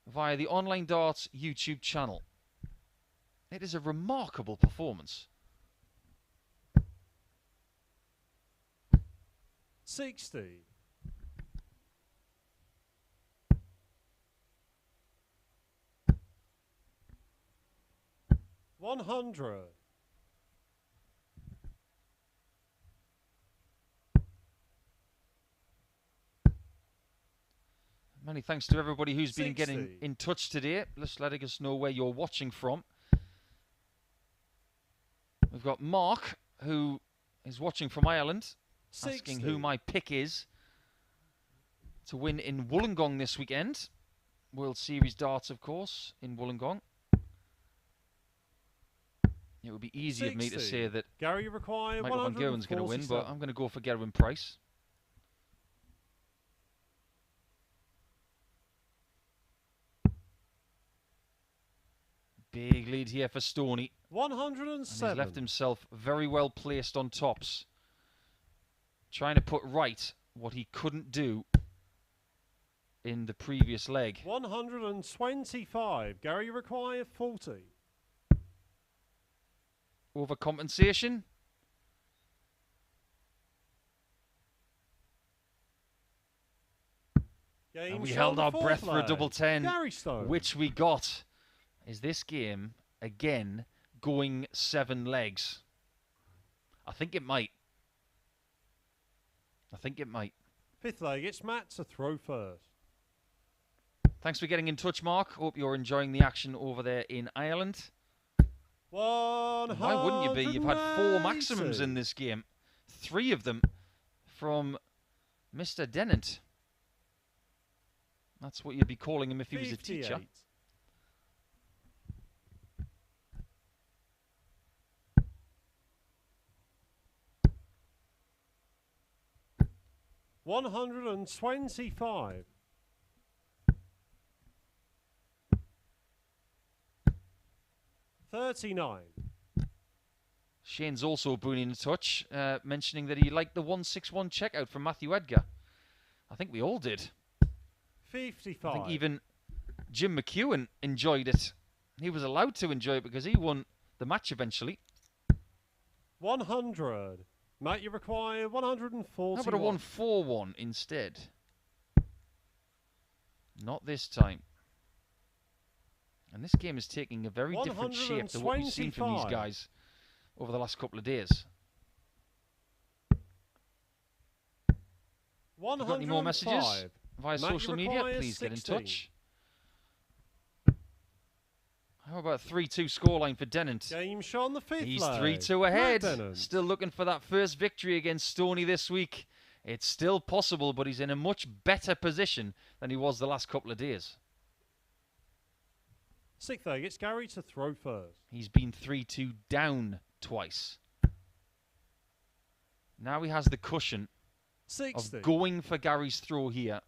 via the Online Darts YouTube channel. It is a remarkable performance. 60. 100. Many thanks to everybody who's been 60. getting in touch today. Just letting us know where you're watching from. We've got Mark, who is watching from Ireland, 60. asking who my pick is to win in Wollongong this weekend. World Series darts, of course, in Wollongong. It would be easy of me to 60. say that Gary require Michael Van Gerwen's going to win, but 147. I'm going to go for Gerwin Price. Big lead here for Stoney. And 107. he's left himself very well placed on tops. Trying to put right what he couldn't do in the previous leg. 125. Gary require 40. Overcompensation. Game And we shot held on our the breath fourth for a leg. double 10, Gary Stone. which we got. Is this game, again, going 7 legs? I think it might. I think it might. Fifth leg, it's Matt to throw first. Thanks for getting in touch, Mark. Hope you're enjoying the action over there in Ireland. 180. Why wouldn't you be? You've had 4 maximums in this game. 3 of them from Mr. Dennant. That's what you'd be calling him if he was a teacher. 58. $125. 39. Shane's also been in touch, mentioning that he liked the 161 checkout from Matthew Edgar. I think we all did. 55. I think even Jim McEwan enjoyed it. He was allowed to enjoy it because he won the match eventually. 100. Matt, you require 140. How about a 141 instead? Not this time. And this game is taking a very different shape to what we've seen from these 125. guys over the last couple of days. If you've got any more messages 105. via Matt, you social media, require please get in 16. touch. How about 3-2 scoreline for Dennant? Game shot on the fifth He's leg. 3-2 Matt ahead. Dennant. Still looking for that first victory against Stoney this week. It's still possible, but he's in a much better position than he was the last couple of days. Sixth leg, it's Gary to throw first. He's been 3-2 down twice. Now he has the cushion 60. of going for Gary's throw here.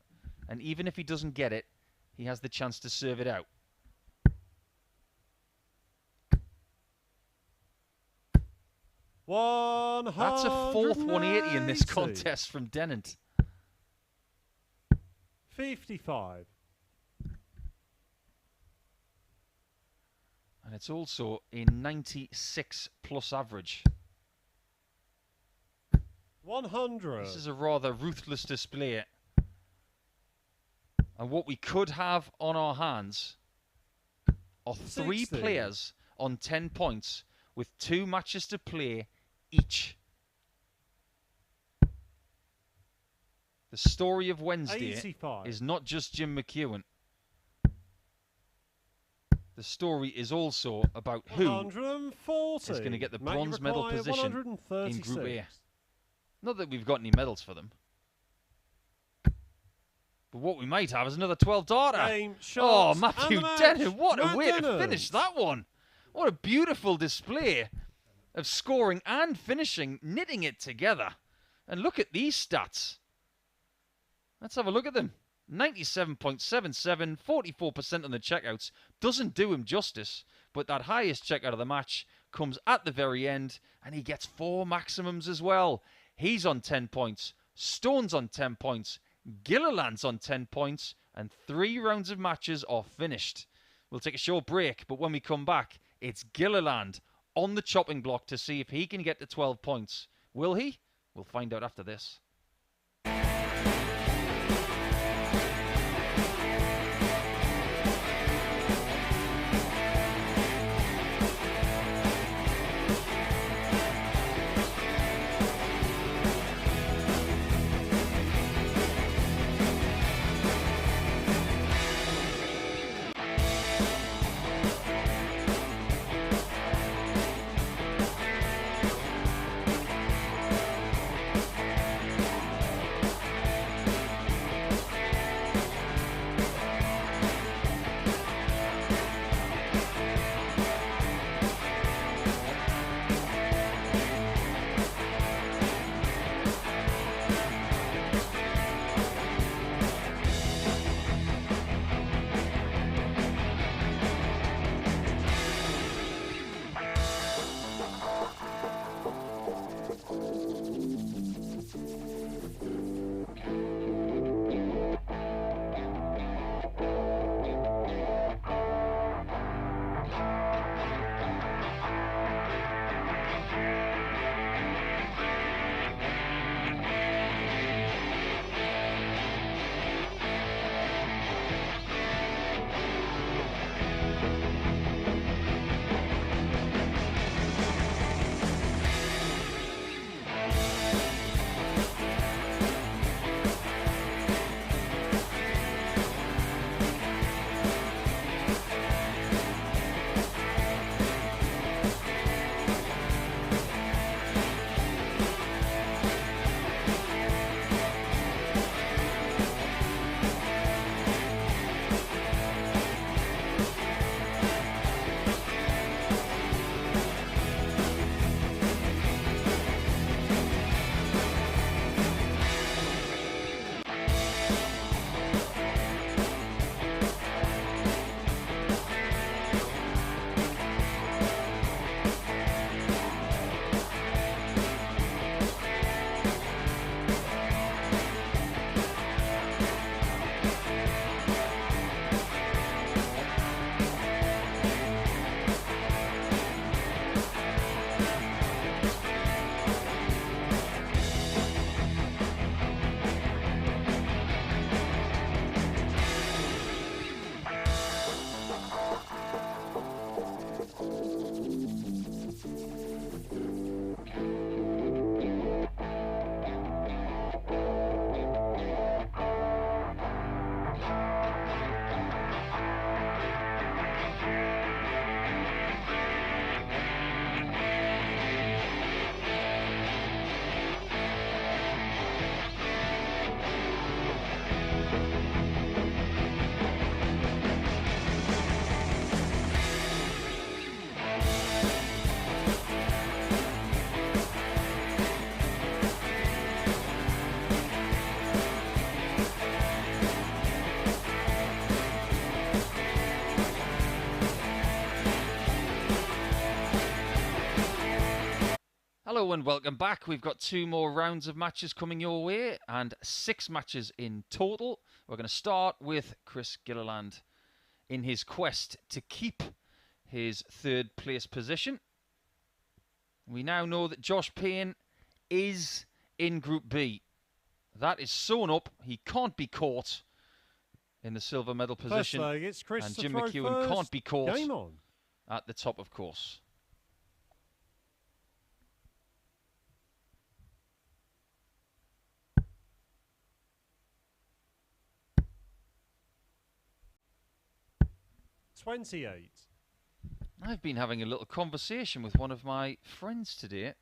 And even if he doesn't get it, he has the chance to serve it out. That's a fourth 180 in this contest from Dennant. 55. And it's also a 96 plus average. 100. This is a rather ruthless display. And what we could have on our hands are 3 60. players on 10 points with 2 matches to play each. The story of Wednesday 85. is not just Jim McEwan. the story is also about who 140. is going to get the Matt, you bronze medal require position in 136. Group A. Not that we've got any medals for them. But what we might have is another 12 darter. Game, Oh, shots, Matthew and the match. Dennant, what a Matt way to Dennant. finish that one. What a beautiful display of scoring and finishing, knitting it together. And look at these stats. Let's have a look at them. 97.77, 44% on the checkouts. Doesn't do him justice, but that highest checkout of the match comes at the very end, and he gets 4 maximums as well. He's on 10 points. Stone's on 10 points. Gilliland's on 10 points, and 3 rounds of matches are finished. We'll take a short break, but when we come back, it's Gilliland on the chopping block to see if he can get to 12 points. Will he? We'll find out after this. Hello and welcome back. We've got 2 more rounds of matches coming your way and 6 matches in total. We're going to start with Chris Gilliland in his quest to keep his 3rd place position. We now know that Josh Payne is in Group B. That is sewn up. He can't be caught in the silver medal position. First leg, it's Chris And to Jim throw McEwan first. can't be caught Game on. at the top of course. 128. I've been having a little conversation with one of my friends today.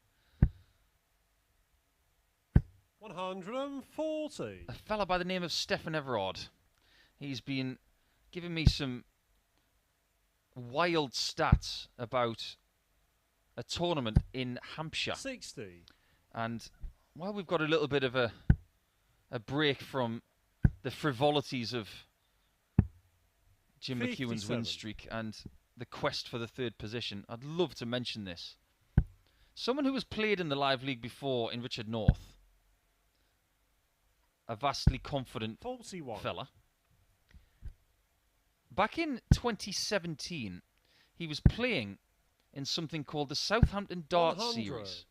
140. A fella by the name of Stefan Everard. He's been giving me some wild stats about a tournament in Hampshire. 60. And while we've got a little bit of a break from the frivolities of Jim 57. McEwan's win streak and the quest for the third position, I'd love to mention this. Someone who has played in the Live League before in Richard North, a vastly confident 41. fella. Back in 2017, he was playing in something called the Southampton Darts 100. Series.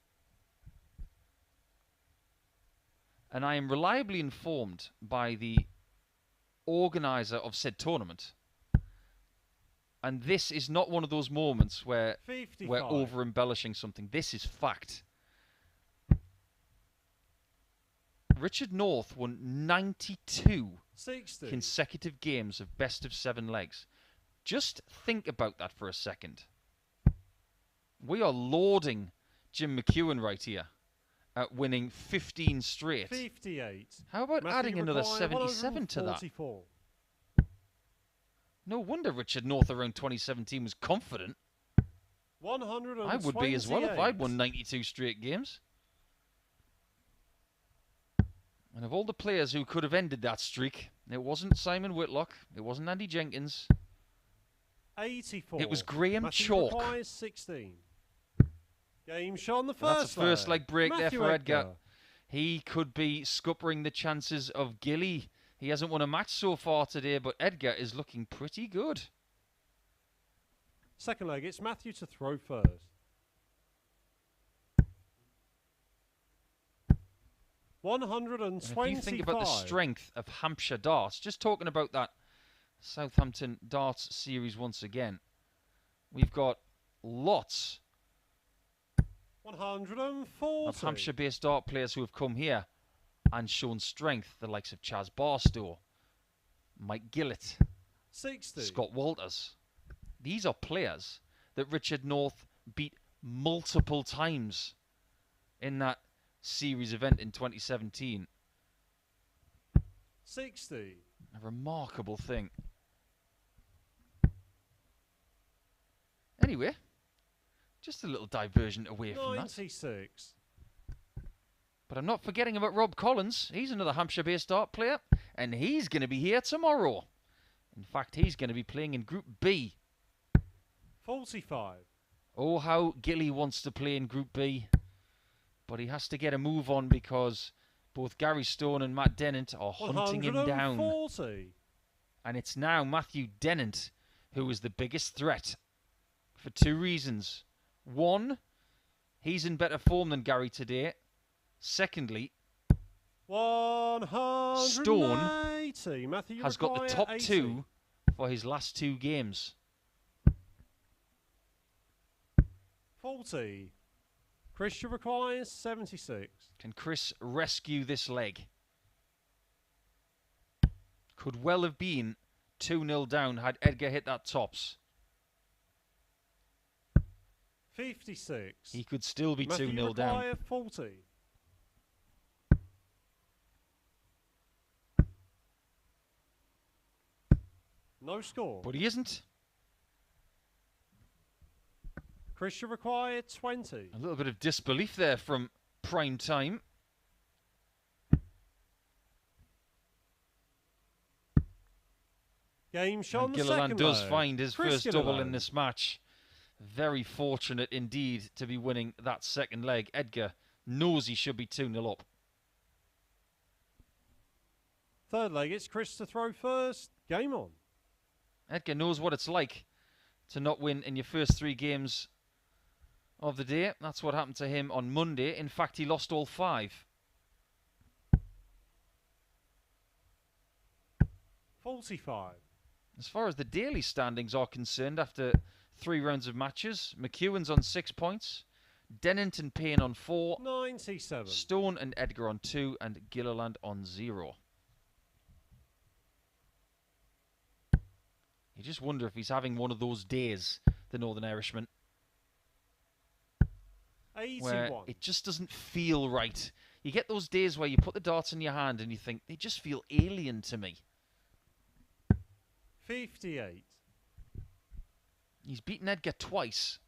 And I am reliably informed by the organiser of said tournament. And this is not one of those moments where 55. we're over-embellishing something. This is fact. Richard North won 92 60. consecutive games of best-of-7 legs. Just think about that for a second. We are lauding Jim McEwan right here at winning 15 straight. 58. How about Matthew adding another Maguire, 77 to that? 144. No wonder Richard North around 2017 was confident. 128. I would be as well if I'd won 92 straight games. And of all the players who could have ended that streak, it wasn't Simon Whitlock, it wasn't Andy Jenkins. 84. It was Graham Matthew Chalk. Maguire, 16. Game shot on the Well, first that's a first leg break Matthew there for Edgar. He could be scuppering the chances of Gilly. He hasn't won a match so far today, but Edgar is looking pretty good. Second leg, it's Matthew to throw first. And if you think about the strength of Hampshire darts, just talking about that Southampton darts series once again, we've got lots 140. of Hampshire-based dart players who have come here and shown strength, the likes of Chaz Barstow, Mike Gillett, 60. Scott Walters. These are players that Richard North beat multiple times in that series event in 2017. 60. A remarkable thing. Anyway, just a little diversion away from that. 96. But I'm not forgetting about Rob Collins. He's another Hampshire-based dart player, and he's going to be here tomorrow. In fact, he's going to be playing in Group B. 45. Oh, how Gilly wants to play in Group B. But he has to get a move on because both Gary Stone and Matt Dennant are hunting him down. 140. And it's now Matthew Dennant who is the biggest threat for two reasons. One, he's in better form than Gary today. Secondly, 180. Stone Matthew has got the top 80. two for his last two games. 40. Chris requires 76. Can Chris rescue this leg? Could well have been 2-0 down had Edgar hit that tops. 56. He could still be 2-0 down. Matthew 40. No score. But he isn't. Christian required 20. A little bit of disbelief there from prime time. Game shot on the Gilliland second does leg. find his Chris first double in Gilliland. this match. Very fortunate indeed to be winning that second leg. Edgar knows he should be 2-0 up. Third leg, it's Chris to throw first. Game on. Edgar knows what it's like to not win in your first three games of the day. That's what happened to him on Monday. In fact, he lost all 5. 45. As far as the daily standings are concerned, after 3 rounds of matches, McEwan's on 6 points, Dennant and Payne on 4, 97. Stone and Edgar on 2, and Gilliland on 0. You just wonder if he's having one of those days, the Northern Irishman, 81. where it just doesn't feel right. You get those days where you put the darts in your hand and you think, they just feel alien to me. 58. He's beaten Edgar twice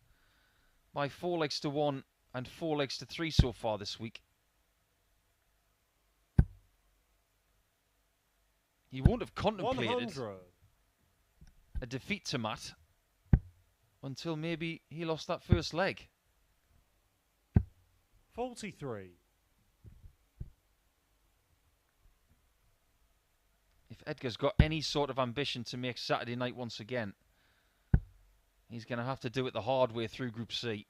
by 4 legs to 1 and 4 legs to 3 so far this week. He won't have contemplated 100. a defeat to Matt until maybe he lost that first leg. 43. If Edgar's got any sort of ambition to make Saturday night once again, he's going to have to do it the hard way through Group C.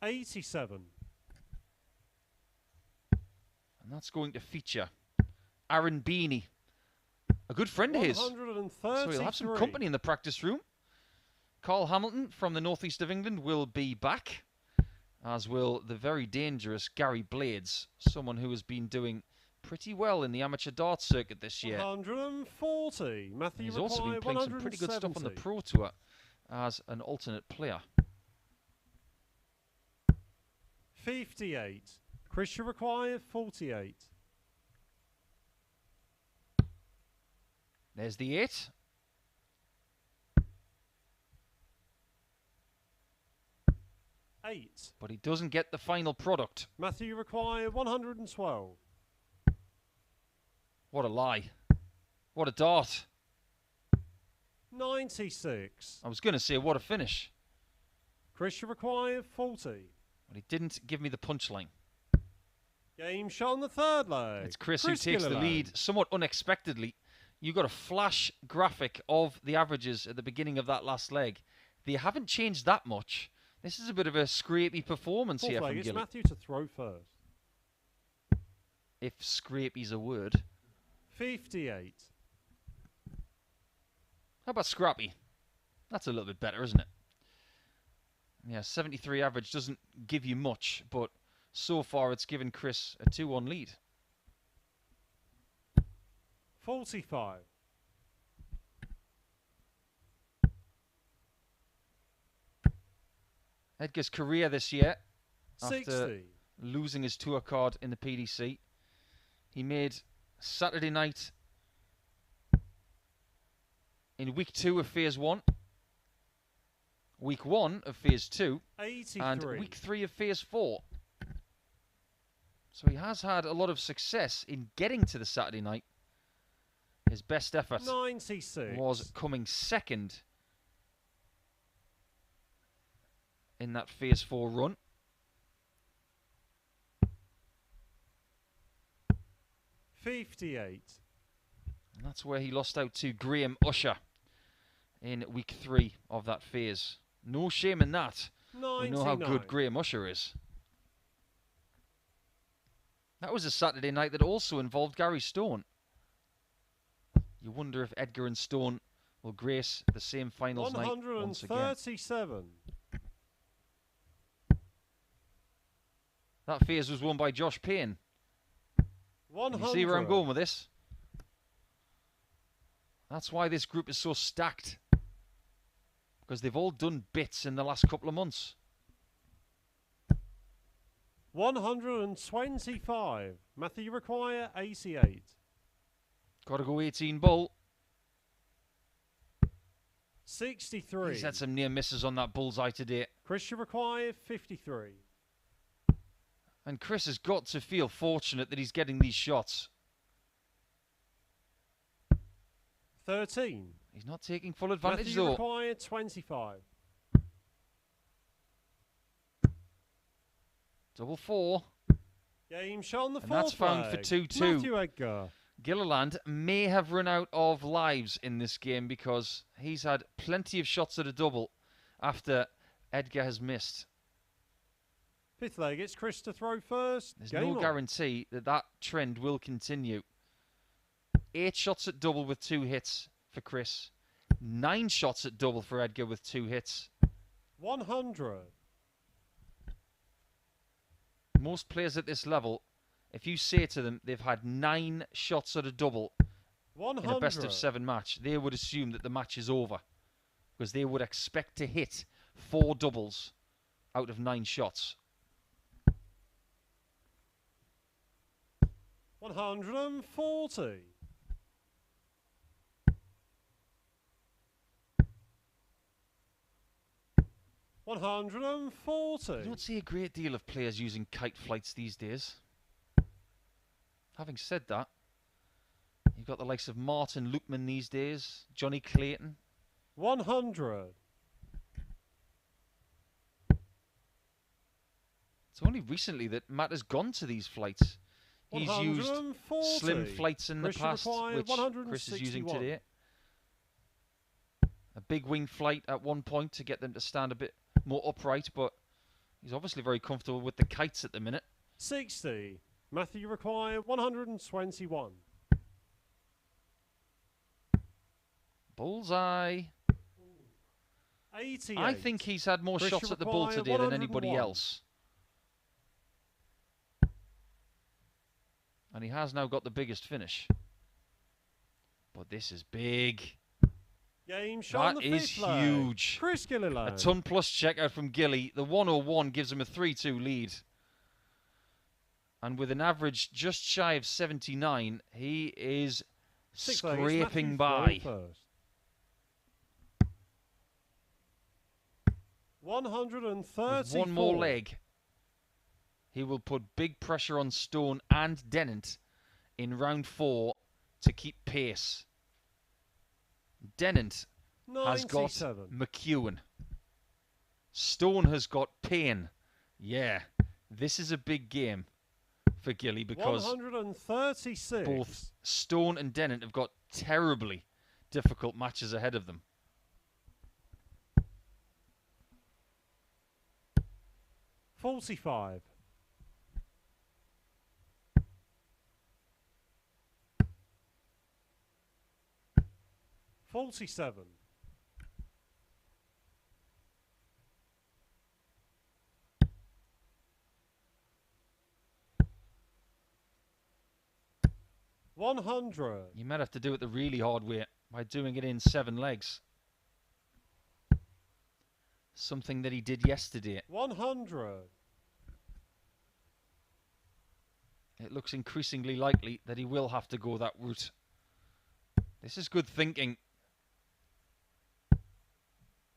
87. And that's going to feature Aaron Beanie, a good friend of his. 133. So he'll have some company in the practice room. Carl Hamilton from the northeast of England will be back, as will the very dangerous Gary Blades, someone who has been doing pretty well in the amateur darts circuit this year. 140. Matthew He's also been playing some pretty good stuff on the Pro Tour as an alternate player. 58. Christian required 48. There's the 8. But he doesn't get the final product. Matthew required 112. What a lie. What a dart. 96. I was going to say, what a finish. Christian required 40. But he didn't give me the punchline. Game shot on the third leg. It's Chris who takes the Gilliland. lead somewhat unexpectedly. You got a flash graphic of the averages at the beginning of that last leg. They haven't changed that much. This is a bit of a scrapey performance Fourth here leg, from it's Gilly. Matthew to throw first. If scrapey's a word. 58. How about scrappy? That's a little bit better, isn't it? Yeah, 73 average doesn't give you much, but so far it's given Chris a 2-1 lead. 45. Edgar's career this year, 60. after losing his tour card in the PDC, he made Saturday night in week 2 of phase 1, week 1 of phase 2, 83. and week 3 of phase 4. So he has had a lot of success in getting to the Saturday night. His best effort 96. was coming second in that phase 4 run. 58. And that's where he lost out to Graham Usher in week 3 of that phase. No shame in that. 99. We know how good Graham Usher is. That was a Saturday night that also involved Gary Stone. You wonder if Edgar and Stone will grace the same finals night once again. 137. That phase was won by Josh Payne. 100. You see where I'm going with this? That's why this group is so stacked. Because they've all done bits in the last couple of months. 125. Matthew require 88. Got to go 18 bull. 63. He's had some near misses on that bullseye today. Christian require 53. And Chris has got to feel fortunate that he's getting these shots. 13. He's not taking full advantage Matthew though. require 25. Double 4. Game shot on the And fourth that's found leg. for 2-2. Matthew Edgar. Gilliland may have run out of lives in this game because he's had plenty of shots at a double after Edgar has missed. Fifth leg, it's Chris to throw first. There's Game no on. guarantee that that trend will continue. 8 shots at double with 2 hits for Chris. 9 shots at double for Edgar with 2 hits. 100. Most players at this level, if you say to them they've had 9 shots at a double in a best of 7 match, they would assume that the match is over because they would expect to hit 4 doubles out of 9 shots. 140. 140. You don't see a great deal of players using kite flights these days. Having said that, you've got the likes of Martin Lukeman these days, Johnny Clayton. 100. It's only recently that Matt has gone to these flights. He's used slim flights in the past, which Chris is using today. A big wing flight at one point to get them to stand a bit more upright, but he's obviously very comfortable with the kites at the minute. 60. Matthew require 121. Bullseye. 88. I think he's had more shots at the ball today than anybody else. And he has now got the biggest finish. But this is big. Game shot. That is huge. Chris Gilliland. A ton plus checkout from Gilly. The 101 gives him a 3-2 lead. And with an average just shy of 79, he is scraping by. 134. With one more leg, he will put big pressure on Stone and Dennant in round 4 to keep pace. Dennant has got McEwan. Stone has got Payne. Yeah, this is a big game for Gilly because 136. both Stone and Dennant have got terribly difficult matches ahead of them. 45. 47. 100. You might have to do it the really hard way by doing it in 7 legs. Something that he did yesterday. 100. It looks increasingly likely that he will have to go that route. This is good thinking.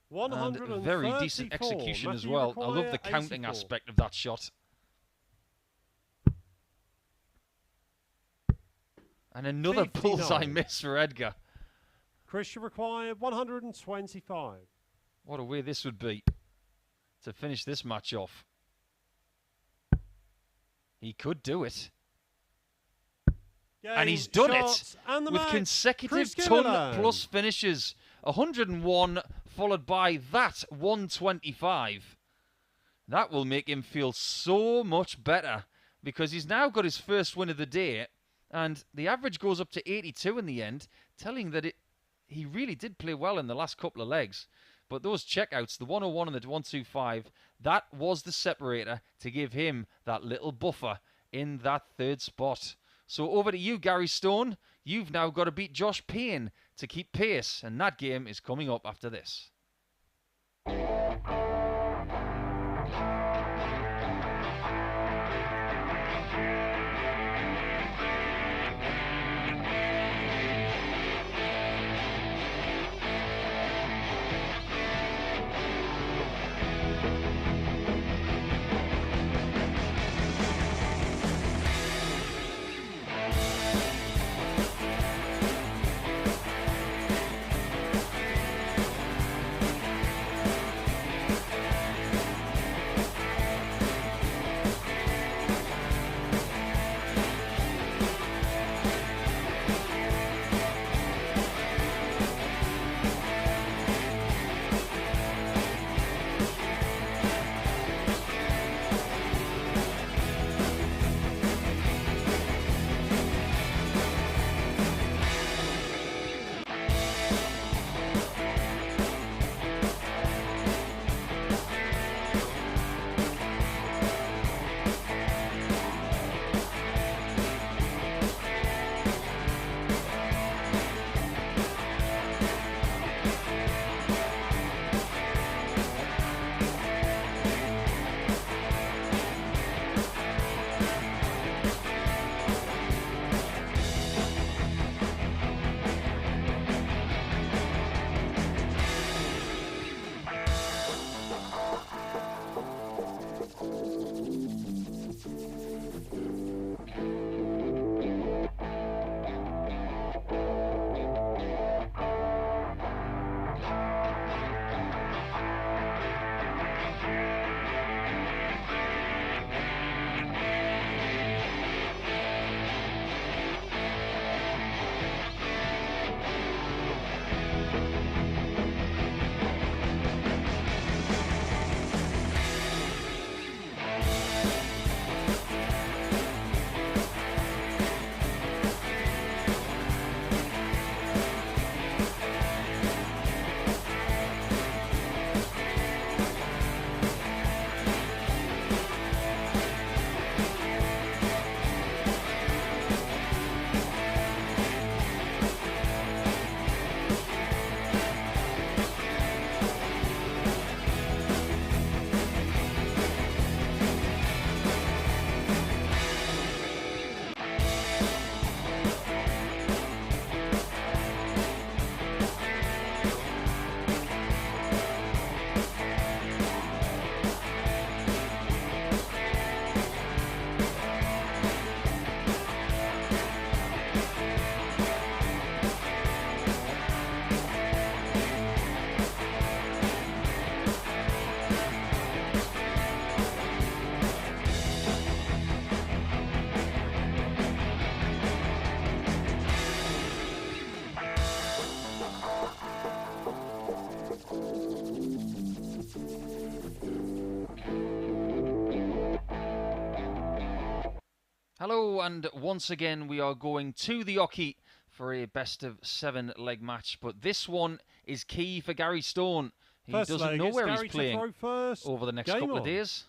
And very decent execution as well. I love the counting aspect of that shot. And another 59. bullseye miss for Edgar. Christian required 125. What a way this would be to finish this match off. He could do it. And he's done it with consecutive ton plus finishes. 101 followed by that 125. That will make him feel so much better because he's now got his first win of the day and the average goes up to 82 in the end, telling that he really did play well in the last couple of legs. But those checkouts, the 101 and the 125, that was the separator to give him that little buffer in that third spot. So over to you, Gary Stone. You've now got to beat Josh Payne to keep pace, and that game is coming up after this. Hello, and once again we are going to the Ocky for a best of 7 leg match, but this one is key for Gary Stone. He First doesn't leg, know it's where Gary he's playing to throw first. over the next Game couple of on. days.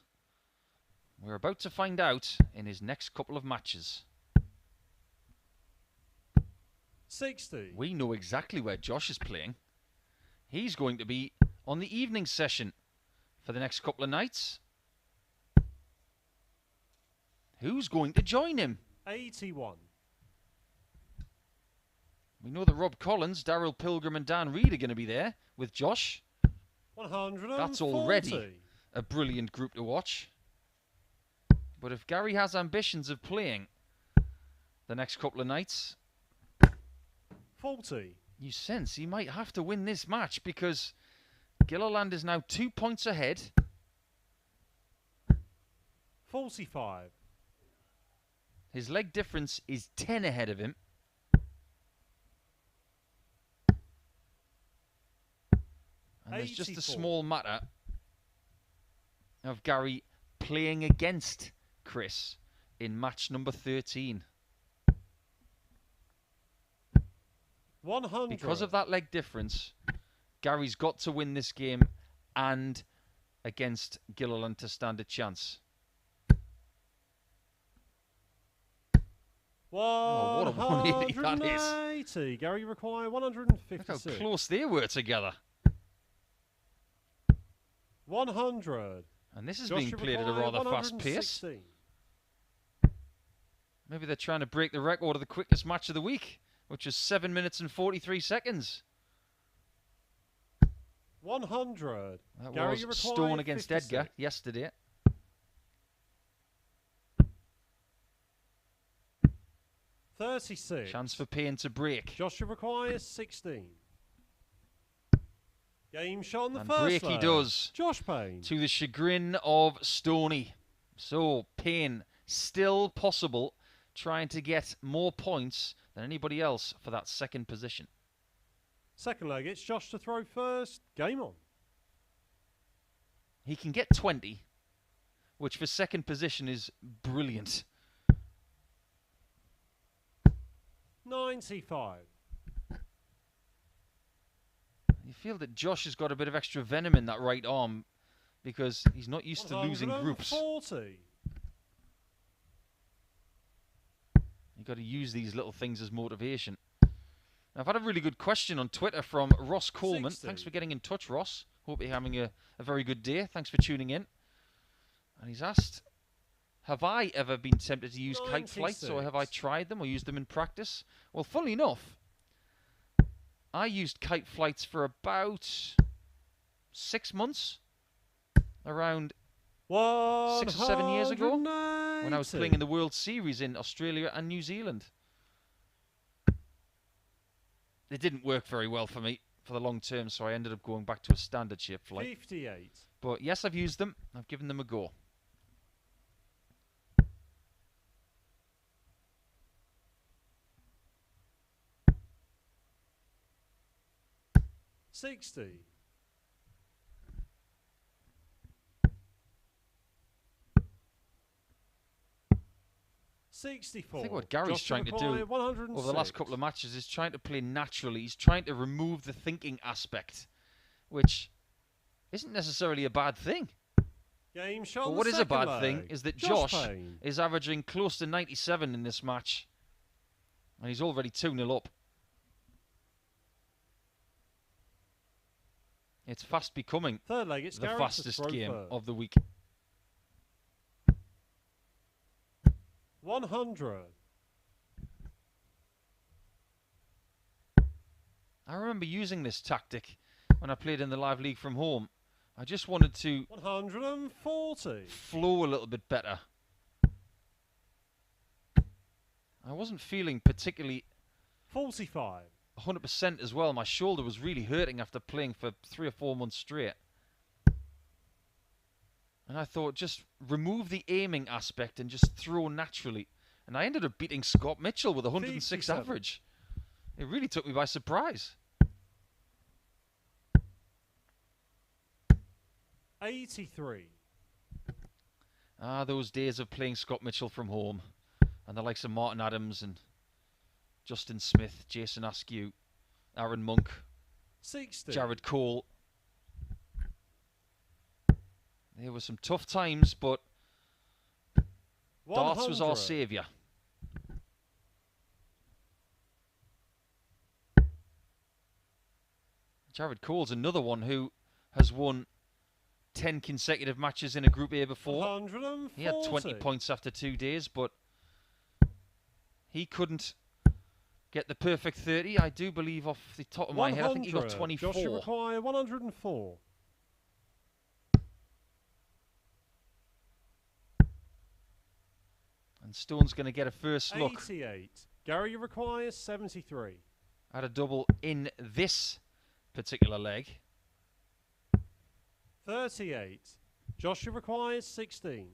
We're about to find out in his next couple of matches. 60. We know exactly where Josh is playing. He's going to be on the evening session for the next couple of nights. Who's going to join him? 81. We know that Rob Collins, Daryl Pilgrim and Dan Reed are going to be there with Josh. 140. That's already a brilliant group to watch. But if Gary has ambitions of playing the next couple of nights, 40. you sense he might have to win this match because Gilliland is now 2 points ahead. 45. His leg difference is 10 ahead of him. And there's just a 84. small matter of Gary playing against Chris in match number 13. 100. Because of that leg difference, Gary's got to win this game and against Gilliland to stand a chance. Oh, what a 180 that is. 180. Gary require Look 156. how close they were together. 100. And this is Josh being played at a require rather fast pace. 116. Maybe they're trying to break the record of the quickest match of the week, which is 7 minutes and 43 seconds. 100. That Gary, was you require Stone against 56. Edgar yesterday. 36. Chance for Payne to break. Josh requires 16. Game shot on the And first break he leg. does. Josh Payne. To the chagrin of Stoney. So, Payne still possible, trying to get more points than anybody else for that second position. Second leg, it's Josh to throw first. Game on. He can get 20, which for second position is brilliant. 95. You feel that Josh has got a bit of extra venom in that right arm because he's not used to losing groups. 140. You've got to use these little things as motivation. Now, I've had a really good question on Twitter from Ross Coleman. 60. Thanks for getting in touch, Ross. Hope you're having a very good day. Thanks for tuning in. And he's asked, have I ever been tempted to use kite flights, or have I 96. tried them or used them in practice? Well, funnily enough, I used kite flights for about 6 months, around 6 or 7 years ago, when I was playing in the World Series in Australia and New Zealand. It didn't work very well for me for the long term, so I ended up going back to a standard shape flight. 58. But yes, I've used them. I've given them a go. 60. 64. I think what Gary's Josh trying to do over the last 106. couple of matches is trying to play naturally. He's trying to remove the thinking aspect, which isn't necessarily a bad thing. Game shot But on what the is a second bad leg. thing is that Josh Josh Payne. is averaging close to 97 in this match, and he's already 2-0 up. It's fast becoming Third leg, it's the Gary to fastest throw game first. of the week. 100. I remember using this tactic when I played in the live league from home. I just wanted to 140. flow a little bit better. I wasn't feeling particularly 45. 100% as well. My shoulder was really hurting after playing for 3 or 4 months straight. And I thought, just remove the aiming aspect and just throw naturally. And I ended up beating Scott Mitchell with 106 57. average. It really took me by surprise. 83. Ah, those days of playing Scott Mitchell from home. And the likes of Martin Adams and Justin Smith, Jason Askew, Aaron Monk, 60. Jared Cole. There were some tough times, but Darts was our 100. saviour. Jared Cole's another one who has won 10 consecutive matches in a Group A before. 140. He had 20 points after 2 days, but he couldn't get the perfect 30. I do believe off the top of my head, I think he got 24. Josh, you require 104. And Stone's going to get a first look 88. Gary, you require 73. at a double in this particular leg. 38. Joshua requires 16.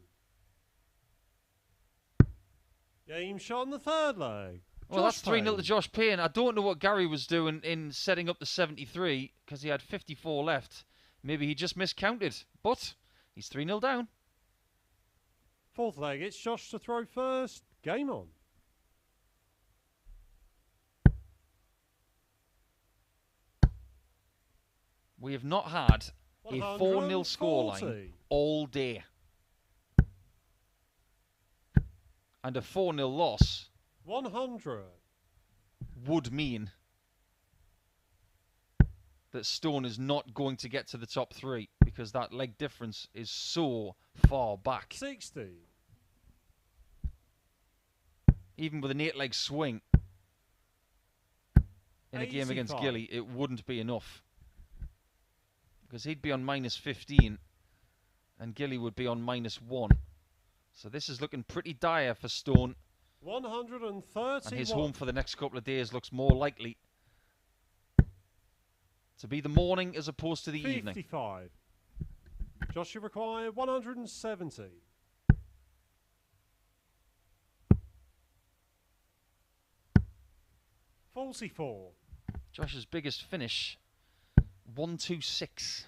Game shot in the third leg. Well, Josh that's 3-0 Payne. to Josh Payne. I don't know what Gary was doing in setting up the 73 because he had 54 left. Maybe he just miscounted, but he's 3-0 down. Fourth leg, it's Josh to throw first. Game on. We have not had a 4-0 scoreline 140. all day. And a 4-0 loss 100. would mean that Stone is not going to get to the top 3 because that leg difference is so far back. 60. Even with an 8-leg swing in a game against 85. Gilly, it wouldn't be enough. Because he'd be on minus 15 and Gilly would be on minus 1. So this is looking pretty dire for Stone. 131. And his home for the next couple of days looks more likely to be the morning as opposed to the evening. 55. Josh, you require 170. $44. Josh's biggest finish, 126.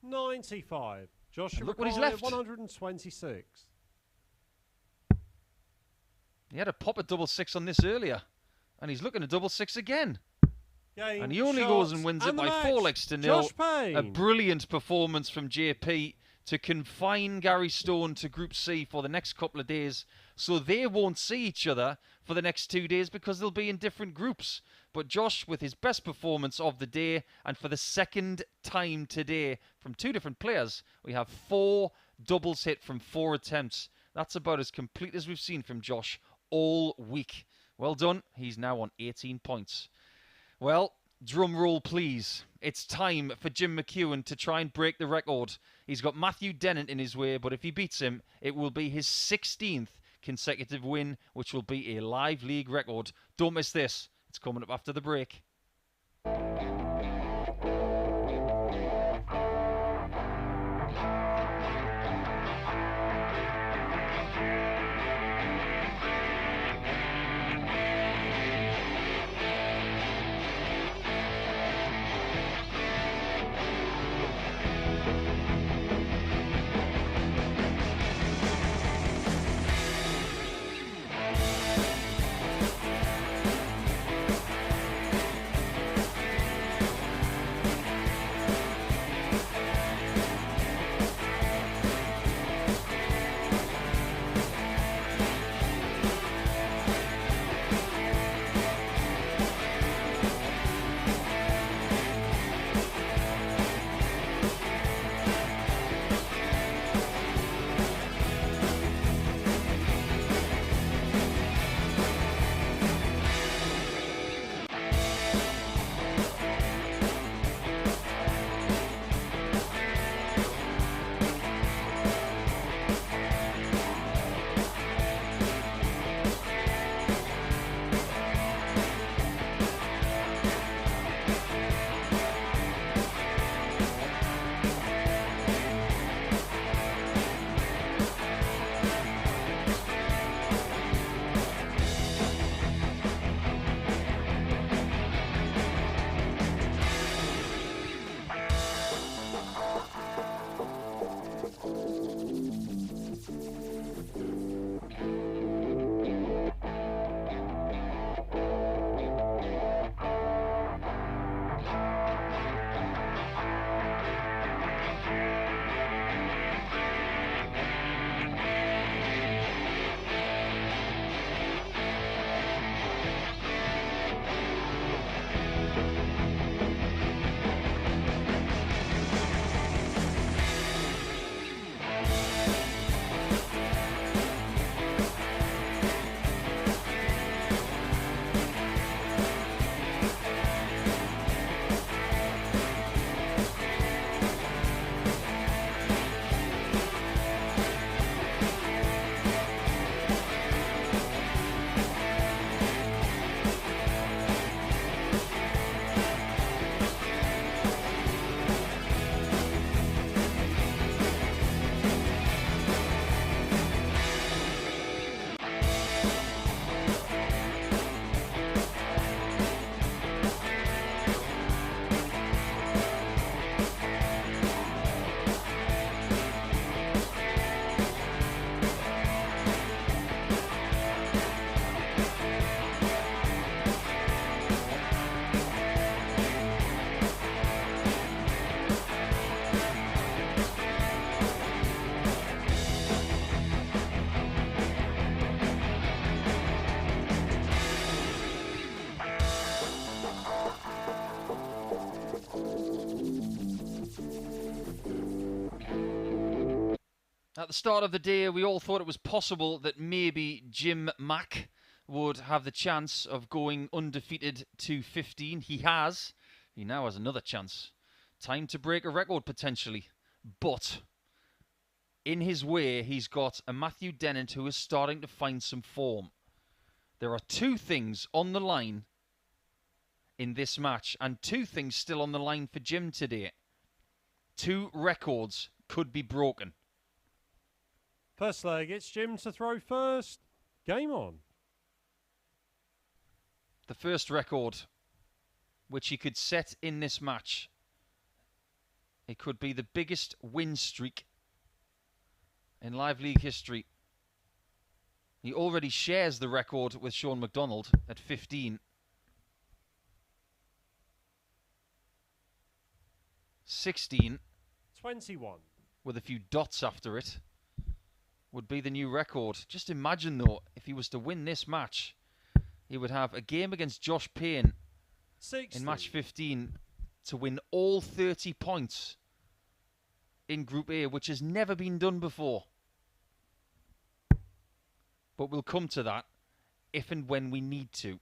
95. Josh, you And look what he's require left. 126. He had a pop at double 6 on this earlier. And he's looking at double 6 again. Game, And he only shot, goes and wins it the by match. 4 legs to 0. Josh Payne. A brilliant performance from JP to confine Gary Stone to Group C for the next couple of days. So they won't see each other for the next 2 days because they'll be in different groups. But Josh, with his best performance of the day, and for the second time today from 2 different players, we have 4 doubles hit from 4 attempts. That's about as complete as we've seen from Josh all week. Well done. He's now on 18 points. Well, drum roll, please. It's time for Jim McEwan to try and break the record. He's got Matthew Dennant in his way, but if he beats him, it will be his 16th consecutive win, which will be a live league record. Don't miss this. It's coming up after the break. At the start of the day, we all thought it was possible that maybe Jim Mack would have the chance of going undefeated to 15. He has. He now has another chance. Time to break a record, potentially. But in his way, he's got a Matthew Dennant who is starting to find some form. There are two things on the line in this match, and two things still on the line for Jim today. Two records could be broken. First leg, it's Jim to throw first. Game on. The first record which he could set in this match. It could be the biggest win streak in Live League history. He already shares the record with Sean McDonald at 15. 16. 21. With a few dots after it would be the new record. Just imagine, though, if he was to win this match, he would have a game against Josh Payne 60. in match 15 to win all 30 points in Group A, which has never been done before. But we'll come to that if and when we need to.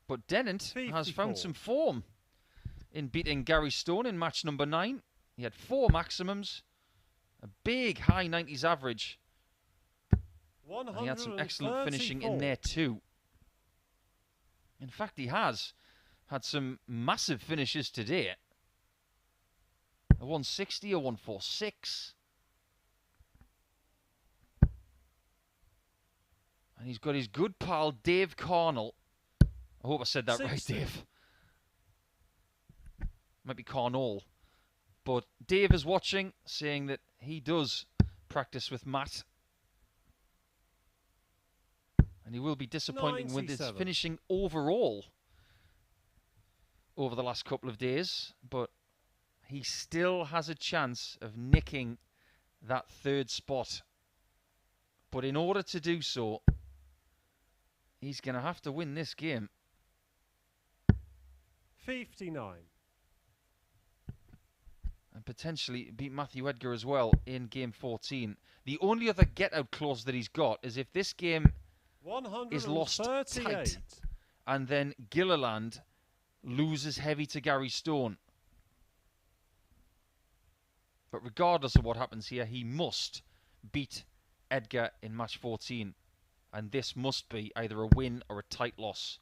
But Dennant 54. has found some form in beating Gary Stone in match number 9. He had 4 maximums, a big high 90s average. And he had some excellent finishing in there too. In fact, he has had some massive finishes today. A 160, a 146. And he's got his good pal Dave Carnell. I hope I said that 60. right, Dave. Might be Carnell. But Dave is watching, saying that he does practice with Matt. And he will be disappointing with his 97. finishing overall over the last couple of days. But he still has a chance of nicking that third spot. But in order to do so, he's going to have to win this game. 59. And potentially beat Matthew Edgar as well in game 14. The only other get-out clause that he's got is if this game is lost tight and then Gilliland loses heavy to Gary Stone. But regardless of what happens here, he must beat Edgar in match 14. And this must be either a win or a tight loss.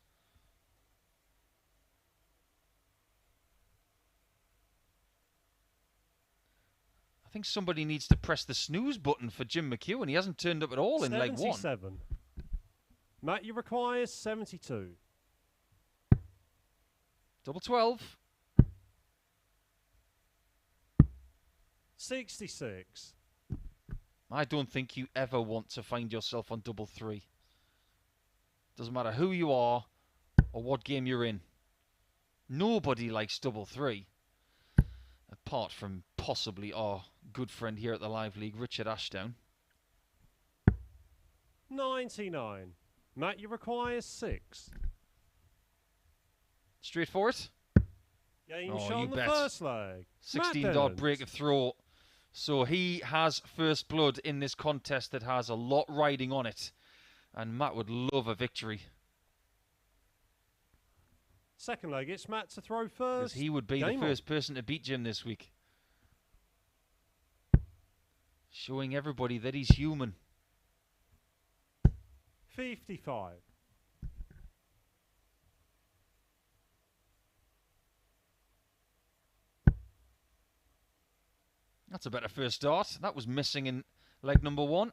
I think somebody needs to press the snooze button for Jim McEwan. He hasn't turned up at all in leg 1. 77. Matt, you require 72. Double 12. 66. I don't think you ever want to find yourself on double 3. Doesn't matter who you are or what game you're in. Nobody likes double 3. Apart from possibly our good friend here at the Live League, Richard Ashdown. 99. Matt, you require 6. Straight for it. Game Oh, shot you on the bet. first leg. 16-dot break of throw. So he has first blood in this contest that has a lot riding on it. And Matt would love a victory. Second leg, it's Matt to throw Because first. he would be Game the on. first person to beat Jim this week. Showing everybody that he's human. 55. That's a better first start. That was missing in leg number 1.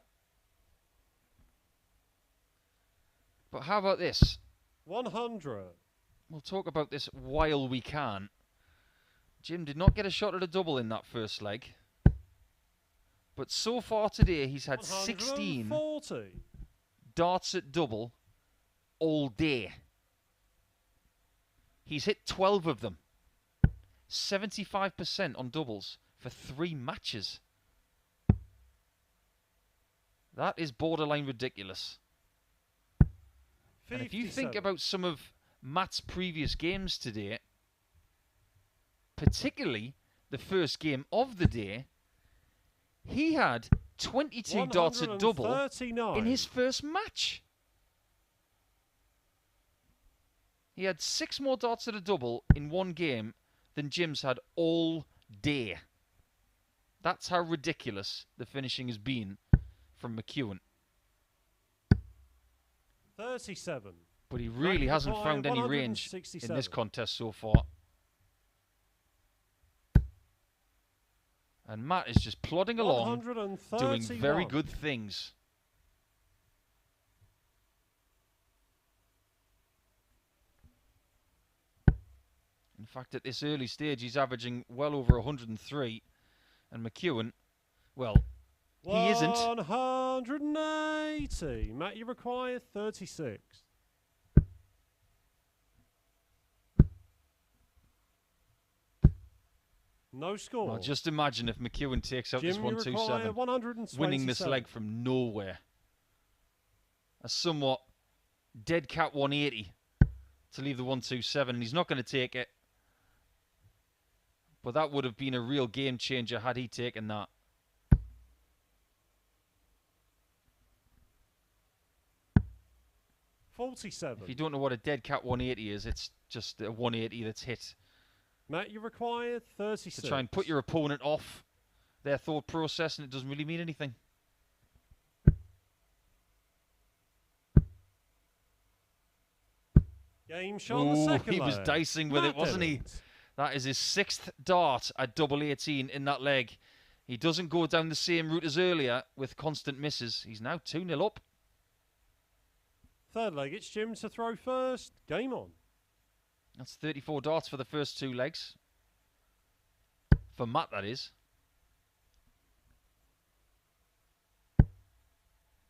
But how about this? 100. We'll talk about this while we can. Jim did not get a shot at a double in that first leg. But so far today, he's had 16 140. darts at double all day. He's hit 12 of them. 75% on doubles for 3 matches. That is borderline ridiculous. 57. And if you think about some of Matt's previous games today, particularly the first game of the day, he had 22 darts at double in his first match. He had 6 more darts at a double in one game than Jim's had all day. That's how ridiculous the finishing has been from McEwan. 37. But he really hasn't found any range in this contest so far. And Matt is just plodding along, doing very good things. In fact, at this early stage, he's averaging well over 103. And McEwan, well, he isn't. 180. Matt, you require 36. No score. Well, just imagine if McEwan takes out this 127, winning this leg from nowhere. A somewhat dead cat 180 to leave the 127, and he's not going to take it. But that would have been a real game changer had he taken that. $47. If you don't know what a dead cat 180 is, it's just a 180 that's hit. Matt, you require 36. To try and put your opponent off their thought process, and it doesn't really mean anything. Game shot on the second he was leg. dicing with it, wasn't he? That is his 6th dart at double 18 in that leg. He doesn't go down the same route as earlier with constant misses. He's now 2-0 up. Third leg, it's Jim to throw first. Game on. That's 34 darts for the first 2 legs. For Matt, that is.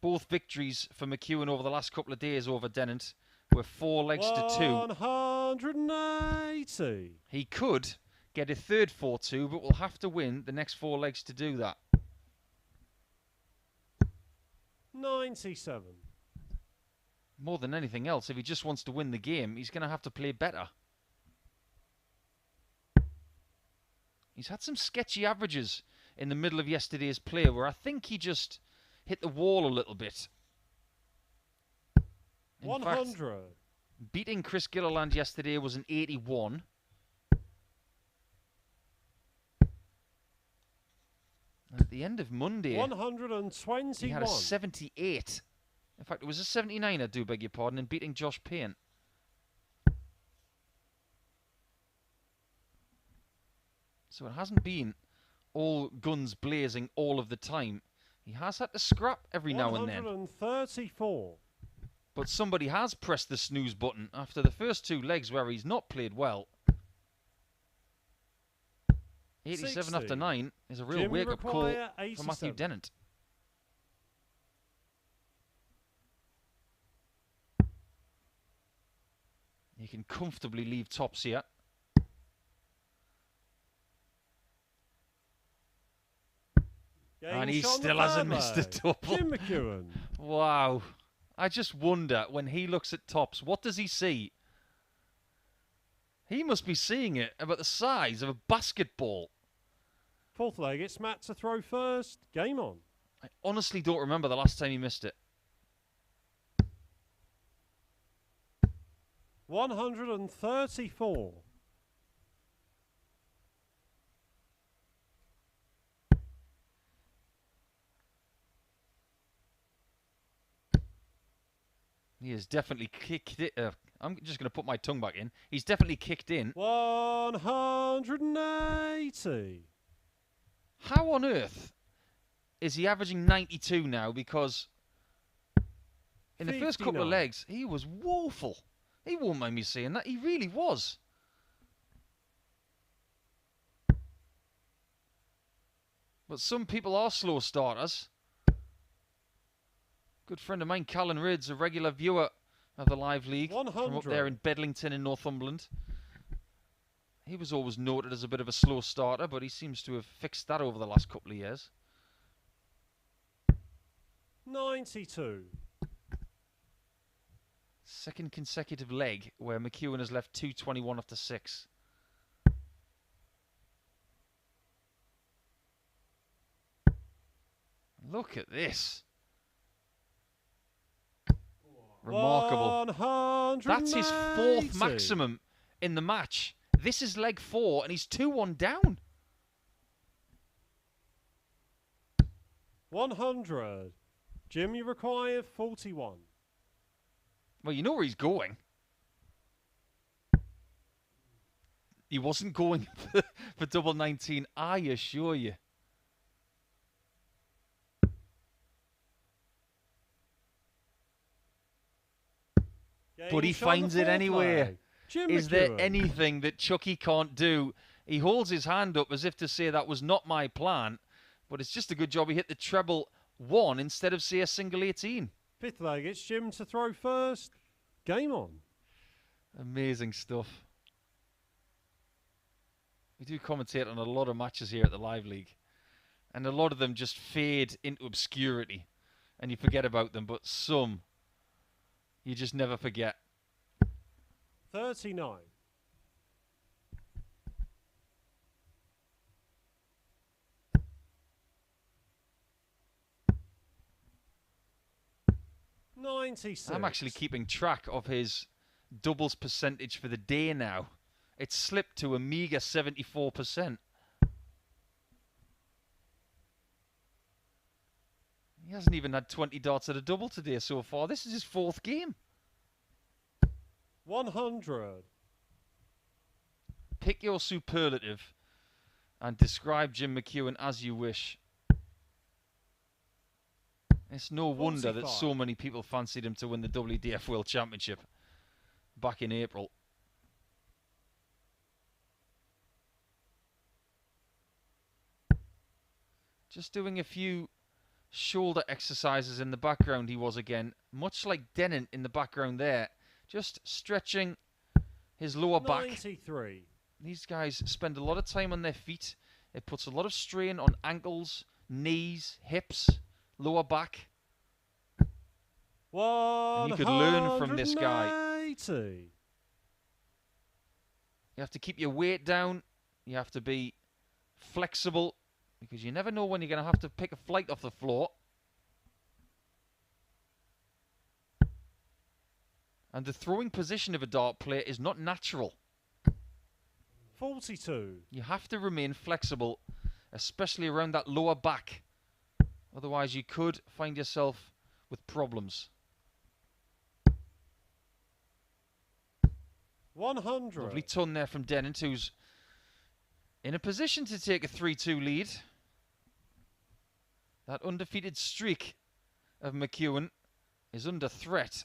Both victories for McEwan over the last couple of days over Dennant were 4 legs to 2. 180. He could get a third 4-2, but will have to win the next 4 legs to do that. 97. More than anything else, if he just wants to win the game, he's going to have to play better. He's had some sketchy averages in the middle of yesterday's play where I think he just hit the wall a little bit. In 100. fact, beating Chris Gilliland yesterday was an 81. And at the end of Monday, 121. he had a 78. In fact, it was a 79, I do beg your pardon, in beating Josh Payne. So it hasn't been all guns blazing all of the time. He has had to scrap every now and then. 134. But somebody has pressed the snooze button after the first 2 legs where he's not played well. 87 60. after 9 is a real wake-up call for Matthew Dennant. He can comfortably leave tops here. And he still hasn't missed a double. Jim McEwan. Wow. I just wonder, when he looks at tops, what does he see? He must be seeing it about the size of a basketball. Fourth leg, it's Matt to throw first. Game on. I honestly don't remember the last time he missed it. 134. He has definitely kicked it. I'm just going to put my tongue back in. He's definitely kicked in. 180. How on earth is he averaging 92 now? Because in the first couple of 59. legs, he was woeful. He won't mind me saying that. He really was. But some people are slow starters. Good friend of mine, Callan Ridd's, a regular viewer of the live league 100. from up there in Bedlington in Northumberland. He was always noted as a bit of a slow starter, but he seems to have fixed that over the last couple of years. 92. Second consecutive leg where McEwan has left 221 after 6. Look at this. Remarkable. 180. That's his 4th maximum in the match. This is leg 4, and he's 2-1 down. 100. Jim, you require 41. Well, you know where he's going. He wasn't going for double 19, I assure you. But he finds it anyway. Is there anything that Chucky can't do? He holds his hand up as if to say that was not my plan, but it's just a good job he hit the treble 1 instead of, say, a single 18. 5th leg, it's Jim to throw first. Game on. Amazing stuff. We do commentate on a lot of matches here at the Live League, and a lot of them just fade into obscurity, and you forget about them, but some you just never forget. 39. 96. I'm actually keeping track of his doubles percentage for the day now. It's slipped to a meager 74%. He hasn't even had 20 darts at a double today so far. This is his 4th game. 100. Pick your superlative and describe Jim McEwan as you wish. It's no wonder that so many people fancied him to win the WDF World Championship back in April. Just doing a few shoulder exercises in the background he was again, much like Dennant in the background there. Just stretching his lower back. 93. These guys spend a lot of time on their feet. It puts a lot of strain on ankles, knees, hips, lower back. And you could learn from this guy. You have to keep your weight down. You have to be flexible, because you never know when you're going to have to pick a flight off the floor. And the throwing position of a dart player is not natural. 42. You have to remain flexible, especially around that lower back. Otherwise, you could find yourself with problems. 100. Lovely ton there from Dennant, who's in a position to take a 3-2 lead. That undefeated streak of McEwan is under threat.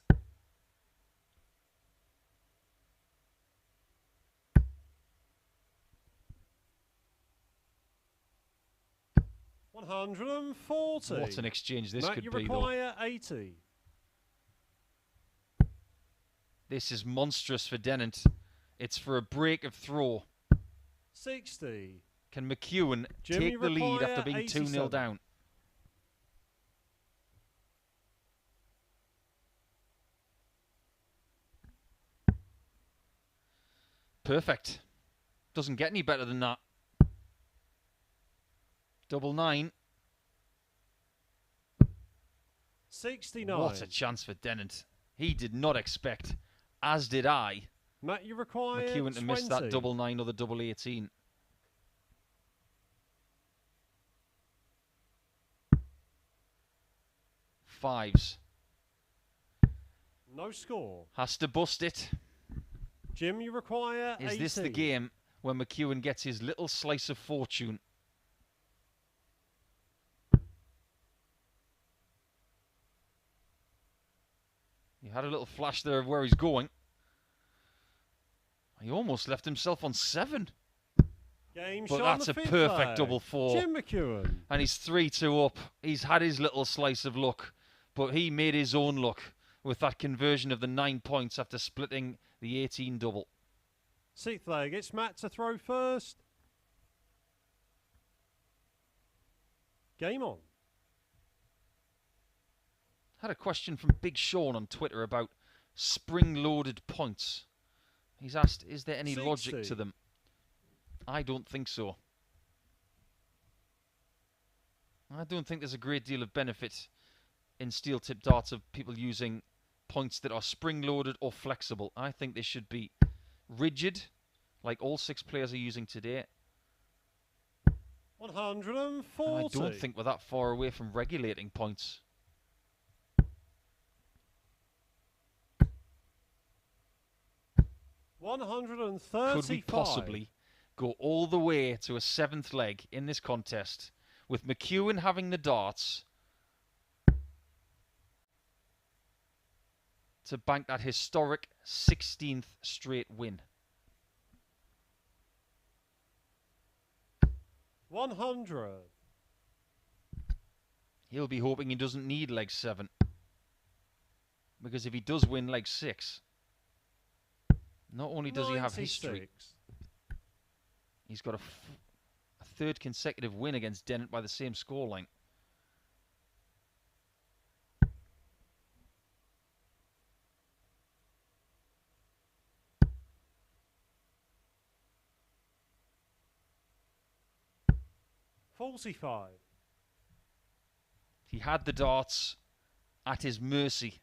$140. What an exchange this could you be, though. require 80. This is monstrous for Dennant. It's for a break of throw. 60. Can McEwan Jim, take the lead after being 87. 2-0 down? Perfect. Doesn't get any better than that. Double 9. 69. What a chance for Dennant. He did not expect, as did I, Matt, you require McEwan to 20. miss that double 9 or the double 18. Fives. No score. Has to bust it. Jim, you require 80. Is this the game where McEwan gets his little slice of fortune? He had a little flash there of where he's going. He almost left himself on 7. Game But shot that's on a the fifth perfect leg. double 4. Jim McEwan. And he's 3-2 up. He's had his little slice of luck, but he made his own luck with that conversion of the 9 points after splitting the 18 double. 6th leg, it's Matt to throw first. Game on. Had a question from Big Sean on Twitter about spring-loaded points. He's asked, is there any 60. logic to them? I don't think so. I don't think there's a great deal of benefit in steel-tip darts of people using points that are spring-loaded or flexible. I think they should be rigid, like all 6 players are using today. 140. And I don't think we're that far away from regulating points. $135. Could we possibly go all the way to a 7th leg in this contest with McEwan having the darts to bank that historic 16th straight win? 100. He'll be hoping he doesn't need leg 7. Because if he does win leg 6, not only does he have history, 96. he's got a 3rd consecutive win against Dennant by the same scoreline. $45. He had the darts at his mercy,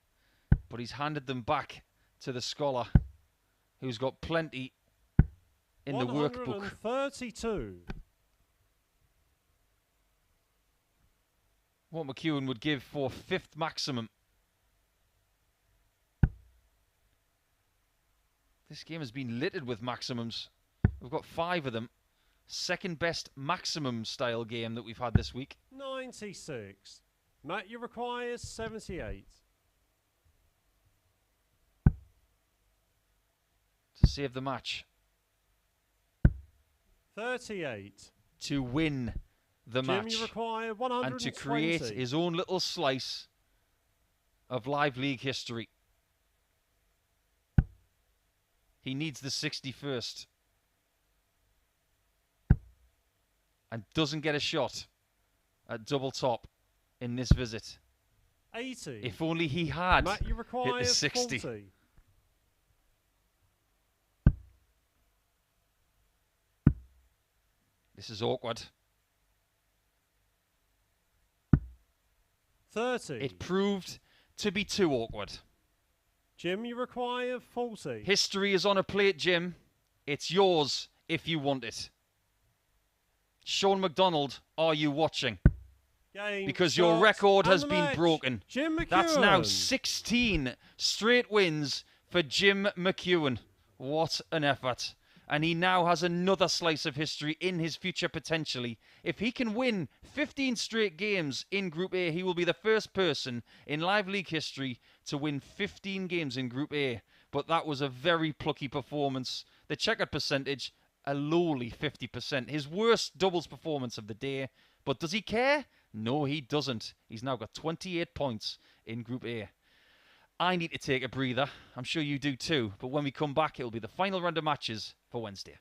but he's handed them back to the scholar, who's got plenty in the workbook. 132. What McEwan would give for 5th maximum. This game has been littered with maximums. We've got 5 of them. 2nd best maximum style game that we've had this week. 96. Matt, you require 78. To save the match. 38. To win the Jim, match. you require 120. And to create his own little slice of live league history. He needs the 61st. And doesn't get a shot at double top in this visit. 80. If only he had Matt, you require hit the 60. 40. This is awkward. 30. It proved to be too awkward. Jim, you require 40. History is on a plate, Jim. It's yours if you want it. Sean McDonald, are you watching? Game, Because your shots, record and has the been match. broken. Jim McEwan. That's now 16 straight wins for Jim McEwan. What an effort. And he now has another slice of history in his future potentially. If he can win 15 straight games in Group A, he will be the first person in Live League history to win 15 games in Group A. But that was a very plucky performance. The checkered percentage, a lowly 50%. His worst doubles performance of the day. But does he care? No, he doesn't. He's now got 28 points in Group A. I need to take a breather. I'm sure you do too. But when we come back, it'll be the final round of matches for Wednesday.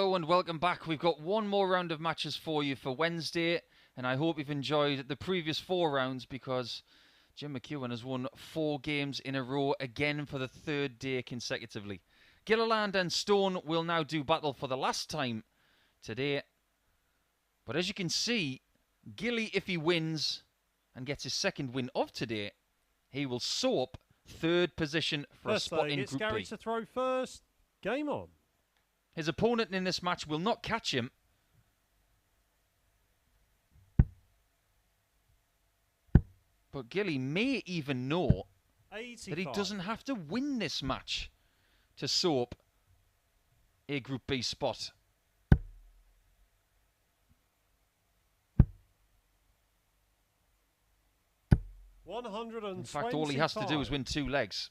Hello and welcome back. We've got one more round of matches for you for Wednesday, and I hope you've enjoyed the previous 4 rounds because Jim McEwan has won 4 games in a row again for the 3rd day consecutively. Gilliland and Stone will now do battle for the last time today. But as you can see, Gilly, if he wins and gets his 2nd win of today, he will soap 3rd position for a spot in Group Gary B. to throw first. Game on. His opponent in this match will not catch him. But Gilly may even know 85. that he doesn't have to win this match to soap a Group B spot. In fact, all he has to do is win 2 legs,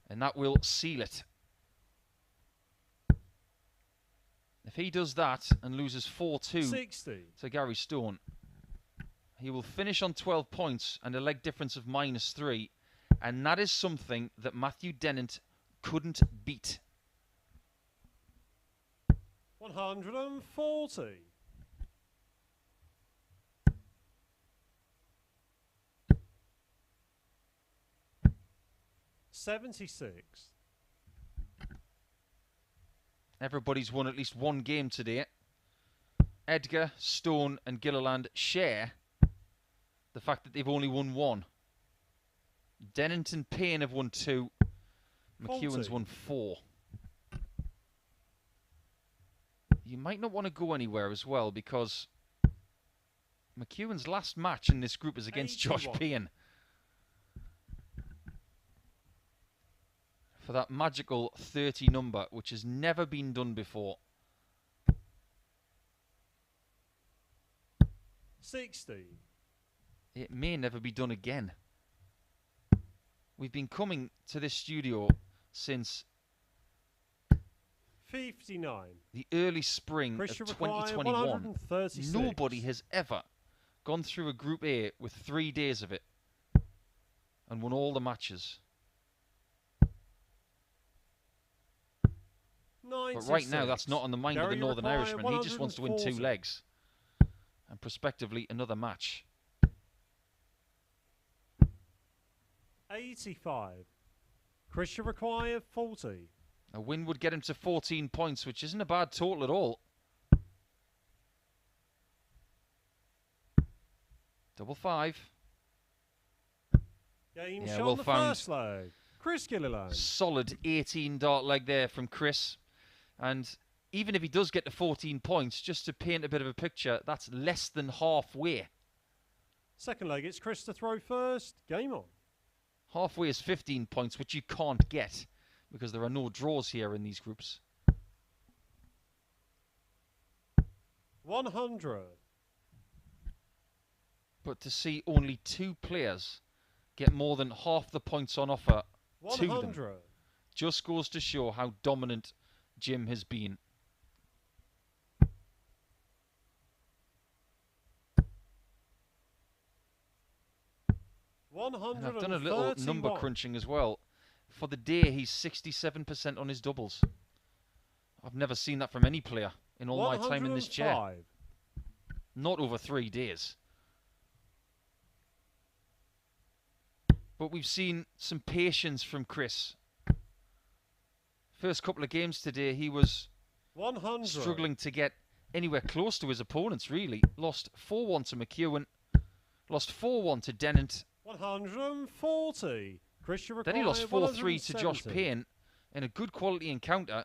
and that will seal it. If he does that and loses 4-2 to Gary Stone, he will finish on 12 points and a leg difference of -3, and that is something that Matthew Dennant couldn't beat. 140. 76. Everybody's won at least 1 game today. Edgar, Stone and Gilliland share the fact that they've only won 1. Dennant and Payne have won 2. McEwan's won 4. You might not want to go anywhere as well because McEwan's last match in this group is against 81. Josh Payne. For that magical 30 number, which has never been done before. 60. It may never be done again. We've been coming to this studio since 59. the early spring of 2021. Nobody has ever gone through a Group A with 3 days of it and won all the matches. 96. But right now, that's not on the mind of the Northern Irishman. He just wants to win 2 legs. And prospectively, another match. 85. Christian require 40. A win would get him to 14 points, which isn't a bad total at all. Double 5. Game Yeah, shot well on the found. first leg. Chris Gilliland. Solid 18 dart leg there from Chris. And even if he does get to 14 points, just to paint a bit of a picture, that's less than halfway. Second leg, it's Chris to throw first. Game on. Halfway is 15 points, which you can't get because there are no draws here in these groups. 100. But to see only 2 players get more than half the points on offer to 100. them just goes to show how dominant Jim has been. And I've done a little number crunching as well. For the day, he's 67% on his doubles. I've never seen that from any player in all my time in this chair. Not over 3 days. But we've seen some patience from Chris. First couple of games today, he was 100. struggling to get anywhere close to his opponents, really. Lost 4-1 to McEwan. Lost 4-1 to Dennant. 140. Christian Then he lost 4-3 to Josh Payne in a good quality encounter.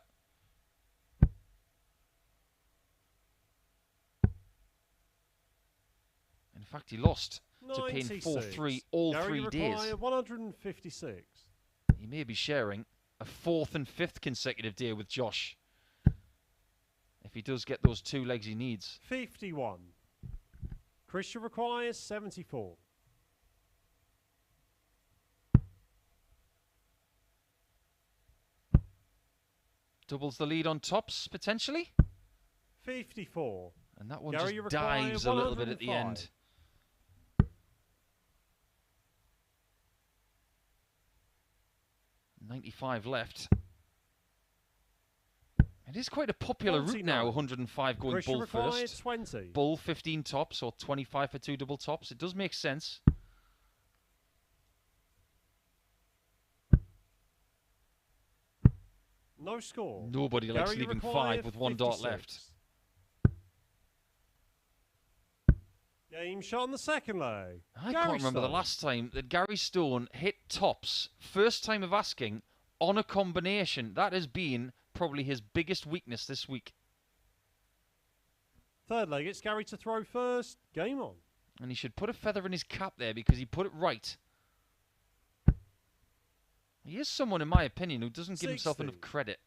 In fact, he lost to Payne 4-3 all Gary 3 days. 156. He may be sharing a 4th and 5th consecutive day with Josh if he does get those 2 legs he needs. 51. Christian requires 74. Doubles the lead on tops, potentially. 54. And that one Gary, just dives a little bit at the end. .95 left. It is quite a popular route now, 105 going bull first. 20. Bull 15 tops or 25 for 2 double tops. It does make sense. No score. Nobody likes leaving 5 with 1 dart left. Game shot on the second leg. I can't remember the last time that Gary Stone hit tops, first time of asking, on a combination. That has been probably his biggest weakness this week. Third leg, it's Gary to throw first. Game on. And he should put a feather in his cap there because he put it right. He is someone, in my opinion, who doesn't give himself enough credit.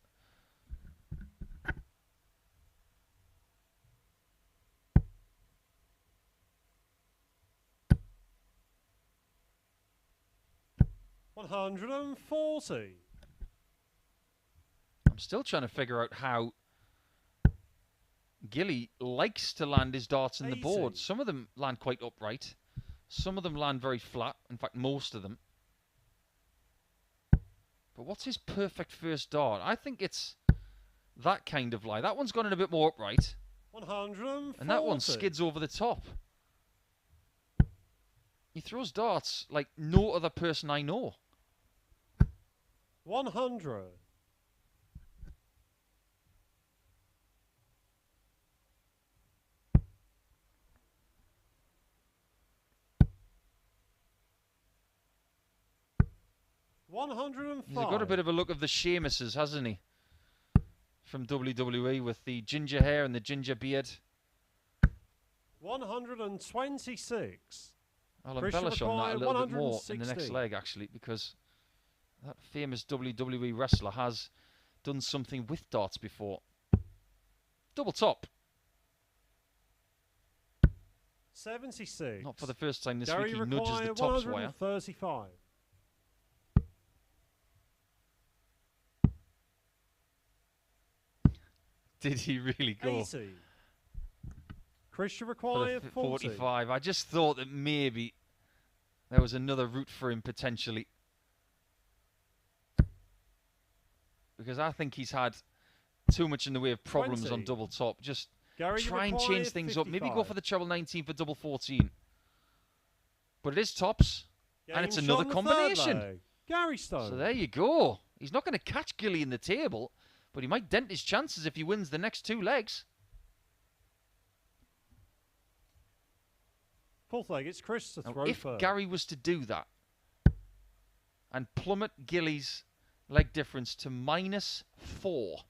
$140. I'm still trying to figure out how Gilly likes to land his darts in the board. Some of them land quite upright. Some of them land very flat. In fact, most of them. But what's his perfect first dart? I think it's that kind of lie. That one's gone in a bit more upright. 140. And that one skids over the top. He throws darts like no other person I know. 100. He's got a bit of a look of the Sheamuses, hasn't he? From WWE with the ginger hair and the ginger beard. 126. I'll embellish on that a little bit more in the next leg, actually, because that famous WWE wrestler has done something with darts before. Double top. 76. Not for the first time this week. He nudges the tops wire. 135. Did he really go? 80. Christian required 40. 45. I just thought that maybe there was another route for him potentially. Because I think he's had too much in the way of problems 20. on double top. Just Gary try and change things 55. up. Maybe go for the treble 19 for double 14. But it is tops. And it's another combination. Gary Stone. So there you go. He's not going to catch Gilly in the table, but he might dent his chances if he wins the next 2 legs. Fourth leg, it's Chris to throw If first. Gary was to do that and plummet Gilly's leg difference to -4,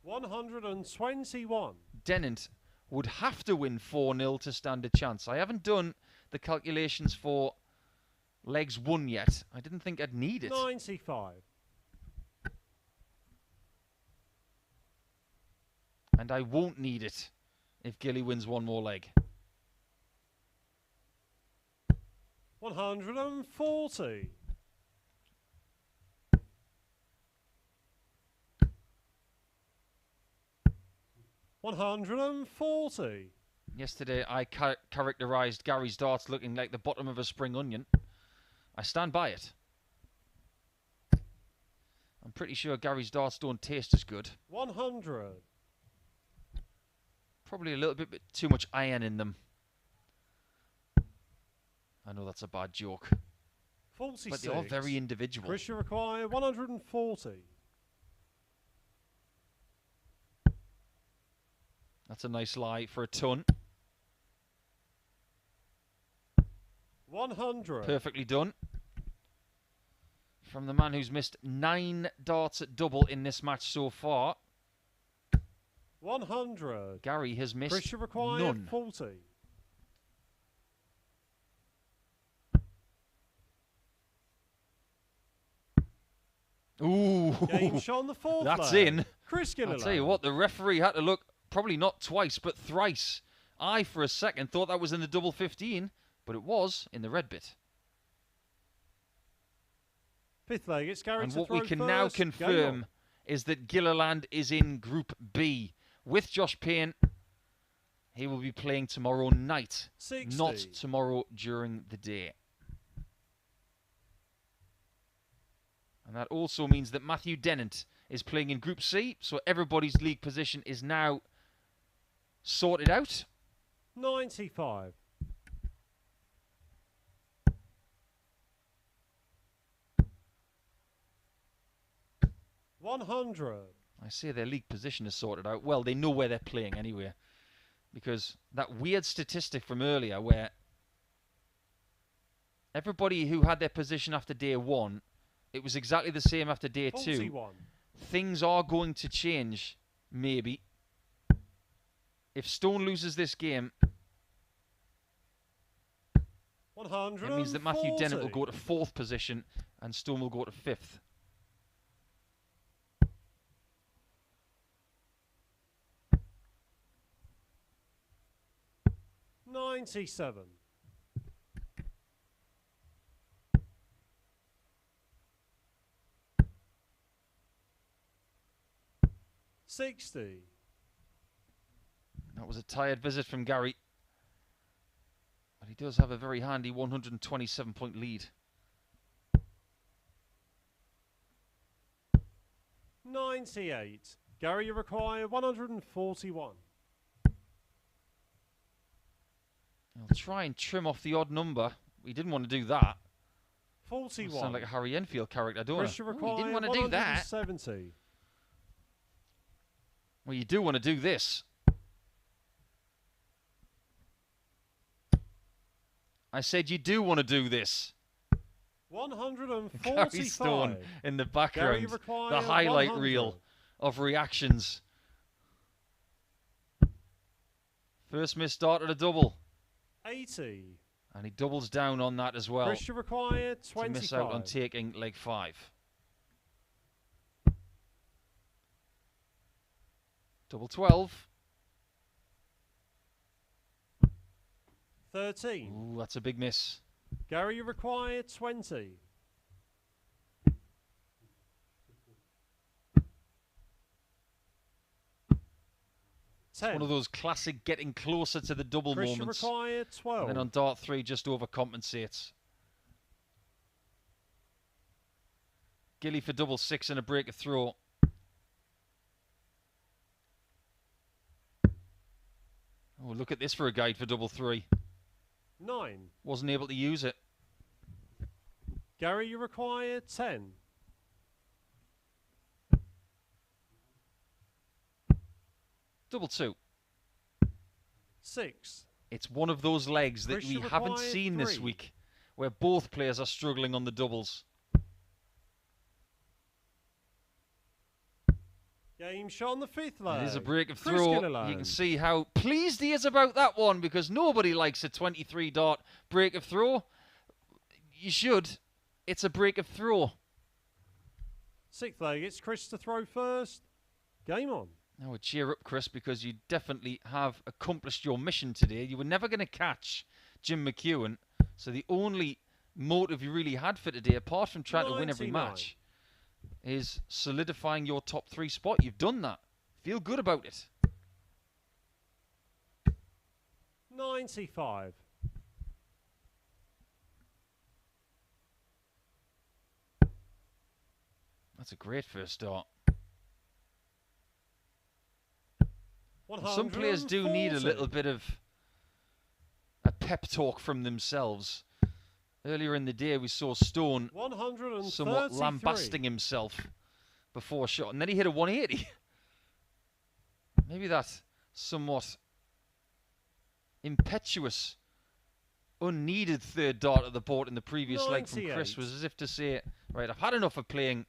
121. Dennant would have to win 4-0 to stand a chance. I haven't done the calculations for legs 1 yet. I didn't think I'd need it. 95. And I won't need it if Gilly wins 1 more leg. 140. $140. Yesterday, I characterised Gary's darts looking like the bottom of a spring onion. I stand by it. I'm pretty sure Gary's darts don't taste as good. 100. Probably a little bit too much iron in them. I know that's a bad joke. 46. But they are very individual. Christian require 140. That's a nice lie for a ton. 100. Perfectly done. From the man who's missed 9 darts at double in this match so far. 100. Gary has missed Christian require none. 40. Ooh. Game shot on the fourth That's leg. in. Chris Gilliland. I'll tell you what, the referee had to look probably not twice, but thrice. I, for a second, thought that was in the double 15, but it was in the red bit. Fifth leg, it's Gary And to what throw we can first. now Game confirm on. is that Gilliland is in Group B with Josh Payne. He will be playing tomorrow night, 60. not tomorrow during the day. And that also means that Matthew Dennant is playing in Group C, so everybody's league position is now sorted out. 95. 100. I say their league position is sorted out. Well, they know where they're playing anyway. Because that weird statistic from earlier where everybody who had their position after day 1, it was exactly the same after day 2. 41. Things are going to change, maybe. If Stone loses this game, 140. it means that Matthew Dennant will go to 4th position and Stone will go to 5th. $97. 60. That was a tired visit from Gary. But he does have a very handy 127-point lead. 98. Gary, you require 141. I'll try and trim off the odd number. We didn't want to do that. 41. Sound like a Harry Enfield character, don't Chris, I? you Oh, you didn't want to require do that. 170. Well, you do want to do this. I said you do want to do this. 145. Gary Stone in the background. Gary, you require The highlight 100. reel of reactions. First miss start at a double. 80. And he doubles down on that as well. Chris, you require To 25. miss out on taking leg 5. Double 12. 13. Ooh, that's a big miss. Gary, you require 20. It's one of those classic getting closer to the double Chris, moments. you require 12. And then on dart 3 just overcompensates. Gilly for double 6 and a break of throw. Oh, look at this for a guide for double 3. 9. Wasn't able to use it. Gary, you require 10. Double 2. 6. It's one of those legs that Chris, we you haven't require seen this 3. week, where both players are struggling on the doubles. Game shot on the 5th leg. It is a break of Chris throw. Gilliland. You can see how pleased he is about that one, because nobody likes a 23 dart break of throw. You should. It's a break of throw. 6th leg, it's Chris to throw first. Game on. Now cheer up, Chris, because you definitely have accomplished your mission today. You were never going to catch Jim McEwan, so the only motive you really had for today, apart from trying to win every 99. match, is solidifying your top 3 spot. You've done that. Feel good about it. 95. That's a great first start. 140. Some players do need a little bit of a pep talk from themselves. Earlier in the day, we saw Stone 133. somewhat lambasting himself before a shot, and then he hit a 180. Maybe that somewhat impetuous, unneeded third dart at the board in the previous leg from Chris 98. was as if to say, right, I've had enough of playing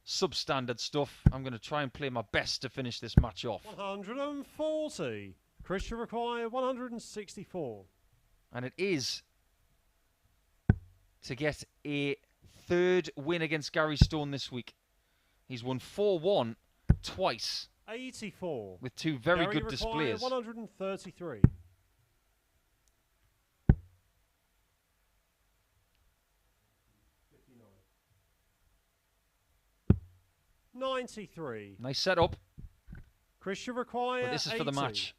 substandard stuff. I'm going to try and play my best to finish this match off. 140. Chris, you require 164. And it is to get a 3rd win against Gary Stone this week. He's won 4-1 twice 84. with 2 very Gary, good you require displays. 133. 93. Nice setup, Chris, you require but this is 80. for the match.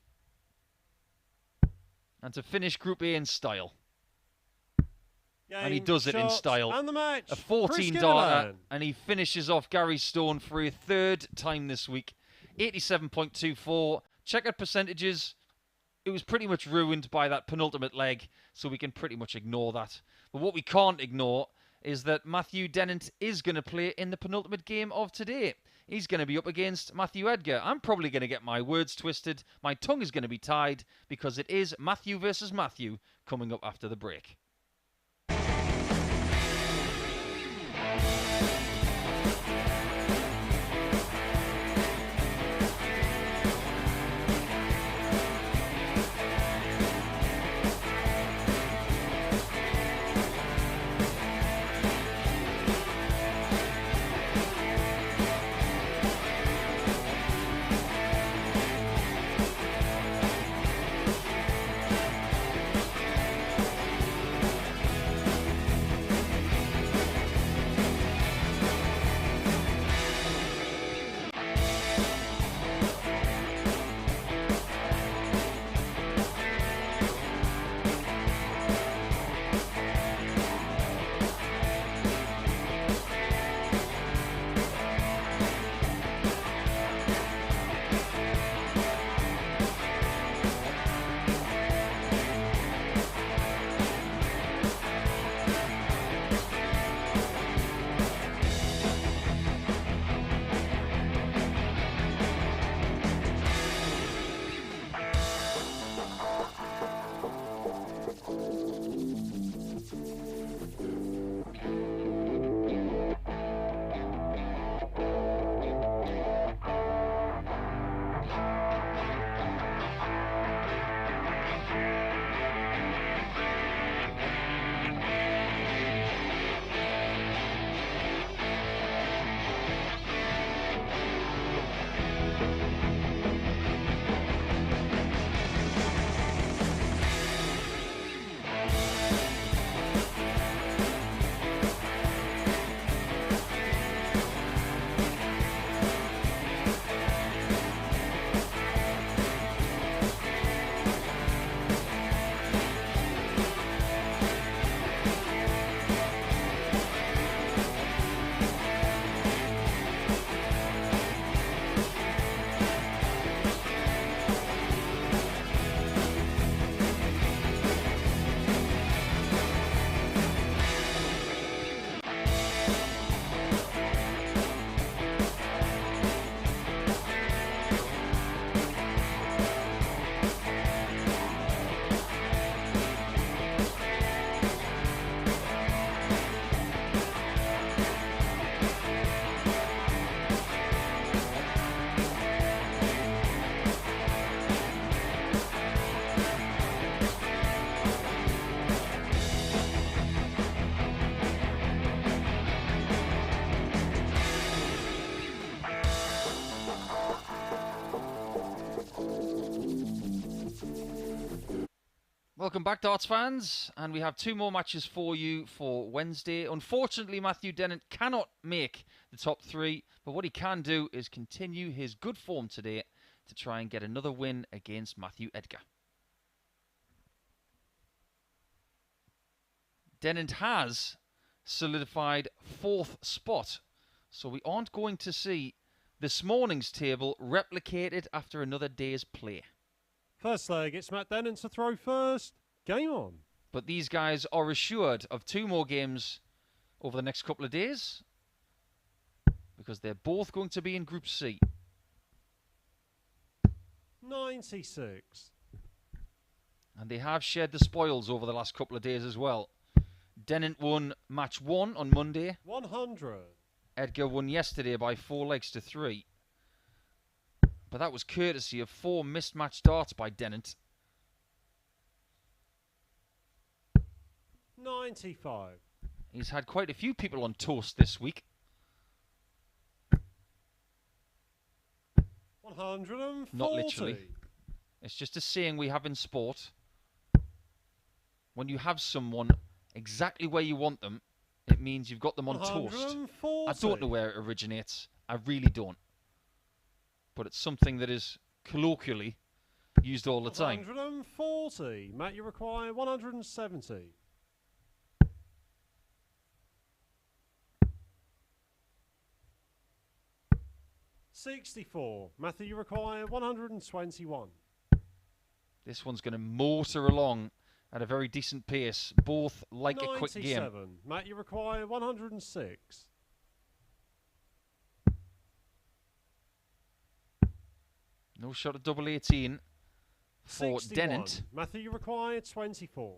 And to finish Group A in style. And he does it in style. And the match. A 14 darter, and he finishes off Gary Stone for a third time this week. 87.24. Checkered percentages. It was pretty much ruined by that penultimate leg, so we can pretty much ignore that. But what we can't ignore is that Matthew Dennant is going to play in the penultimate game of today. He's going to be up against Matthew Edgar. I'm probably going to get my words twisted. My tongue is going to be tied because it is Matthew versus Matthew coming up after the break. Welcome back, Darts fans, and we have two more matches for you for Wednesday. Unfortunately, Matthew Dennant cannot make the top three, but what he can do is continue his good form today to try and get another win against Matthew Edgar. Dennant has solidified fourth spot, so we aren't going to see this morning's table replicated after another day's play. First leg, it's Matt Dennant to throw first. Game on. But these guys are assured of two more games over the next couple of days because they're both going to be in Group C. 96. And they have shared the spoils over the last couple of days as well. Dennant won match 1 on Monday. 100. Edgar won yesterday by 4 legs to 3. But that was courtesy of 4 missed match darts by Dennant. 95. He's had quite a few people on toast this week. 140. Not literally. It's just a saying we have in sport. When you have someone exactly where you want them, it means you've got them on toast. I don't know where it originates. I really don't. But it's something that is colloquially used all the time. 140. Matt, you require 170. 64. Matthew, you require 121. This one's going to motor along at a very decent pace. Both like a quick game. 97. Matt, you require 106. No shot at double 18 for 61. Dennant. Matthew, you require 24.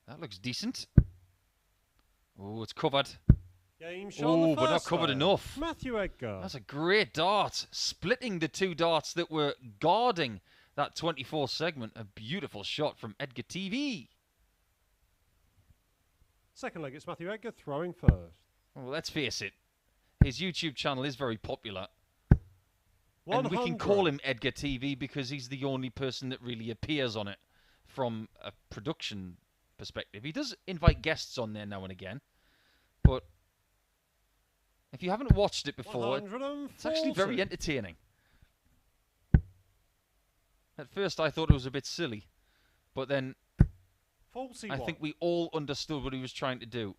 That looks decent. Oh, it's covered. Game shot. Oh, but not covered enough. Matthew Edgar. That's a great dart. Splitting the two darts that were guarding that 24 segment. A beautiful shot from Edgar TV. Second leg, it's Matthew Edgar throwing first. Well, let's face it. His YouTube channel is very popular. 100. And we can call him Edgar TV because he's the only person that really appears on it from a production perspective. He does invite guests on there now and again. But if you haven't watched it before, it's actually very entertaining. At first I thought it was a bit silly. But then 41. I think we all understood what he was trying to do.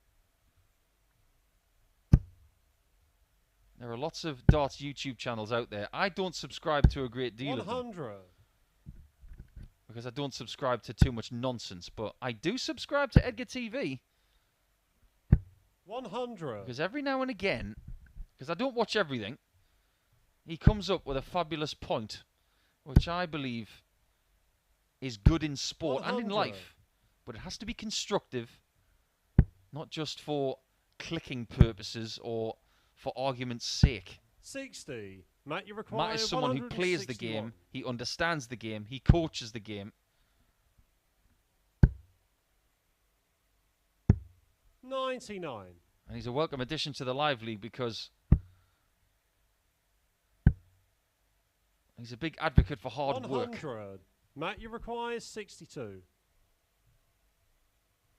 There are lots of darts YouTube channels out there. I don't subscribe to a great deal of them. Because I don't subscribe to too much nonsense. But I do subscribe to Edgar TV. 100. Because every now and again, because I don't watch everything, he comes up with a fabulous point, which I believe is good in sport 100. and in life. But it has to be constructive, not just for clicking purposes or for argument's sake. 60. Matt, you require Matt is someone who plays the 161. game, he understands the game, he coaches the game. 99. And he's a welcome addition to the Live League because he's a big advocate for hard 100. work. Matt, you require 62.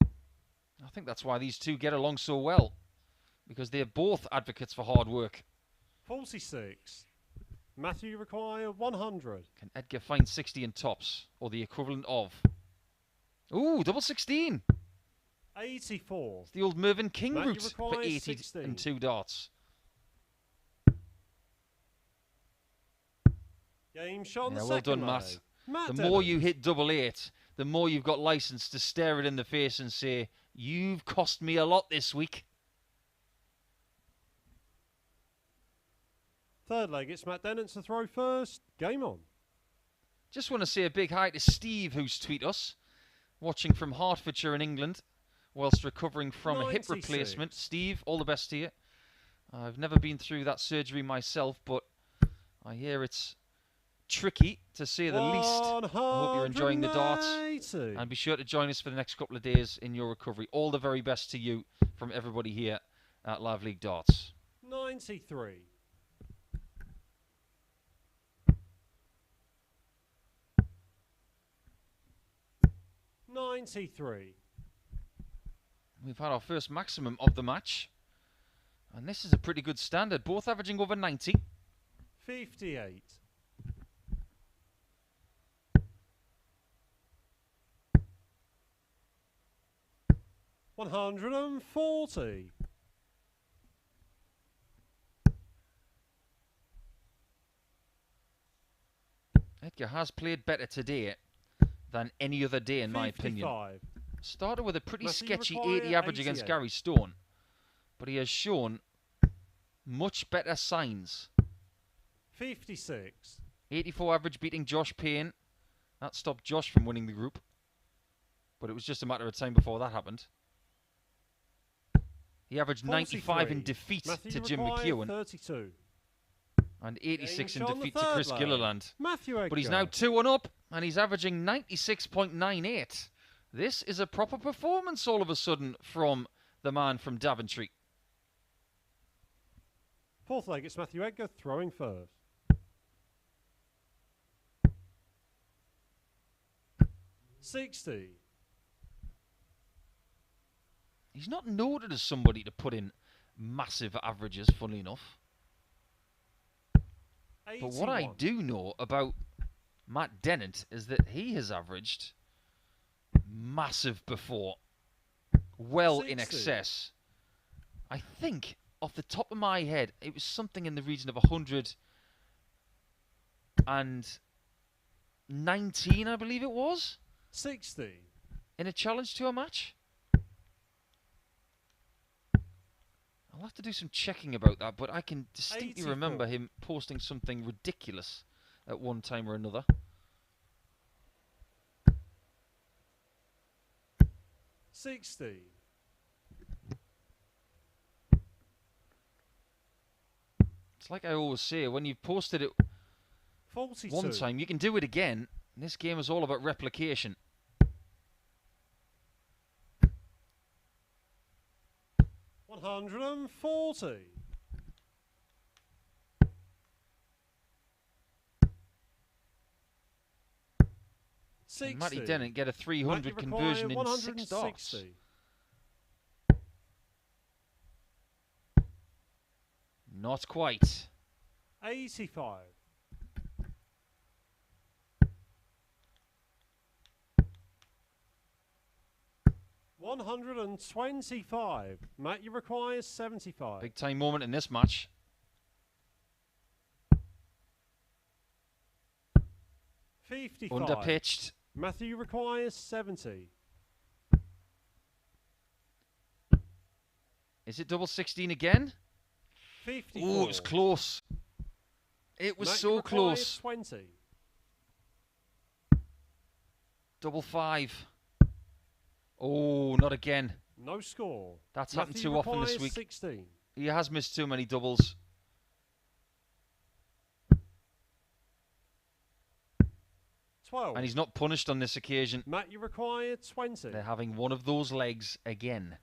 I think that's why these two get along so well. Because they're both advocates for hard work. 46. Matthew, you require 100. Can Edgar find 60 in tops? Or the equivalent of? Ooh, double 16. 84. It's the old Mervyn King Matt, route for 80 and 2 darts. Game shot on Yeah, the well second done, leg. Matt. The Dennant. more you hit double 8, the more you've got license to stare it in the face and say, you've cost me a lot this week. Third leg, it's Matt Dennant to throw first. Game on. Just want to say a big hi to Steve, who's tweeted us, watching from Hertfordshire in England, whilst recovering from a hip 96. replacement. Steve, all the best to you. I've never been through that surgery myself, but I hear it's tricky, to say the least. I hope you're enjoying the darts. 180. And be sure to join us for the next couple of days in your recovery. All the very best to you from everybody here at Live League Darts. 93. We've had our first maximum of the match. And this is a pretty good standard. Both averaging over 90. 58. 140. Edgar has played better today than any other day, in my opinion. 55. Started with a pretty Matthew, sketchy require 80 average against 88. Gary Stone. But he has shown much better signs. 56. 84 average beating Josh Payne. That stopped Josh from winning the group. But it was just a matter of time before that happened. He averaged 95 in defeat Matthew, to Jim require McEwan. 32. And 86 in Game shot on the defeat to third Chris leg. Gilliland. Matthew Edgar. But he's now 2-1 up, and he's averaging 96.98. This is a proper performance all of a sudden from the man from Daventry. Fourth leg, it's Matthew Edgar throwing first. 60. He's not noted as somebody to put in massive averages, funnily enough. 81. But what I do know about Matt Dennant is that he has averaged massive before. Well in 60. excess. I think off the top of my head, it was something in the region of 119, I believe it was. 60. In a challenge tour match. I'll have to do some checking about that, but I can distinctly 84. remember him posting something ridiculous at one time or another. 60. It's like I always say, when you've posted it 42. one time, you can do it again. This game is all about replication. 140. 60. Matty Dennant get a 300 conversion in 6 darts. Not quite. 85. 125. Matt, you require 75. Big time moment in this match. 55. Underpitched. Matthew requires 70. Is it double 16 again? 54. Oh, it was close. It was Matthew so requires close. 20. Double 5. Oh, not again. No score. That's happened Matthew too often this requires week. 16. He has missed too many doubles. 12. And he's not punished on this occasion. Matt, you require 20. They're having one of those legs again.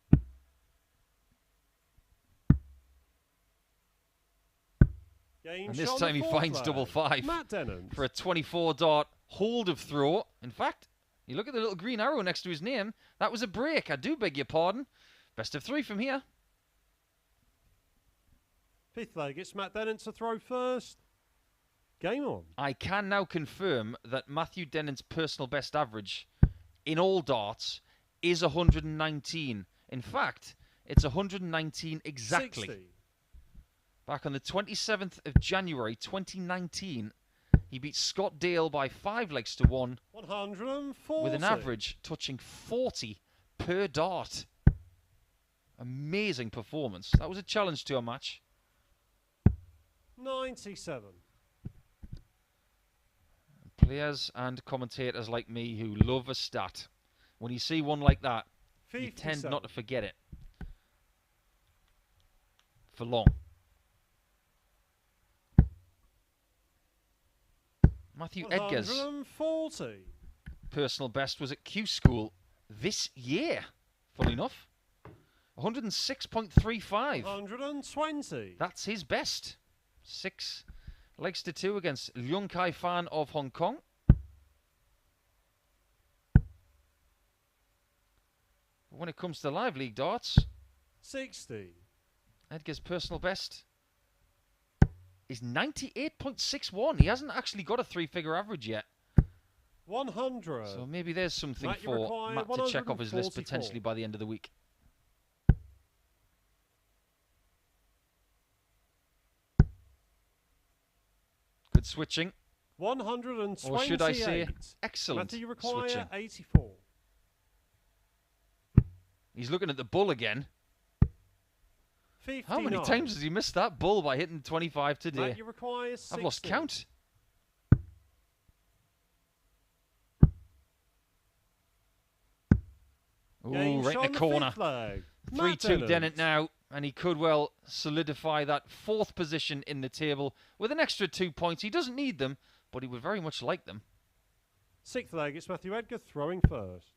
Game And this shot time he fourth finds leg. double 5 Matt Dennant. for a 24 dart hold of throw. In fact, you look at the little green arrow next to his name. That was a break. I do beg your pardon. Best of 3 from here. Fifth leg. It's Matt Dennant to throw first. Game on. I can now confirm that Matthew Dennant's personal best average in all darts is 119. In fact, it's 119 exactly. 60. Back on the 27th of January 2019, he beat Scott Dale by 5 legs to 1 140. with an average touching 40 per dart. Amazing performance. That was a challenge tour match. 97. Players and commentators like me who love a stat, when you see one like that, you tend 57. not to forget it for long. Matthew Edgar's 140. personal best was at Q School this year, funny enough. 106.35. 120. That's his best. 6 legs to 2 against Leung Kai Fan of Hong Kong. But when it comes to live league darts, 60. Edgar's personal best is 98.61. He hasn't actually got a 3-figure average yet. 100. So maybe there's something Matt, you for require Matt to check off his list 144. potentially by the end of the week. Good switching. 128. Or should I say, excellent Matthew, you require switching. 84. He's looking at the bull again. 59. How many times has he missed that bull by hitting 25 today? Matt, you require 60. I've lost count. Game Ooh, right shot in the on corner. fifth leg. Matt 3-2 Dennant now, and he could well solidify that 4th position in the table with an extra 2 points. He doesn't need them, but he would very much like them. Sixth leg, it's Matthew Edgar throwing first.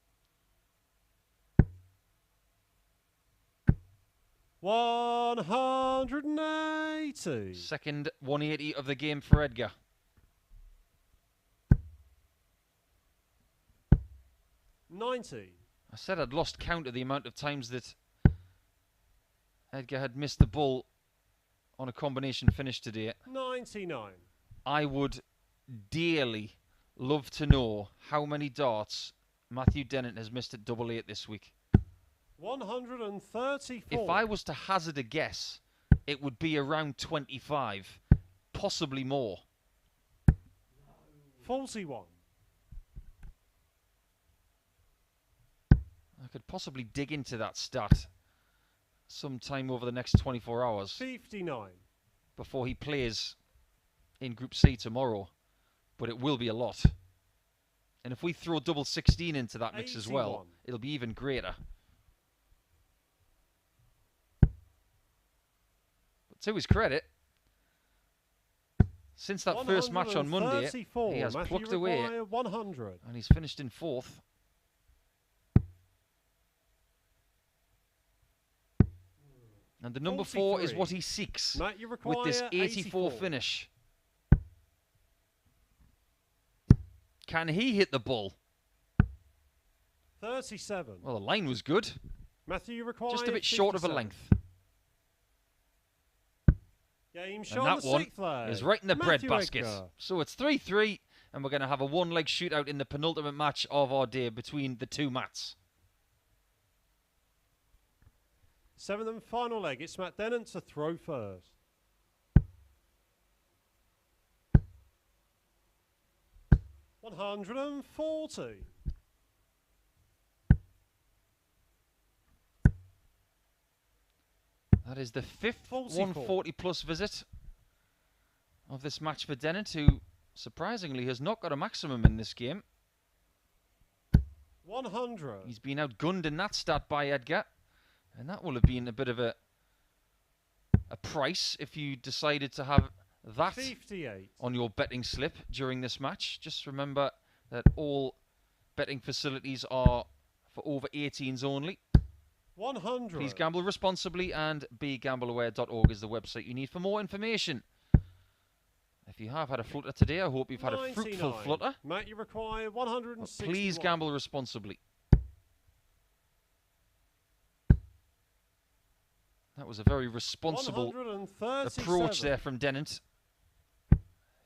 180. Second 180 of the game for Edgar. 90. I said I'd lost count of the amount of times that Edgar had missed the bull on a combination finish today. 99. I would dearly love to know how many darts Matthew Dennant has missed at double 8 this week. 134. If I was to hazard a guess, it would be around 25, possibly more. 41. I could possibly dig into that stat sometime over the next 24 hours 59. before he plays in Group C tomorrow, but it will be a lot. And if we throw double 16 into that mix as well, 81. it'll be even greater. But to his credit, since that first match on Monday, he has plucked away 100. and he's finished in 4th. And the number 4 is 43. what he seeks Matt, you with require this 84 84. finish. Can he hit the bull? 37. Well, the line was good. Matthew, you require Just a bit short of a 57. length. Game And shot that the one sixth leg. is right in the bread Matthew basket. Edgar. So it's 3-3, and we're going to have a one-leg shootout in the penultimate match of our day between the two mats. Seventh and final leg. It's Matt Dennant to throw first. $140. That is the fifth 44. 140-plus visit of this match for Dennant, who surprisingly has not got a maximum in this game. 100. He's been outgunned in that stat by Edgar, and that will have been a bit of a price if you decided to have that 58. on your betting slip during this match. Just remember that all betting facilities are for over 18s only. 100. Please gamble responsibly, and begambleaware.org is the website you need for more information. If you have had a flutter today, I hope you've had a fruitful 99. flutter. Matt, you require But 160. please gamble responsibly. That was a very responsible approach there from Dennant,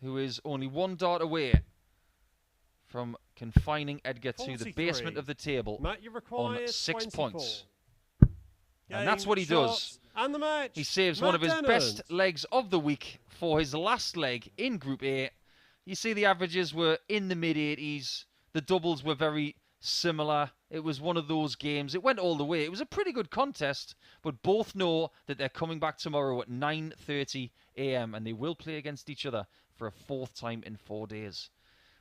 who is only one dart away from confining Edgar to the 43. basement of the table Matt, you on require 6 24. points. Game, And that's what he does. shots, And the match. He saves Matt one of his Dennant. best legs of the week for his last leg in Group A. You see the averages were in the mid-80s. The doubles were very similar. It was one of those games. It went all the way. It was a pretty good contest, but both know that they're coming back tomorrow at 9:30 a.m. and they will play against each other for a 4th time in 4 days.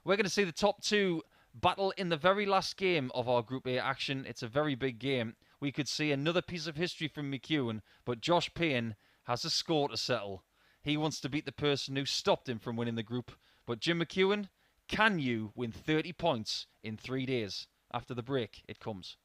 We're going to see the top 2 battle in the very last game of our Group A action. It's a very big game. We could see another piece of history from McEwan, but Josh Payne has a score to settle. He wants to beat the person who stopped him from winning the group. But Jim McEwan, can you win 30 points in 3 days? After the break, it comes.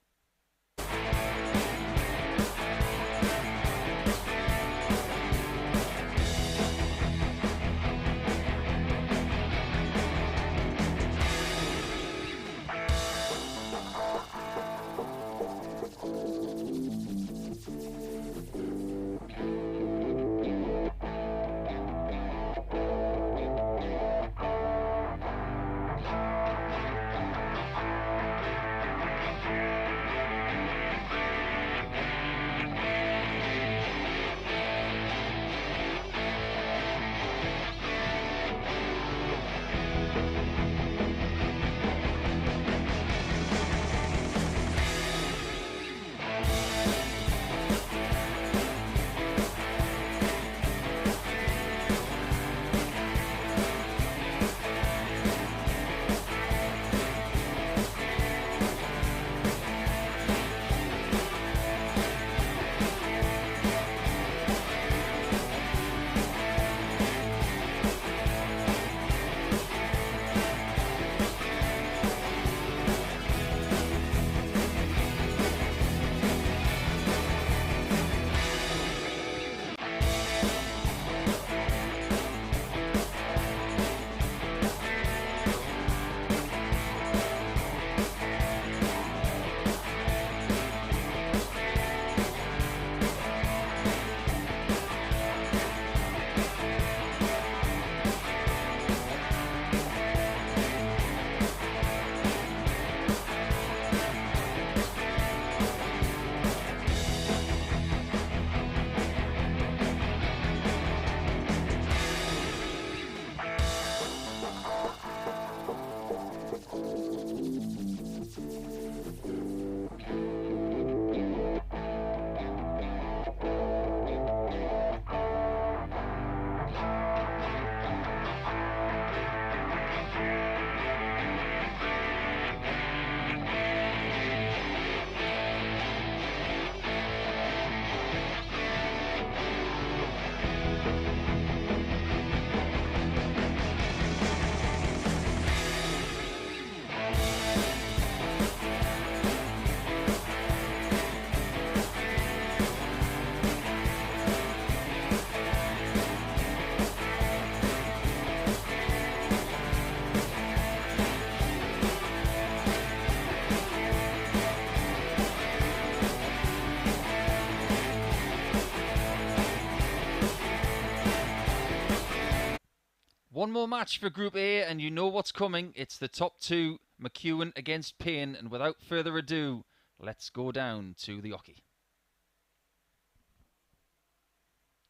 One more match for Group A, and you know what's coming. It's the top two, McEwan against Payne. And without further ado, let's go down to the hockey.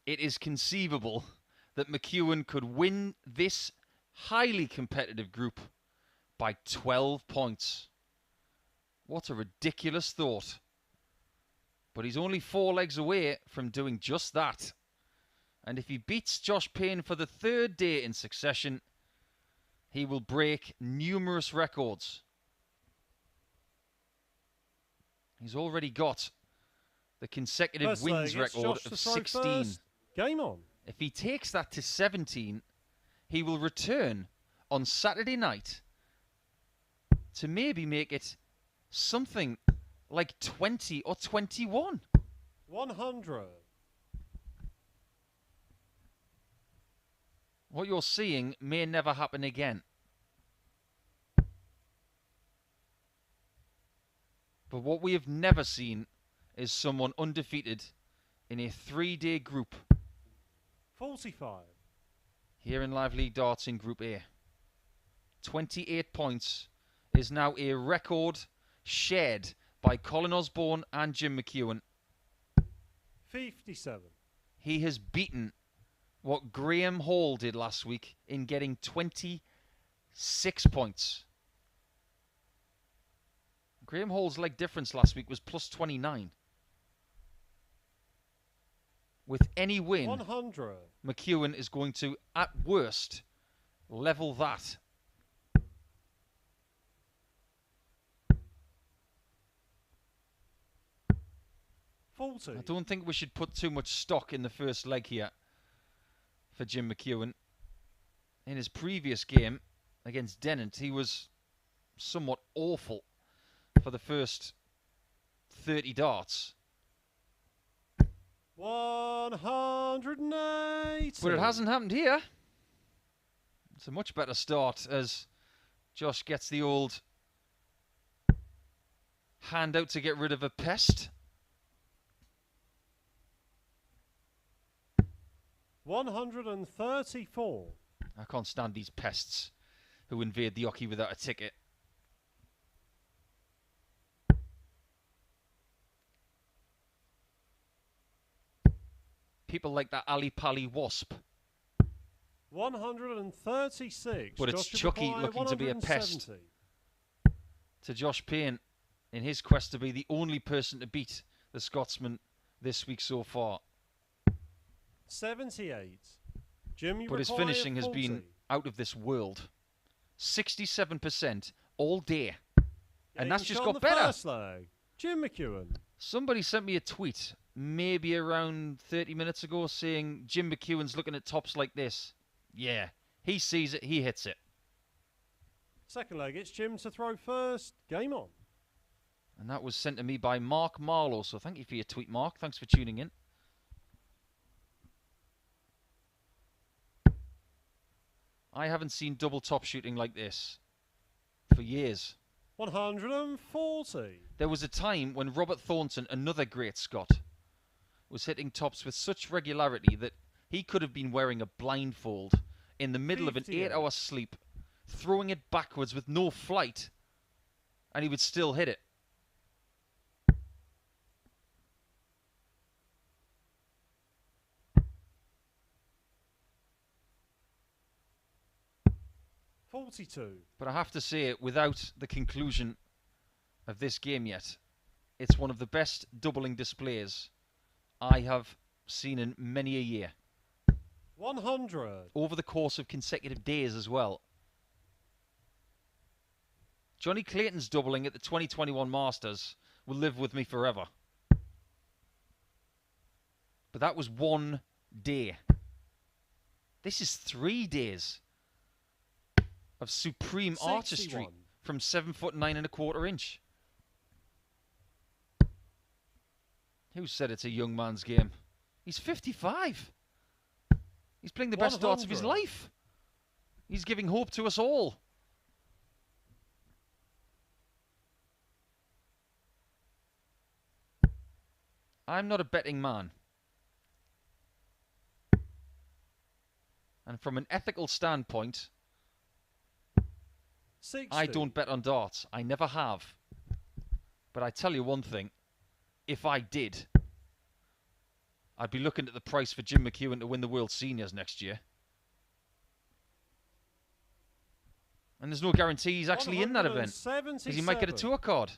It is conceivable that McEwan could win this highly competitive group by 12 points. What a ridiculous thought. But he's only 4 legs away from doing just that. And if he beats Josh Payne for the 3rd day in succession, he will break numerous records. He's already got the consecutive wins record of 16. Game on. If he takes that to 17, he will return on Saturday night to maybe make it something like 20 or 21. 100. What you're seeing may never happen again. But what we have never seen is someone undefeated in a 3-day group. 45. Here in Live League Darts in Group A. 28 points is now a record shared by Colin Osborne and Jim McEwan. 57. He has beaten what Graham Hall did last week in getting 26 points. Graham Hall's leg difference last week was plus 29. With any win, 100. McEwan is going to, at worst, level that. I don't think we should put too much stock in the first leg here for Jim McEwan. In his previous game against Dennant, he was somewhat awful for the first 30 darts. 180. But it hasn't happened here. It's a much better start as Josh gets the old hand out to get rid of a pest. 134. I can't stand these pests who invade the hockey without a ticket. People like that Ali Pali wasp. 136. But it's Chucky looking to be a pest 170. to Josh Payne in his quest to be the only person to beat the Scotsman this week so far. 78. Jim, you But his require finishing has 40. been out of this world. 67% all day. And that's Game just shot on got the better. first leg. Jim McEwan. Somebody sent me a tweet maybe around 30 minutes ago saying Jim McEwan's looking at tops like this. Yeah, he sees it, he hits it. Second leg, it's Jim to throw first. Game on. And that was sent to me by Mark Marlowe. So thank you for your tweet, Mark. Thanks for tuning in. I haven't seen double top shooting like this for years. 140. There was a time when Robert Thornton, another great Scot, was hitting tops with such regularity that he could have been wearing a blindfold in the middle of an 58. 8-hour sleep, throwing it backwards with no flight, and he would still hit it. But I have to say, without the conclusion of this game yet, it's one of the best doubling displays I have seen in many a year. 100. Over the course of consecutive days as well. Johnny Clayton's doubling at the 2021 Masters will live with me forever. But that was 1 day. This is 3 days of supreme 61. artistry from 7'9" inch. Who said it's a young man's game? He's 55. He's playing the best darts of his 100. life. He's giving hope to us all. I'm not a betting man. And from an ethical standpoint, 60. I don't bet on darts. I never have. But I tell you one thing. If I did, I'd be looking at the price for Jim McEwan to win the World Seniors next year. And there's no guarantee he's actually in that event. Because he might get a tour card.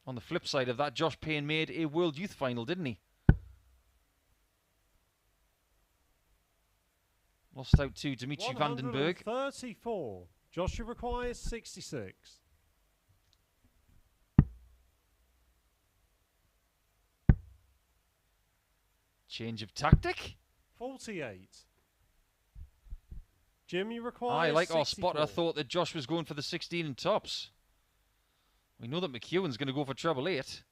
On the flip side of that, Josh Payne made a World Youth Final, didn't he? Lost out to Dimitri Vandenberg. 34. Joshua requires 66. Change of tactic. 48. Jimmy requires I like 64. our spotter thought that Josh was going for the 16 and tops. We know that McEwan's going to go for treble 8.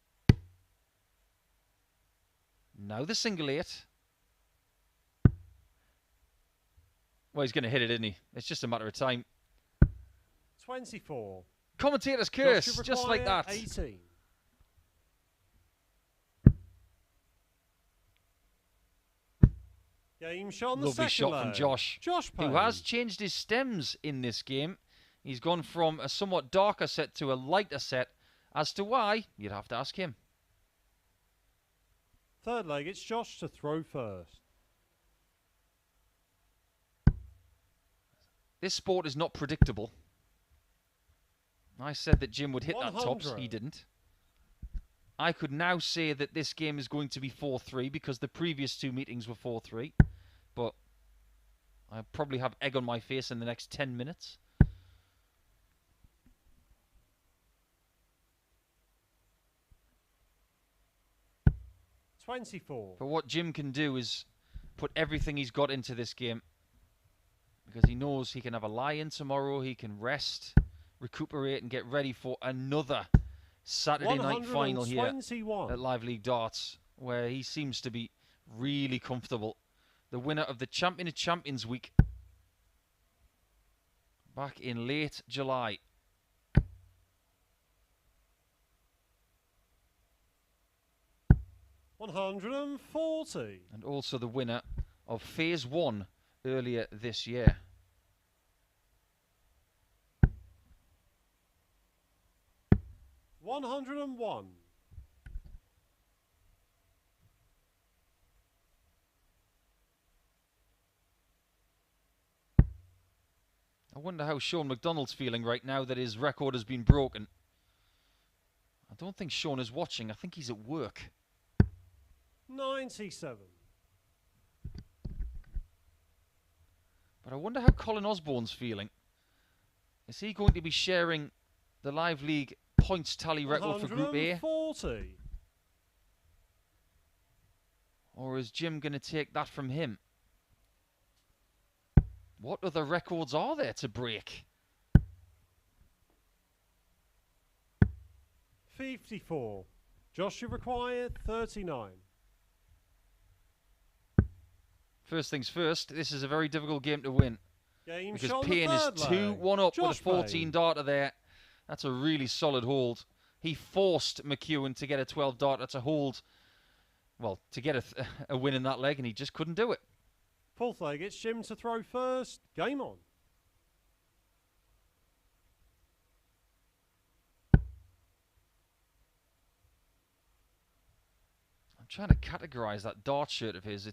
Now the single 8. Well, he's going to hit it, isn't he? It's just a matter of time. 24. Commentator's curse, just like that. 18. Game shot on the Lovely second shot leg. from Josh, Payne. who has changed his stems in this game. He's gone from a somewhat darker set to a lighter set. As to why, you'd have to ask him. Third leg, it's Josh to throw first. This sport is not predictable. I said that Jim would hit 100. that tops. He didn't. I could now say that this game is going to be 4-3 because the previous two meetings were 4-3. But I probably have egg on my face in the next 10 minutes. $24. But what Jim can do is put everything he's got into this game. Because he knows he can have a lie-in tomorrow. He can rest, recuperate, and get ready for another Saturday night final here at Live League Darts, where he seems to be really comfortable. The winner of the Champion of Champions week back in late July. $140. And also the winner of Phase 1 earlier this year. $101. I wonder how Sean McDonald's feeling right now that his record has been broken. I don't think Sean is watching. I think he's at work. 97. But I wonder how Colin Osborne's feeling. Is he going to be sharing the Live League points tally record for Group A? 140. Or is Jim going to take that from him? What other records are there to break? 54. Joshua required 39. First things first, this is a very difficult game to win. Game Because shot on Payne the is third 2-1 up leg. with a 14 darter there. That's a really solid hold. He forced McEwan to get a 12 darter to hold, well, to get a win in that leg, and he just couldn't do it. Fourth leg, it's Jim to throw first. Game on. I'm trying to categorize that dart shirt of his.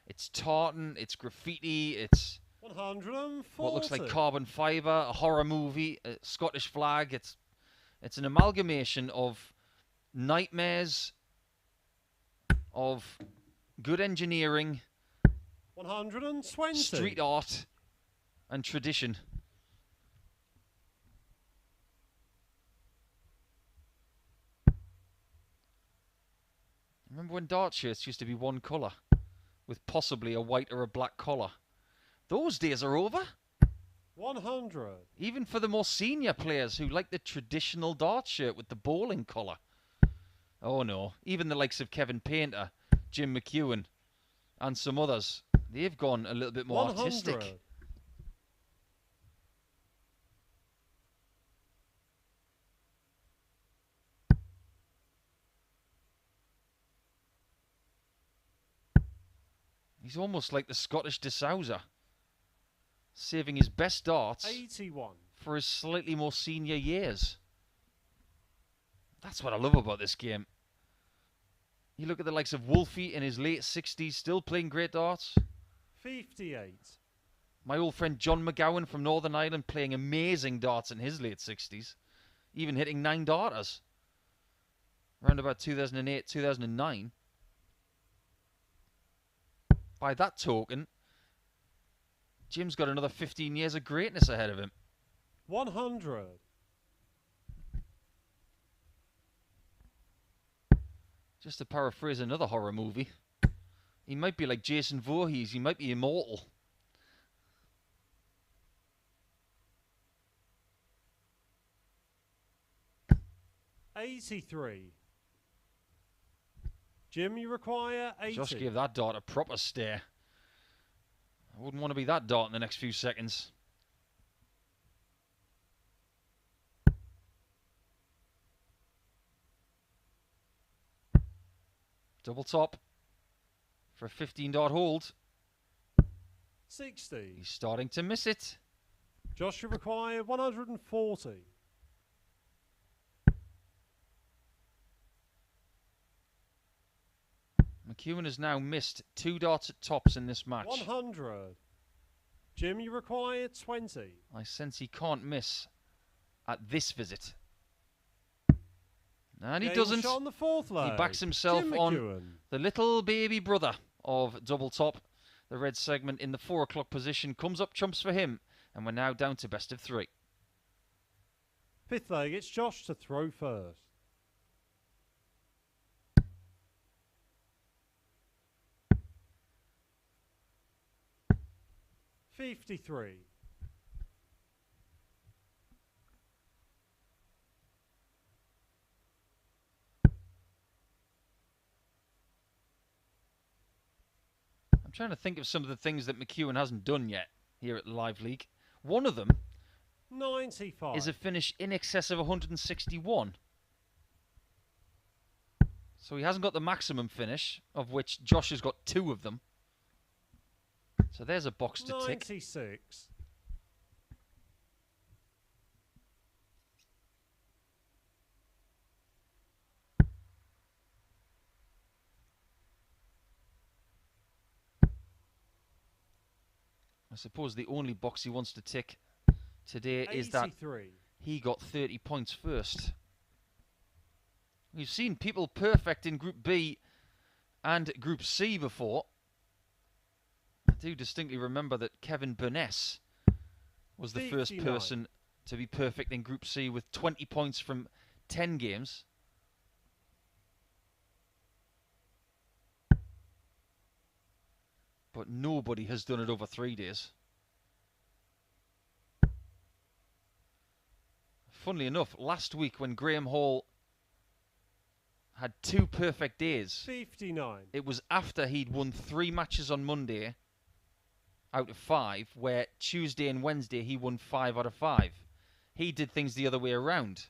It's tartan, it's graffiti, it's 140. what looks like carbon fiber, a horror movie, a Scottish flag. It's an amalgamation of nightmares, of good engineering, 120. street art, and tradition. Remember when dart shirts used to be one colour, with possibly a white or a black collar? Those days are over. 100. Even for the more senior players who like the traditional dart shirt with the bowling collar. Oh no, even the likes of Kevin Painter, Jim McEwan, and some others, they've gone a little bit more 100. artistic. He's almost like the Scottish De Souza, saving his best darts 81. for his slightly more senior years. That's what I love about this game. You look at the likes of Wolfie in his late 60s, still playing great darts. 58. My old friend John McEwan from Northern Ireland playing amazing darts in his late 60s, even hitting 9 darters around about 2008, 2009. By that token, Jim's got another 15 years of greatness ahead of him. 100. Just to paraphrase another horror movie, he might be like Jason Voorhees, he might be immortal. $83. Jim, you require 80. Josh gave that dart a proper stare. I wouldn't want to be that dart in the next few seconds. Double top for a 15-dart hold. 60. He's starting to miss it. Josh, you require 140. McEwan has now missed 2 darts at tops in this match. 100. Jim, you require 20. I sense he can't miss at this visit. And he doesn't. Shot on the 4th leg. He backs himself Jim on McEwan. the little baby brother of double top. The red segment in the 4 o'clock position comes up trumps for him. And we're now down to best of 3. 5th leg, it's Josh to throw first. $53. I'm trying to think of some of the things that McEwan hasn't done yet here at the Live League. One of them 95. is a finish in excess of 161. So he hasn't got the maximum finish, of which Josh has got 2 of them. So there's a box to tick. 96. I suppose the only box he wants to tick today is that 83. he got 30 points first. We've seen people perfect in Group B and Group C before. I do distinctly remember that Kevin Burness was the 59. first person to be perfect in Group C with 20 points from 10 games. But nobody has done it over 3 days. Funnily enough, last week when Graham Hall had 2 perfect days, 59. it was after he'd won 3 matches on Monday out of 5, where Tuesday and Wednesday he won 5 out of 5. He did things the other way around.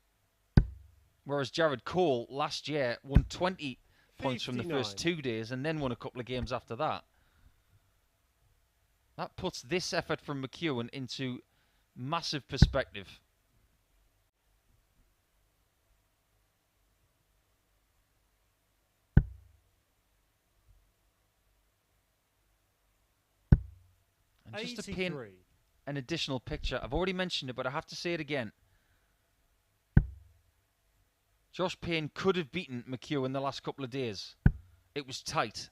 Whereas Jared Cole last year won 20 points from the first 2 days and then won a couple of games after that. That puts this effort from McEwan into massive perspective. And just to paint an additional picture, I've already mentioned it, but I have to say it again. Josh Payne could have beaten McEwan the last couple of days. It was tight.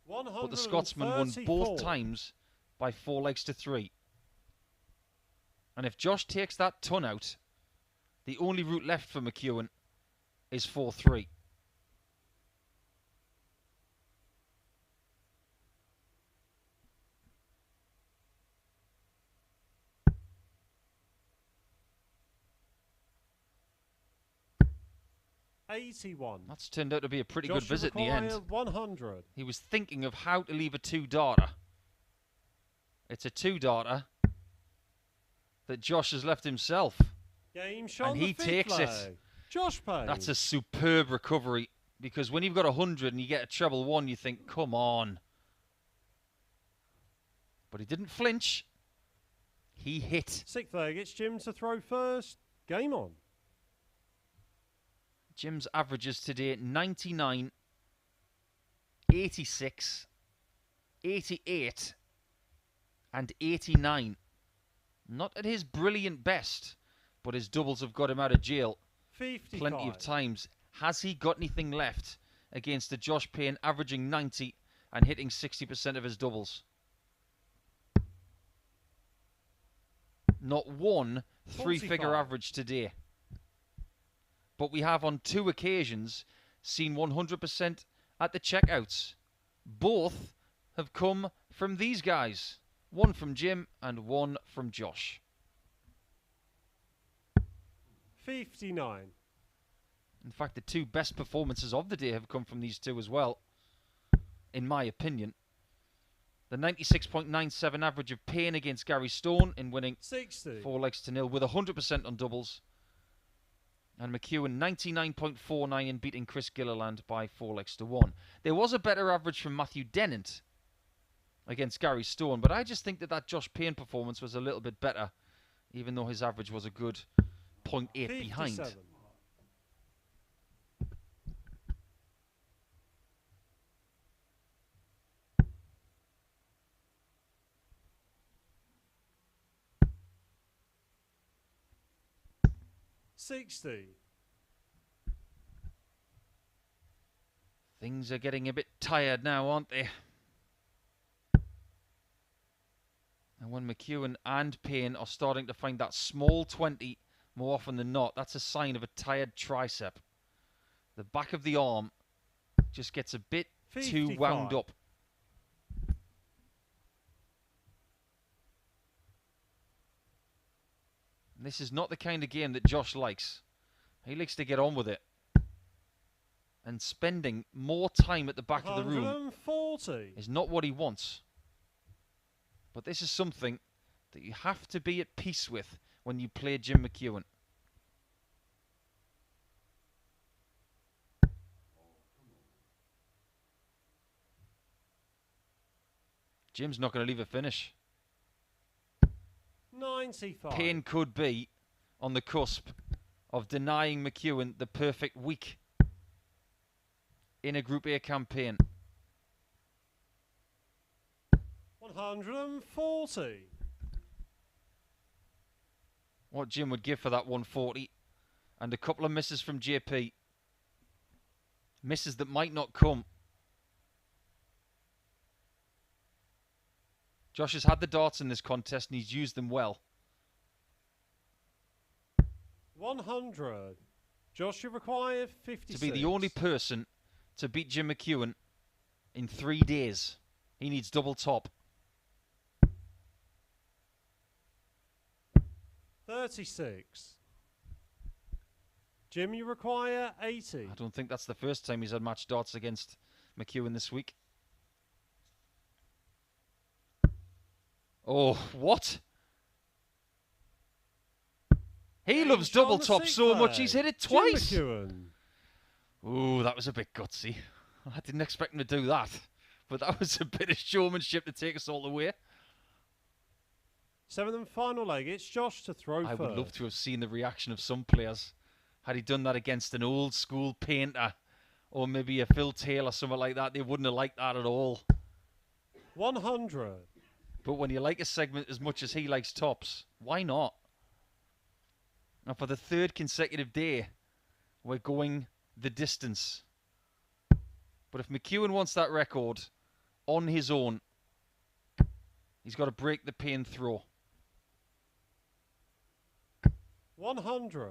But the Scotsman won both times by 4 legs to 3. And if Josh takes that ton out, the only route left for McEwan is 4-3. $81. That's turned out to be a pretty Josh good visit in the end. 100. He was thinking of how to leave a 2-darter. It's a 2-darter that Josh has left himself. Game shot And he takes it. Josh Payne. That's a superb recovery Because when you've got 100 and you get a treble one, you think, come on. But he didn't flinch. He hit. Sixth leg, it's Jim to throw first. Game on. Jim's averages today 99, 86, 88, and 89. Not at his brilliant best, but his doubles have got him out of jail 55. plenty of times. Has he got anything left against a Josh Payne averaging 90 and hitting 60% of his doubles? Not one three-figure average today. But we have on 2 occasions seen 100% at the checkouts. Both have come from these guys. One from Jim and one from Josh. 59. In fact, the 2 best performances of the day have come from these 2 as well, in my opinion. The 96.97 average of Payne against Gary Stone in winning 60. 4 legs to nil with 100% on doubles. And McEwan 99.49 in beating Chris Gilliland by 4 legs to 1. There was a better average from Matthew Dennant against Gary Stone, but I just think that Josh Payne performance was a little bit better, even though his average was a good 0.8 behind. 57. Things are getting a bit tired now, aren't they? And when McEwan and Payne are starting to find that small 20 more often than not, that's a sign of a tired tricep. The back of the arm just gets a bit 55. too wound up. This is not the kind of game that Josh likes. He likes to get on with it. And spending more time at the back of the room 140. is not what he wants. But this is something that you have to be at peace with when you play Jim McEwan. Jim's not going to leave a finish. 95. Payne could be on the cusp of denying McEwan the perfect week in a Group A campaign. 140. What Jim would give for that 140. And a couple of misses from JP. Misses that might not come. Josh has had the darts in this contest and he's used them well. 100. Josh, you require 56. To be the only person to beat Jim McEwan in 3 days, he needs double top. 36. Jim, you require 80. I don't think that's the first time he's had match darts against McEwan this week. Oh, what? He loves double top so much he's hit it twice. Ooh, that was a bit gutsy. I didn't expect him to do that. But that was a bit of showmanship to take us all the way. 7th and final leg. It's Josh to throw I first. would love to have seen the reaction of some players. Had he done that against an old school painter or maybe a Phil Taylor or something like that, they wouldn't have liked that at all. 100. But when you like a segment as much as he likes tops, why not? And for the 3rd consecutive day, we're going the distance. But if McEwan wants that record on his own, he's got to break the Payne throw. 100.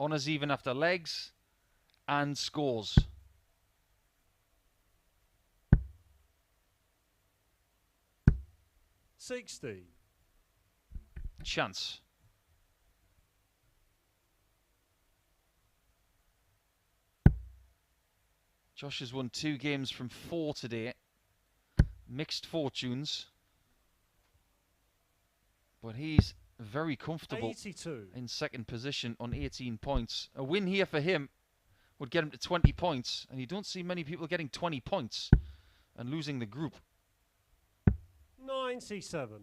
Honours even after legs and scores. $60. Chance. Josh has won 2 games from 4 today. Mixed fortunes. But he's very comfortable 82. in 2nd position on 18 points. A win here for him would get him to 20 points, and you don't see many people getting 20 points and losing the group. 97.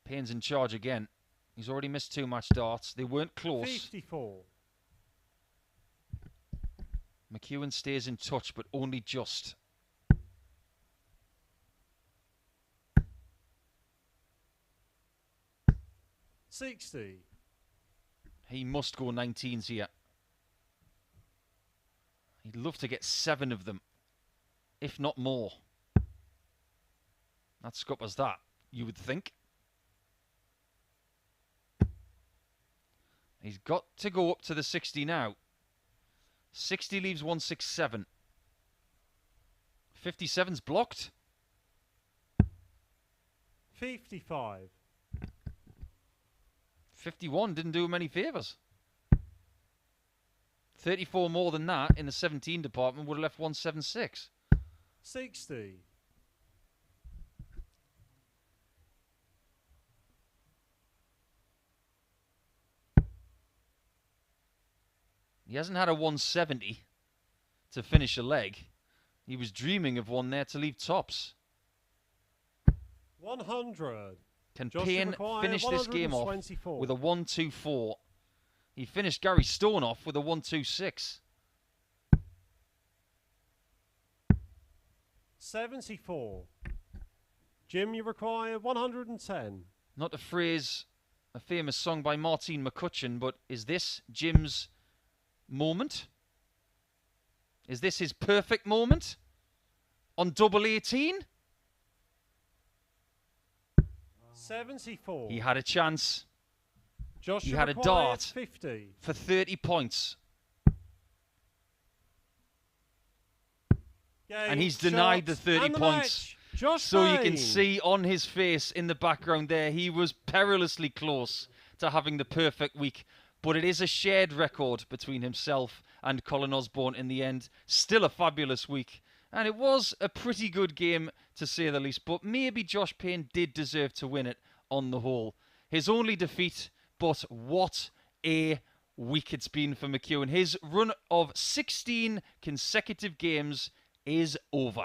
Payne's in charge again. He's already missed 2 match darts. They weren't close. 54. McEwan stays in touch, but only just. $60. He must go 19s here. He'd love to get 7 of them, if not more. That scuppers that, you would think. He's got to go up to the 60 now. 60 leaves 167. 57's blocked. 55. 51 didn't do him any favours. 34 more than that in the 17 department would have left 176. 60. He hasn't had a 170 to finish a leg. He was dreaming of one there to leave tops. 100. Can Payne finish this game off with a 124? He finished Gary Stone off with a 126. 74. Jim, you require 110. Not to phrase a famous song by Martine McCutcheon, but is this Jim's moment? Is this his perfect moment? On double 18? 74. He had a chance. Josh, he had a dart 50. for 30 points. And he's denied the 30 points. So you can see on his face in the background there, he was perilously close to having the perfect week. But it is a shared record between himself and Colin Osborne in the end. Still a fabulous week. And it was a pretty good game, to say the least. But maybe Josh Payne did deserve to win it on the whole. His only defeat, but what a week it's been for McEwan. His run of 16 consecutive games is over.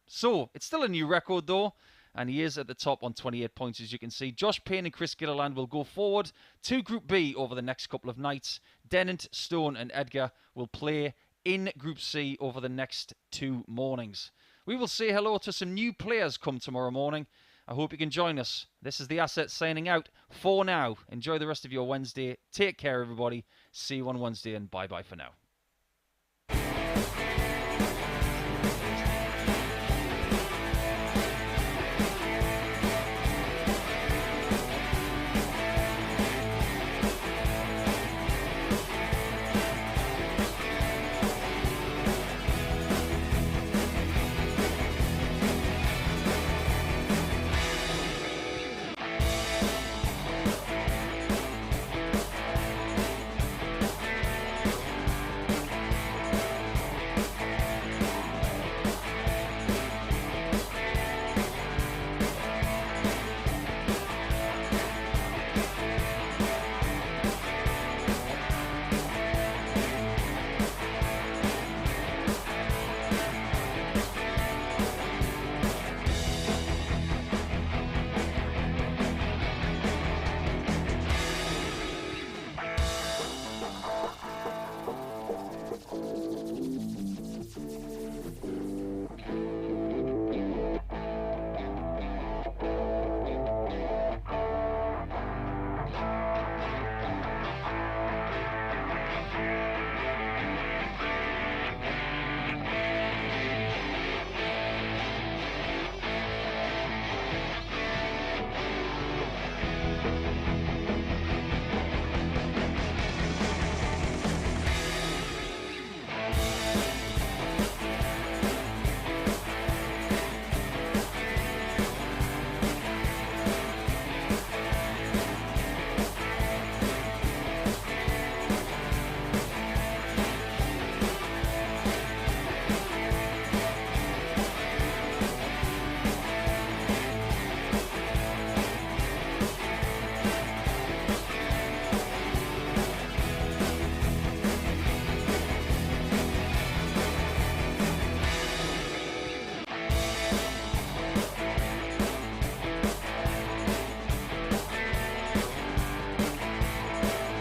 So, it's still a new record though, and he is at the top on 28 points, as you can see. Josh Payne and Chris Gilliland will go forward to Group B over the next couple of nights. Dennant, Stone and Edgar will play in Group C over the next 2 mornings. We will say hello to some new players come tomorrow morning. I hope you can join us. This is the Asset signing out for now. Enjoy the rest of your Wednesday. Take care, everybody. See you on Wednesday, and bye-bye for now.